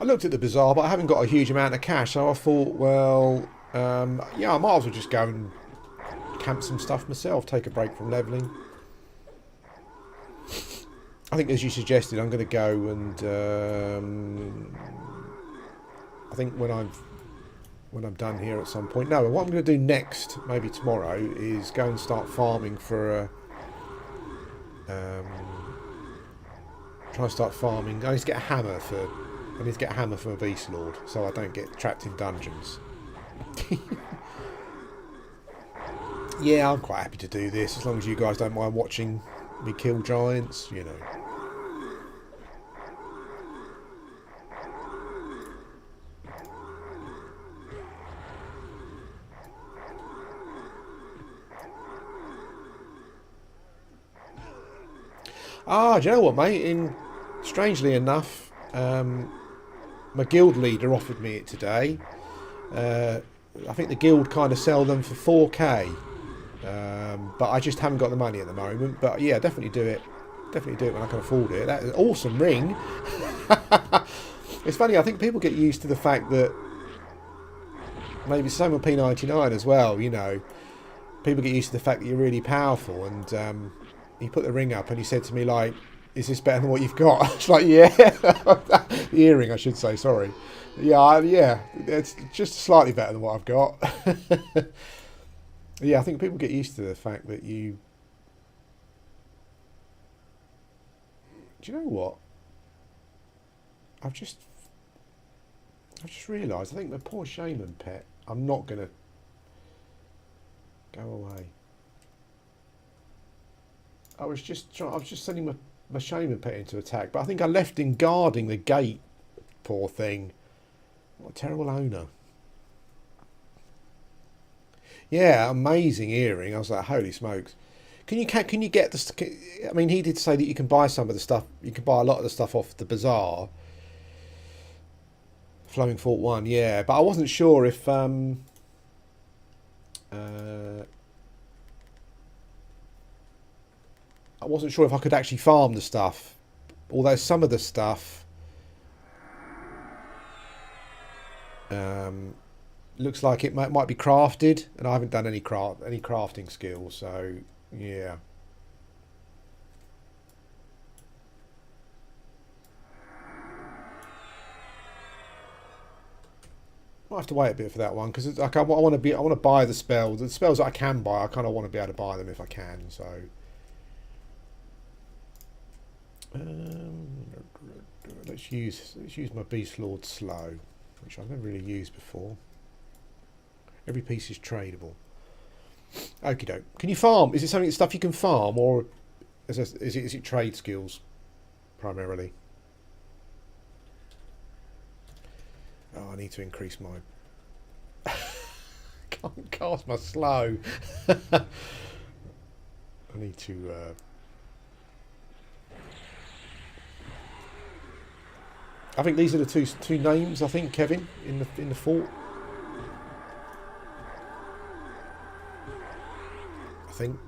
[SPEAKER 1] I looked at the bazaar, but I haven't got a huge amount of cash, so I thought, well, yeah, I might as well just go and camp some stuff myself, take a break from levelling. I think, as you suggested, I'm going to go and I think when I'm done here at some point. No, what I'm going to do next, maybe tomorrow, is go and start farming for a. Try and start farming. I need to get a hammer for. I need to get a hammer from a beast lord, so I don't get trapped in dungeons. Yeah, I'm quite happy to do this as long as you guys don't mind watching me kill giants. You know. Ah, do you know what, mate? Strangely enough, my guild leader offered me it today. I think the guild kind of sell them for 4K, but I just haven't got the money at the moment. But yeah, definitely do it. Definitely do it when I can afford it. That is an awesome ring. It's funny. I think people get used to the fact that maybe same with P99 as well. You know, people get used to the fact that you're really powerful. And he put the ring up and he said to me like, "Is this better than what you've got?" It's like, yeah, the earring, I should say. Sorry. Yeah, it's just slightly better than what I've got. Yeah, I think people get used to the fact that you. Do you know what? I've just realised. I think my poor Shaman pet. I'm not gonna go away. I was just sending my Shaman pet into attack, but I think I left him guarding the gate. Poor thing. What a terrible owner. Yeah, amazing earring. I was like, holy smokes. Can you get this? I mean, he did say that you can buy some of the stuff. You can buy a lot of the stuff off the bazaar. Flowing Fort 1, yeah, but I wasn't sure if I wasn't sure if I could actually farm the stuff. Although some of the stuff looks like it might be crafted, and I haven't done any crafting skills, so yeah. Might have to wait a bit for that one because like I want to buy the spells. The spells that I can buy, I kind of want to be able to buy them if I can. So let's use my Beast Lord Slow, which I've never really used before. Every piece is tradable. Okie doke. Can you farm? Is it something stuff you can farm, or is it trade skills primarily? Oh, I need to increase my. Can't cast my slow. I need to. I think these are the two names. I think Kevin in the fort. I think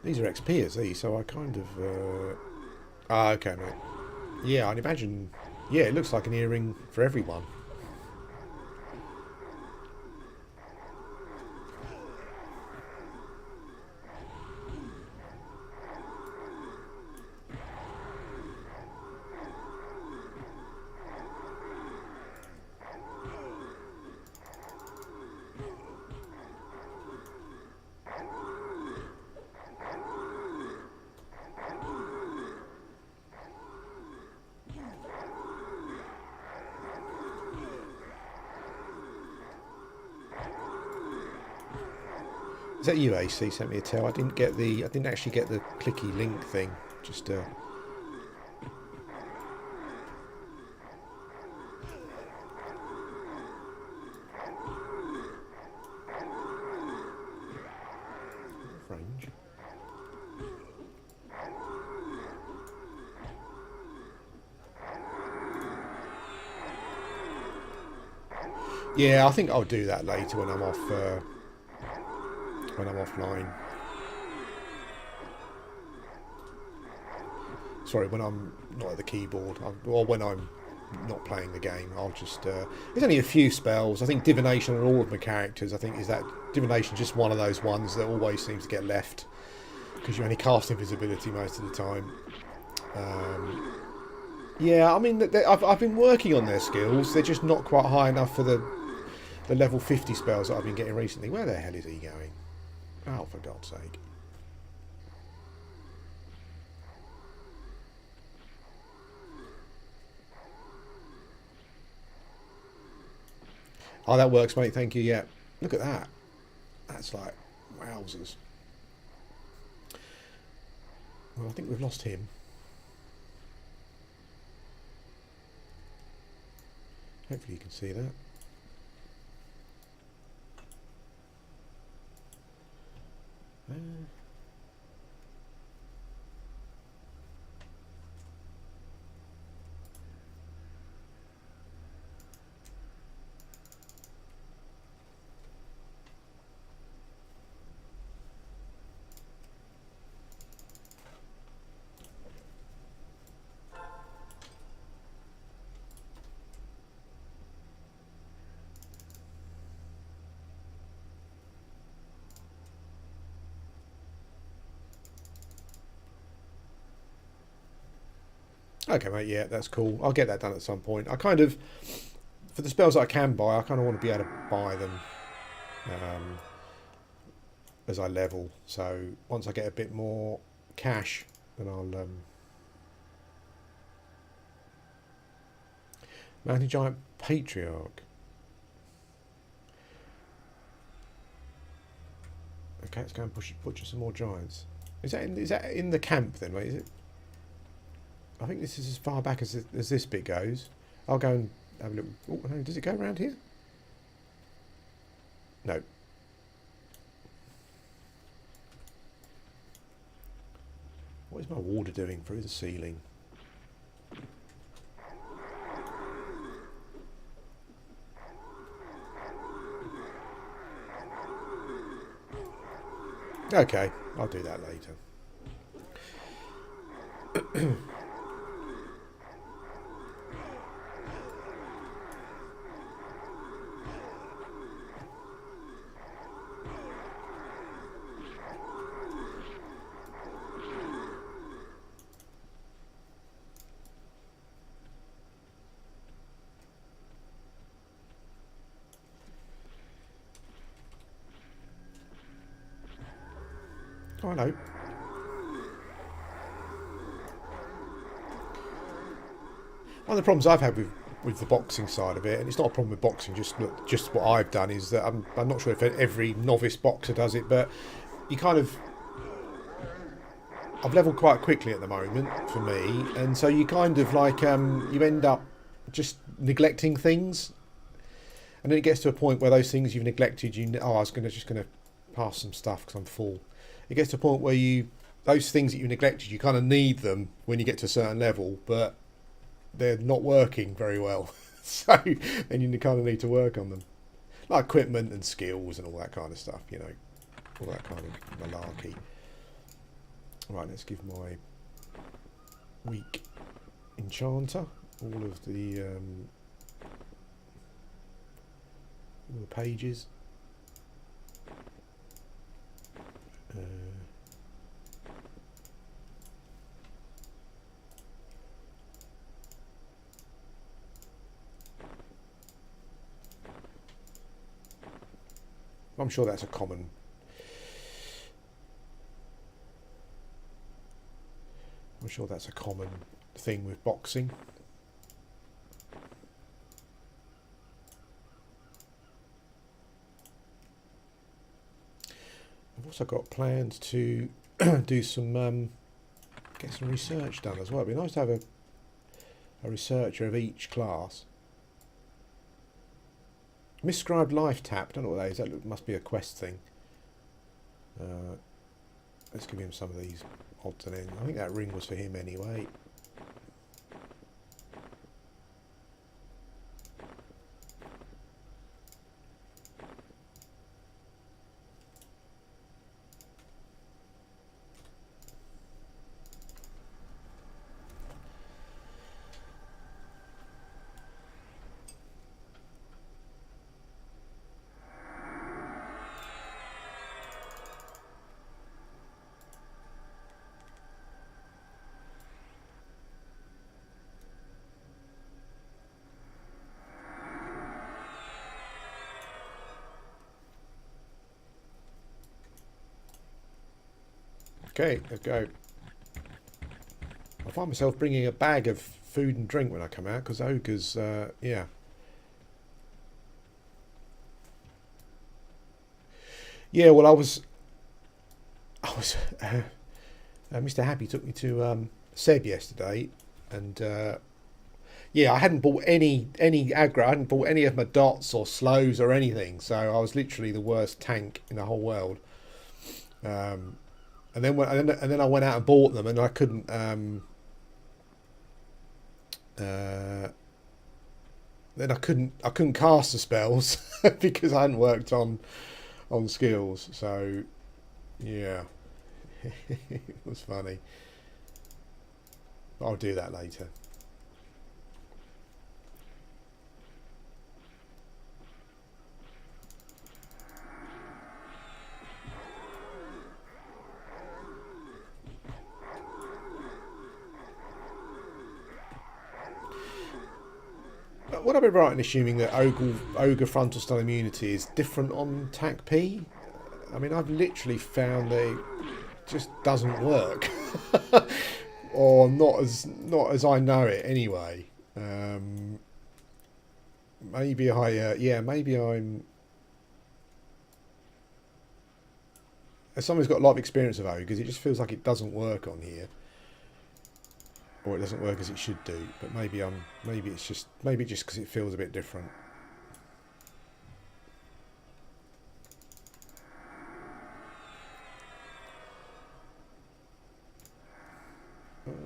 [SPEAKER 1] these are XPers, these. So I kind of. Okay, mate. Yeah, I'd imagine. Yeah, it looks like an earring for everyone. Is that you, AC? Sent me a tell. I didn't actually get the clicky link thing. Just range. Yeah, I think I'll do that later when I'm off. When I'm offline. Sorry, when I'm not at the keyboard, or when I'm not playing the game, I'll just. There's only a few spells. I think divination on all of my characters. I think is that divination just one of those ones that always seems to get left because you only cast invisibility most of the time. Yeah, I mean, I've been working on their skills. They're just not quite high enough for the level 50 spells that I've been getting recently. Where the hell is he going? Oh, for God's sake. Oh, that works, mate. Thank you. Yeah. Look at that. That's like, wowzers. Well, I think we've lost him. Hopefully you can see that. Okay, mate. Yeah, that's cool. I'll get that done at some point. I kind of, for the spells that I can buy, I kind of want to be able to buy them um, as I level. So once I get a bit more cash, then I'll Mountain Giant Patriarch. Okay, let's go and butcher some more giants. Is that in the camp then? Wait, is it? I think this is as far back as this bit goes. I'll go and have a look. Oh, no, does it go around here? No. What is my water doing through the ceiling? Okay, I'll do that later. Oh, hello. One of the problems I've had with the boxing side of it, and it's not a problem with boxing, just what I've done is that I'm not sure if every novice boxer does it, but you kind of I've leveled quite quickly at the moment for me, and so you kind of like you end up just neglecting things, and then it gets to a point where those things you've neglected, I was just gonna pass some stuff because I'm full. It gets to a point where those things that you neglected, you kind of need them when you get to a certain level, but they're not working very well. So then you kind of need to work on them, like equipment and skills and all that kind of stuff, all that kind of malarkey. Right, let's give my weak enchanter all the pages. I'm sure that's a common. I'm sure that's a common thing with boxing. I've also got plans to do some get some research done as well. It'd be nice to have a researcher of each class. Miscribed life tap. Don't know what that is. That must be a quest thing. Let's give him some of these odds and ends. I think that ring was for him anyway. Okay, let's go. I find myself bringing a bag of food and drink when I come out because ogres, yeah. Yeah, well, I was, Mr. Happy took me to Seb yesterday, and yeah, I hadn't bought any aggro. I hadn't bought any of my dots or slows or anything, so I was literally the worst tank in the whole world. And then I went out and bought them, and I couldn't. Then I couldn't cast the spells because I hadn't worked on skills. So yeah, it was funny. I'll do that later. would I be right in assuming that ogre frontal stun immunity is different on TacP? I mean, I've literally found that it just doesn't work, or not as I know it anyway. Maybe maybe I'm. As someone who's got a lot of experience of ogres, it just feels like it doesn't work on here, or it doesn't work as it should do. But maybe it's just because it feels a bit different. Okay.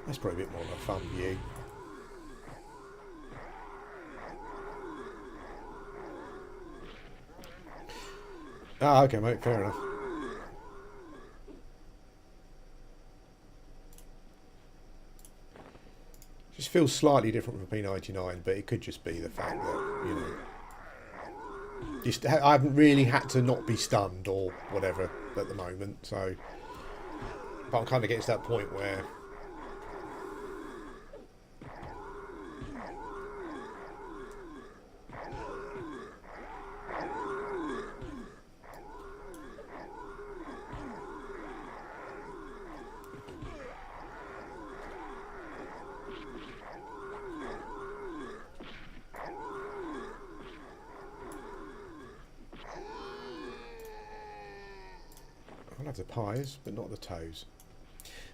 [SPEAKER 1] That's probably a bit more of a fun view. Ah, okay, mate, fair enough. Just feels slightly different from P99, but it could just be the fact that, you know, I haven't really had to not be stunned or whatever at the moment, so. But I'm kind of getting to that point where. I'll have the pies, but not the toes.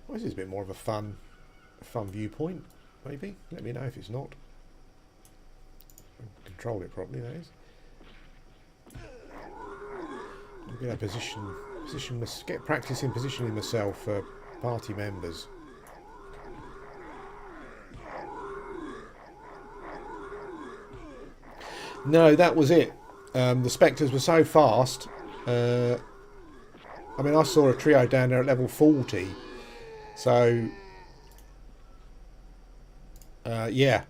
[SPEAKER 1] Well, this is a bit more of a fun viewpoint, maybe. Let me know if it's not. Control it properly, that is. I'm going to get practice in positioning myself for party members. No, that was it. The spectres were so fast. I mean, I saw a trio down there at level 40. So, yeah.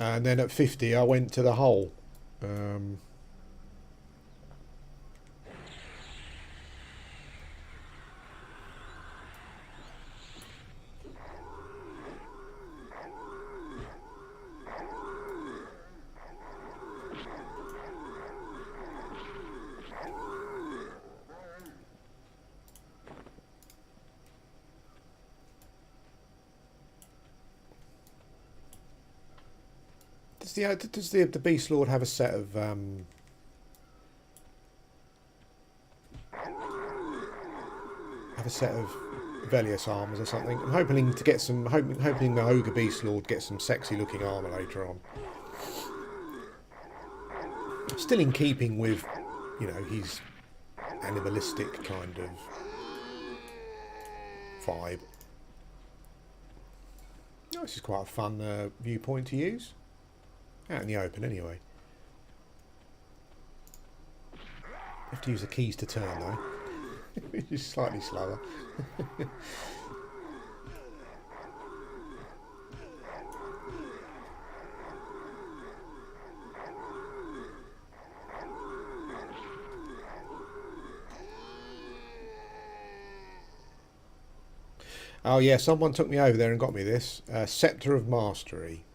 [SPEAKER 1] And then at 50, I went to the hole. Does the Beast Lord have a set of Velius armors or something? I'm hoping to get some. Hoping the Ogre Beast Lord gets some sexy looking armor later on. Still in keeping with, you know, his animalistic kind of vibe. Oh, this is quite a fun viewpoint to use. Out in the open, anyway. Have to use the keys to turn, though. Which is slightly slower. Oh yeah, someone took me over there and got me this. Sceptre of Mastery.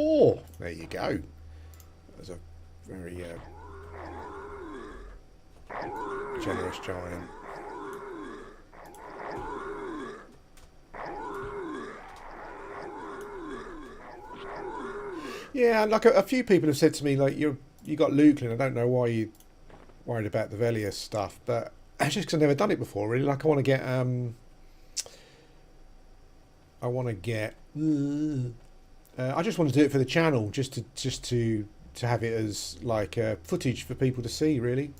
[SPEAKER 1] Oh, there you go. That's a very generous giant. Yeah, like a few people have said to me, like, you got Lukelin. I don't know why you worried about the Velius stuff, but it's just because I've never done it before. Really, like I want to get I just want to do it for the channel, just to have it as like footage for people to see, really.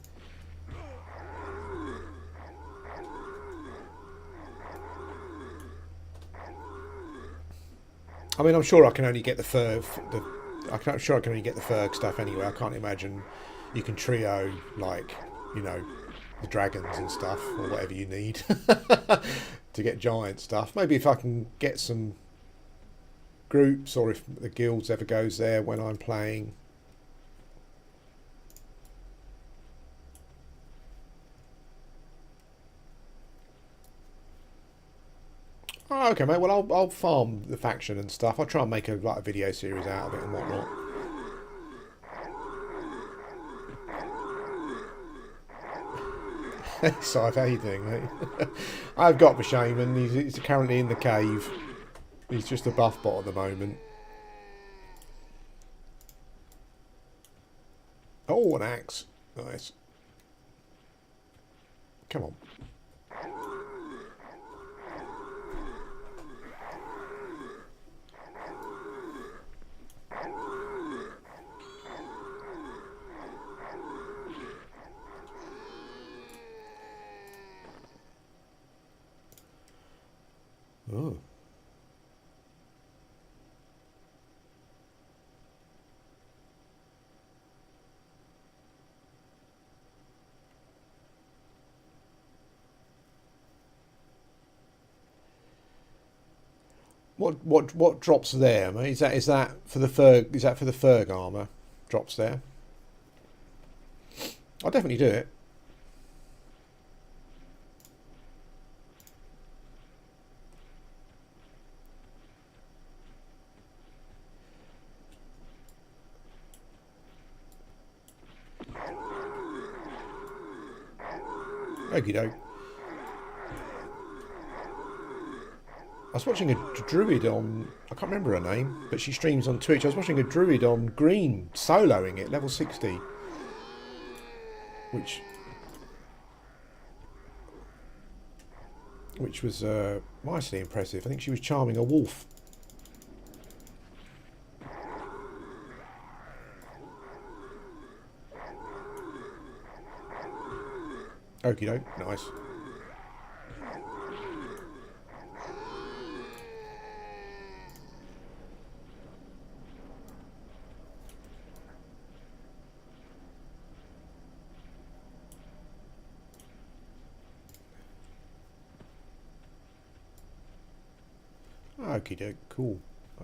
[SPEAKER 1] I mean, I'm sure I can only get the Ferg. I'm sure I can only get the Ferg stuff anyway. I can't imagine you can trio, like, you know, the dragons and stuff, or whatever you need to get giant stuff. Maybe if I can get some groups, or if the guilds ever goes there when I'm playing. Oh, okay, mate. Well, I'll farm the faction and stuff. I'll try and make a video series out of it and whatnot. So how you doing, mate? I've got the Shaman. He's currently in the cave. He's just a buff bot at the moment. Oh, an axe. Nice. Come on. Oh. What drops there, mate? Is that for the Ferg? Is that for the Ferg armor? Drops there. I'll definitely do it. Okie doke. I was watching a druid on, I can't remember her name, but she streams on Twitch. I was watching a druid on green, soloing it, level 60. Which was mightily impressive. I think she was charming a wolf. Okie doke, nice. Okie doke, cool. I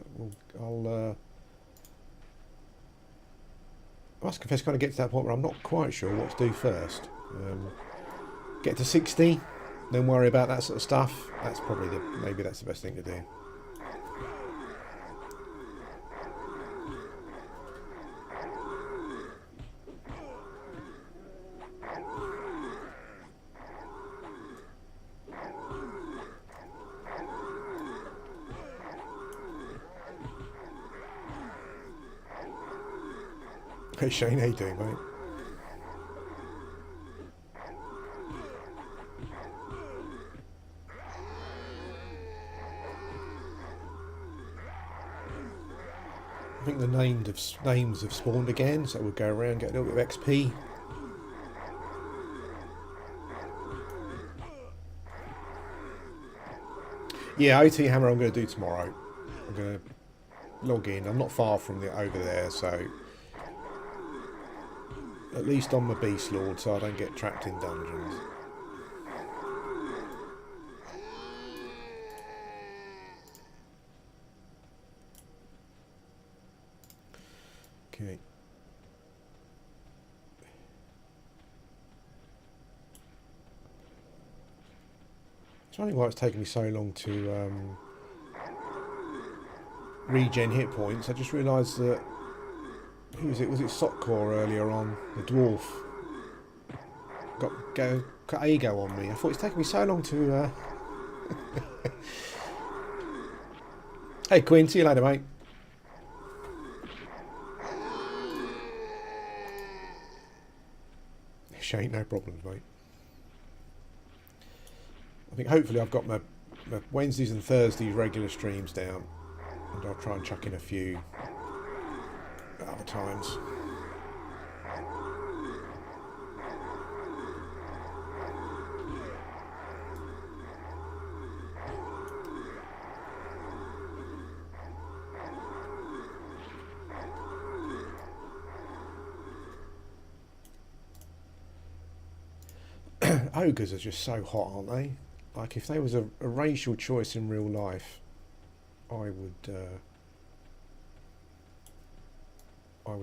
[SPEAKER 1] must confess, kind of get to that point where I'm not quite sure what to do first. Get to 60, then worry about that sort of stuff. That's probably maybe that's the best thing to do. Hey Shane, how you doing, mate? I think the names have spawned again, so we'll go around, get a little bit of XP. Yeah, OT Hammer I'm going to do tomorrow. I'm going to log in. I'm not far from over there, so at least on the Beast Lord, so I don't get trapped in dungeons. Okay. It's wondering why it's taking me so long to regen hit points. I just realised that, who was it? Was it Sockcore earlier on? The dwarf got ego on me. I thought it's taking me so long to. Hey Quinn, see you later, mate. Shane, no problems, mate. I think hopefully I've got my Wednesdays and Thursdays regular streams down, and I'll try and chuck in a few at other times. ogres are just so hot, aren't they? Like if there was a racial choice in real life, I would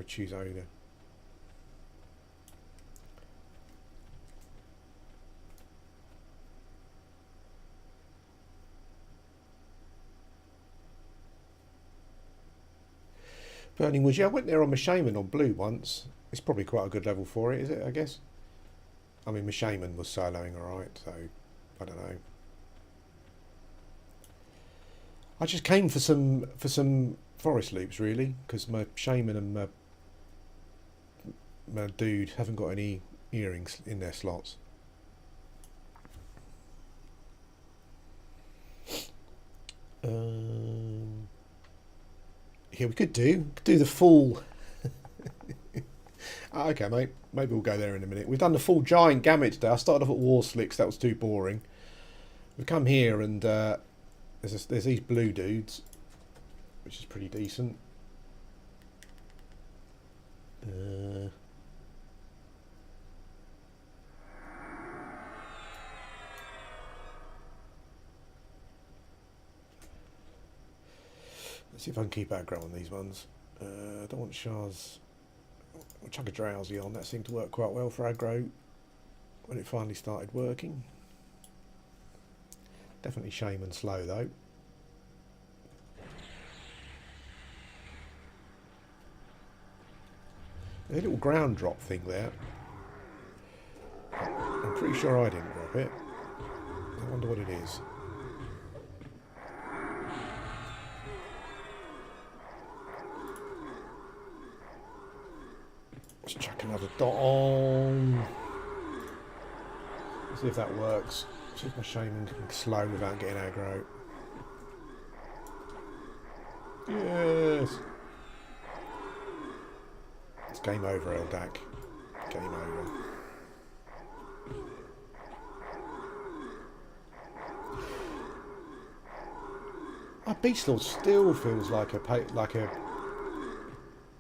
[SPEAKER 1] choose ogre. Burning Woods, yeah, I went there on my Shaman on blue once. It's probably quite a good level for it, is it, I guess? I mean, my Shaman was soloing alright, so I don't know. I just came for some forest loops, really, because my Shaman and my dude haven't got any earrings in their slots. Yeah, we could do the full. Okay, mate. Maybe we'll go there in a minute. We've done the full giant gamut today. I started off at War Slicks. That was too boring. We've come here and there's these blue dudes, which is pretty decent. Let's see if I can keep aggro on these ones. I don't want Shars. I'll chuck a Drowsy on. That seemed to work quite well for aggro when it finally started working. Definitely Shaman slow though. There's a little ground drop thing there. I'm pretty sure I didn't drop it. I wonder what it is. Let's chuck another dot on. See if that works. See if my Shaman can slow without getting aggro. Yes! It's game over, Eldak. Game over. My Beast Lord still feels like a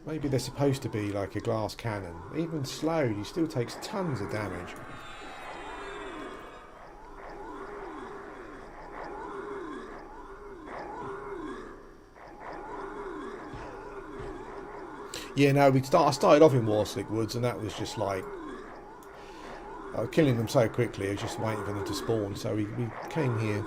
[SPEAKER 1] maybe they're supposed to be like a glass cannon. Even slowed, he still takes tons of damage. Yeah, no, I started off in Warslick Woods, and that was just like I was killing them so quickly. I was just waiting for them to spawn. So we came here.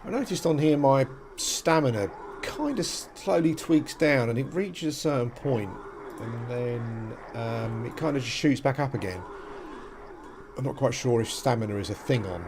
[SPEAKER 1] I noticed on here my stamina kind of slowly tweaks down and it reaches a certain point and then it kind of just shoots back up again. I'm not quite sure if stamina is a thing on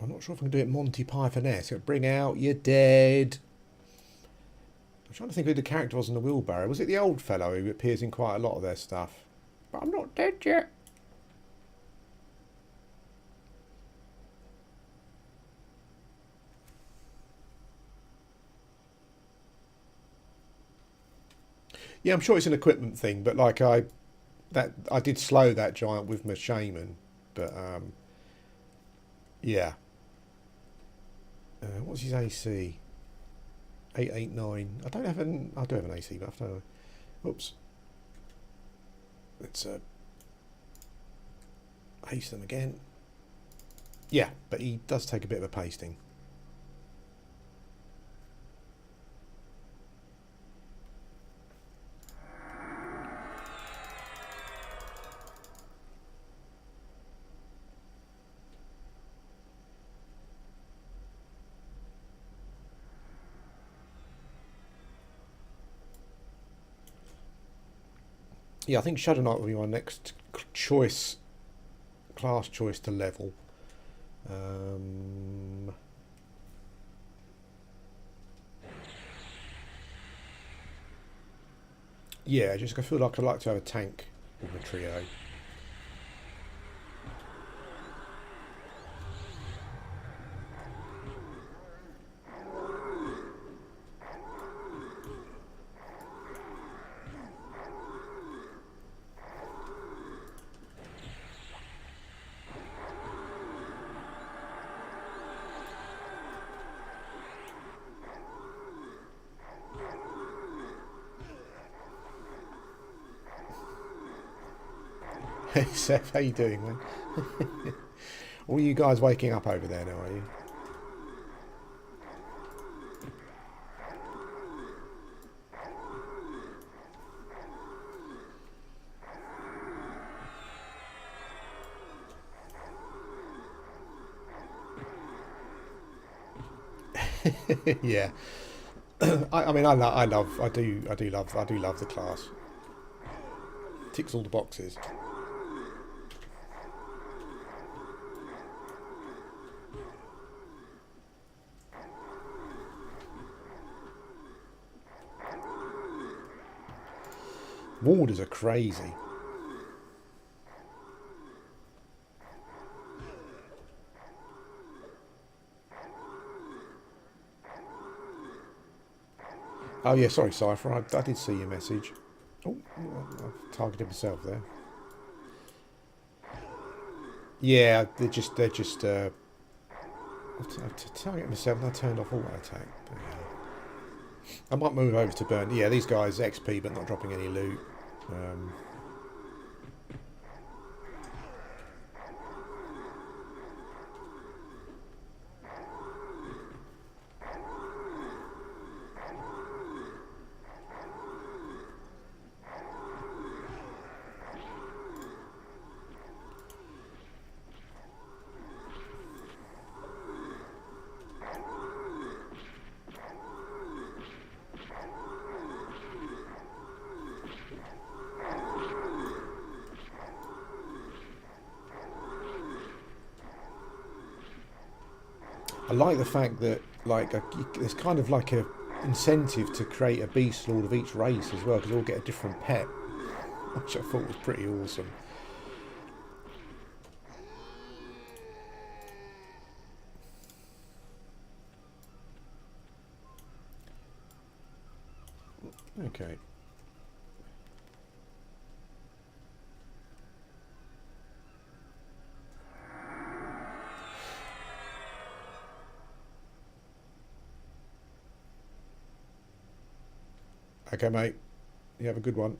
[SPEAKER 1] I'm not sure if I can do it Monty Python-esque. Bring out your dead. I'm trying to think who the character was in the wheelbarrow. Was it the old fellow who appears in quite a lot of their stuff? But I'm not dead yet. Yeah, I'm sure it's an equipment thing, but like I did slow that giant with my Shaman, but yeah. What's his AC? 889. I do have an AC, but I have to. Oops. Let's haste them again. Yeah, but he does take a bit of a pasting. Yeah, I think Shadow Knight will be my next choice, class choice to level. Yeah, just I feel like I'd like to have a tank with a trio. Hey Seth, how you doing, man? All you guys waking up over there now, are you? Yeah. I mean, I do love the class. Ticks all the boxes. Warders are crazy. Oh yeah, sorry, Cypher. I did see your message. Oh, I've targeted myself there. Yeah, they're just. I targeted myself and I turned off auto attack. I might move over to burn. Yeah, these guys XP but not dropping any loot. I like the fact that there's kind of like a incentive to create a beast lord of each race as well, because they all get a different pet, which I thought was pretty awesome. Okay. Okay, mate. You have a good one.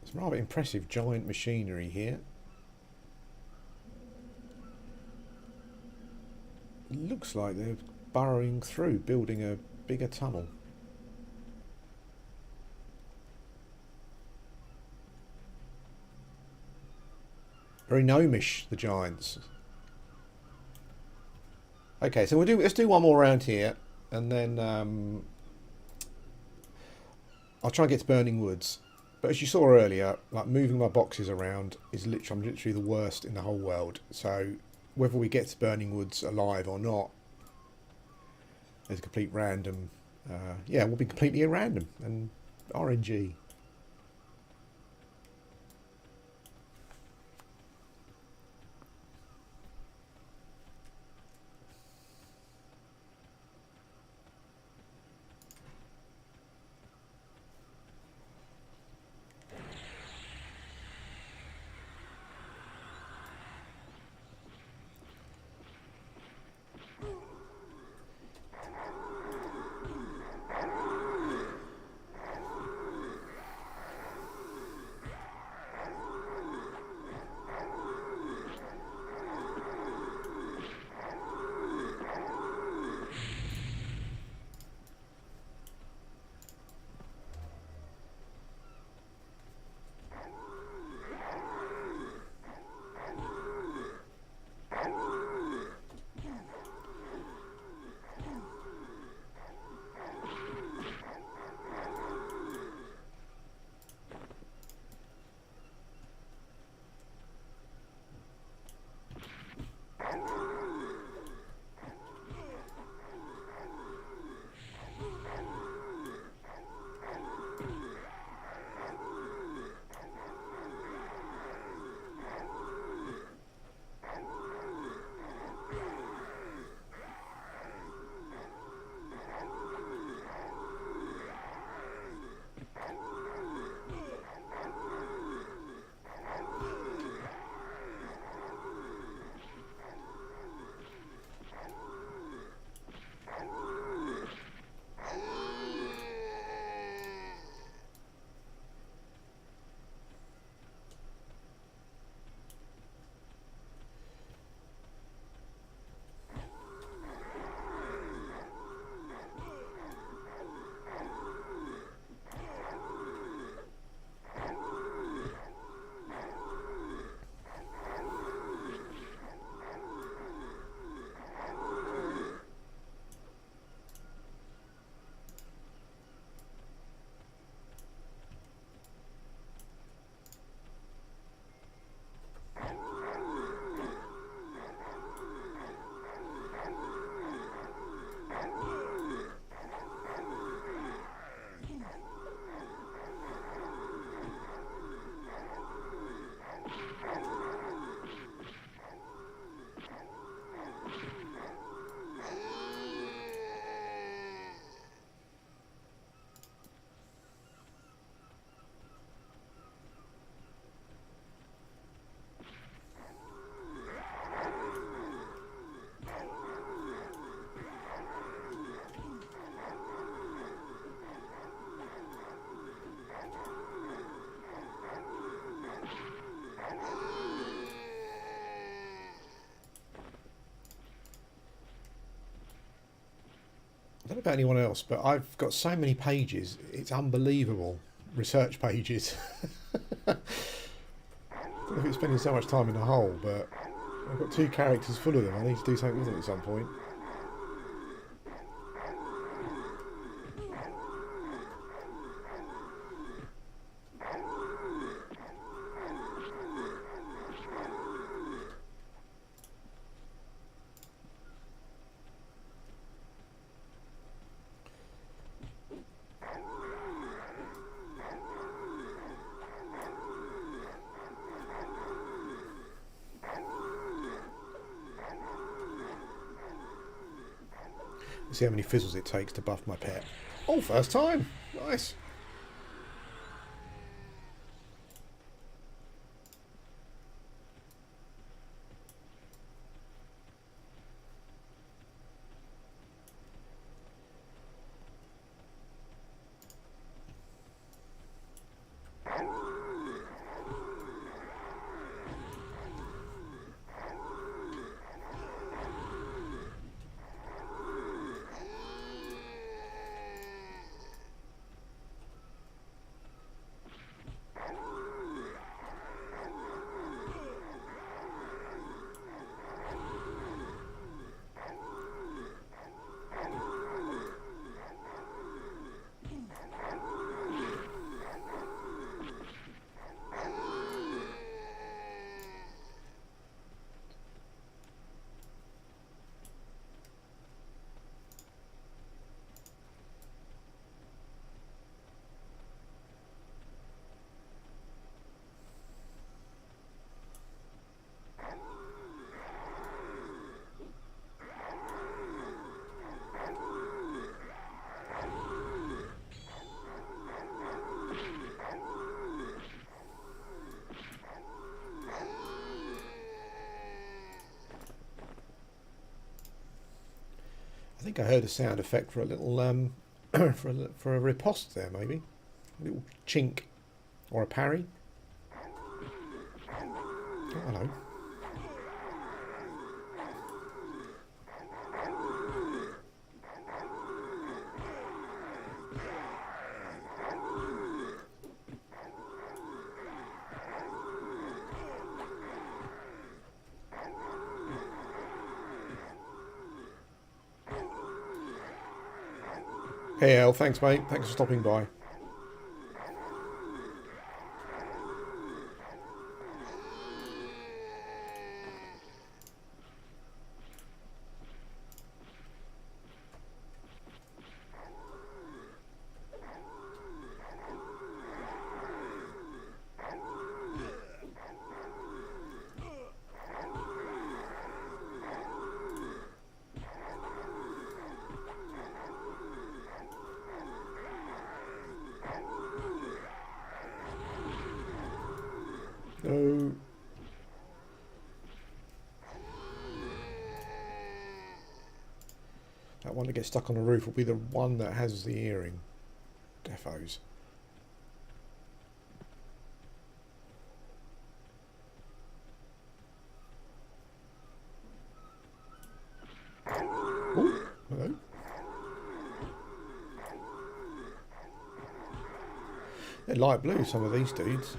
[SPEAKER 1] Some rather impressive giant machinery here. It looks like they're burrowing through, building a bigger tunnel. Very gnomish, the giants. Okay, so let's do one more round here, and then I'll try and get to Burning Woods. But as you saw earlier, like moving my boxes around is I'm literally the worst in the whole world. So whether we get to Burning Woods alive or not is a complete random. Yeah, will be completely random and RNG. don't know about anyone else, but I've got so many pages. It's unbelievable. Research pages. I don't know if it's spending so much time in a hole, but I've got 2 characters full of them. I need to do something with them at some point. See how many fizzles it takes to buff my pet. Oh, first time! Nice! I think I heard a sound effect for a little for a riposte there, maybe a little chink or a parry. Oh, hello. Hey El, thanks mate, thanks for stopping by. No. That one that gets stuck on the roof will be the one that has the earring. Defos. Oh, hello. They're light blue, some of these dudes.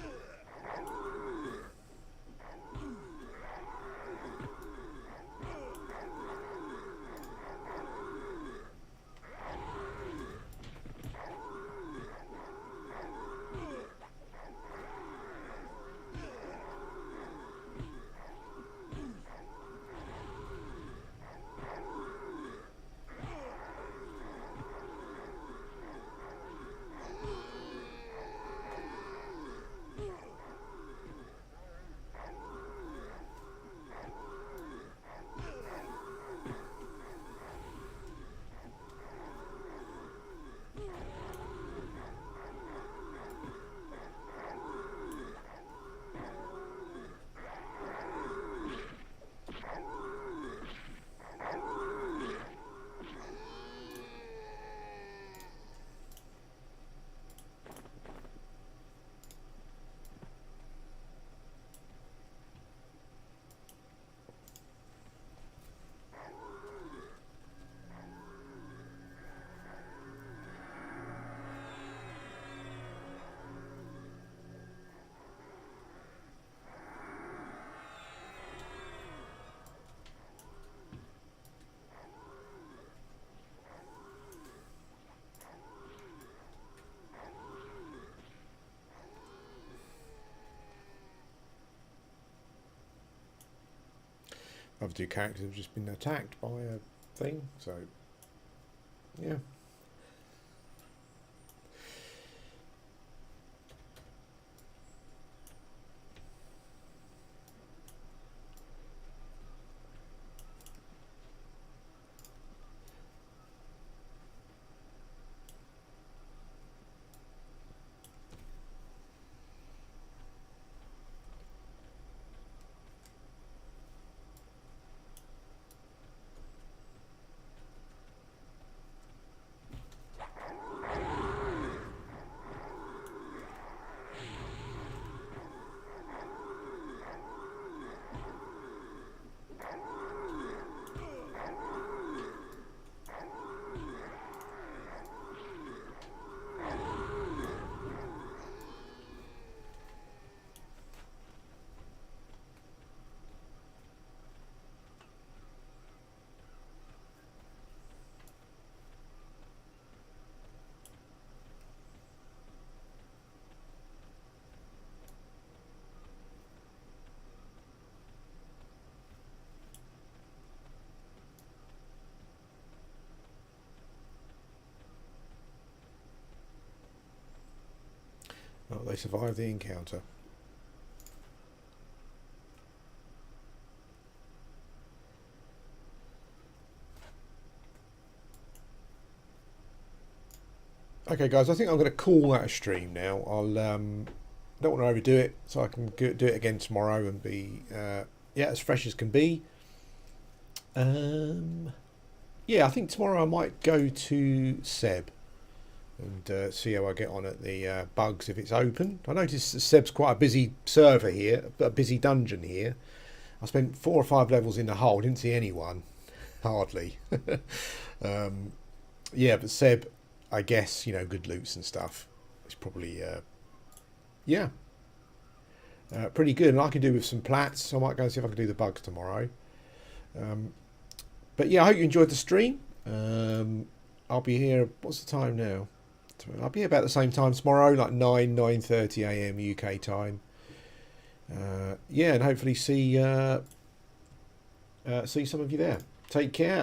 [SPEAKER 1] other two characters have just been attacked by a thing. So yeah. Oh, they survived the encounter. Okay, guys, I think I'm going to call that a stream now. I'll don't want to overdo it, so I can do it again tomorrow and be yeah, as fresh as can be. Yeah, I think tomorrow I might go to Seb and see how I get on at the bugs if it's open. I noticed that Seb's quite a busy server here, a busy dungeon here. I spent 4 or 5 levels in the hole, didn't see anyone, hardly. Yeah, but Seb, I guess, you know, good loots and stuff. It's probably yeah, pretty good. And I can do with some plats, so I might go and see if I can do the bugs tomorrow. But yeah, I hope you enjoyed the stream. I'll be here. What's the time now? I'll be here about the same time tomorrow, like 9:30 a.m. UK time. Yeah, and hopefully see some of you there. Take care.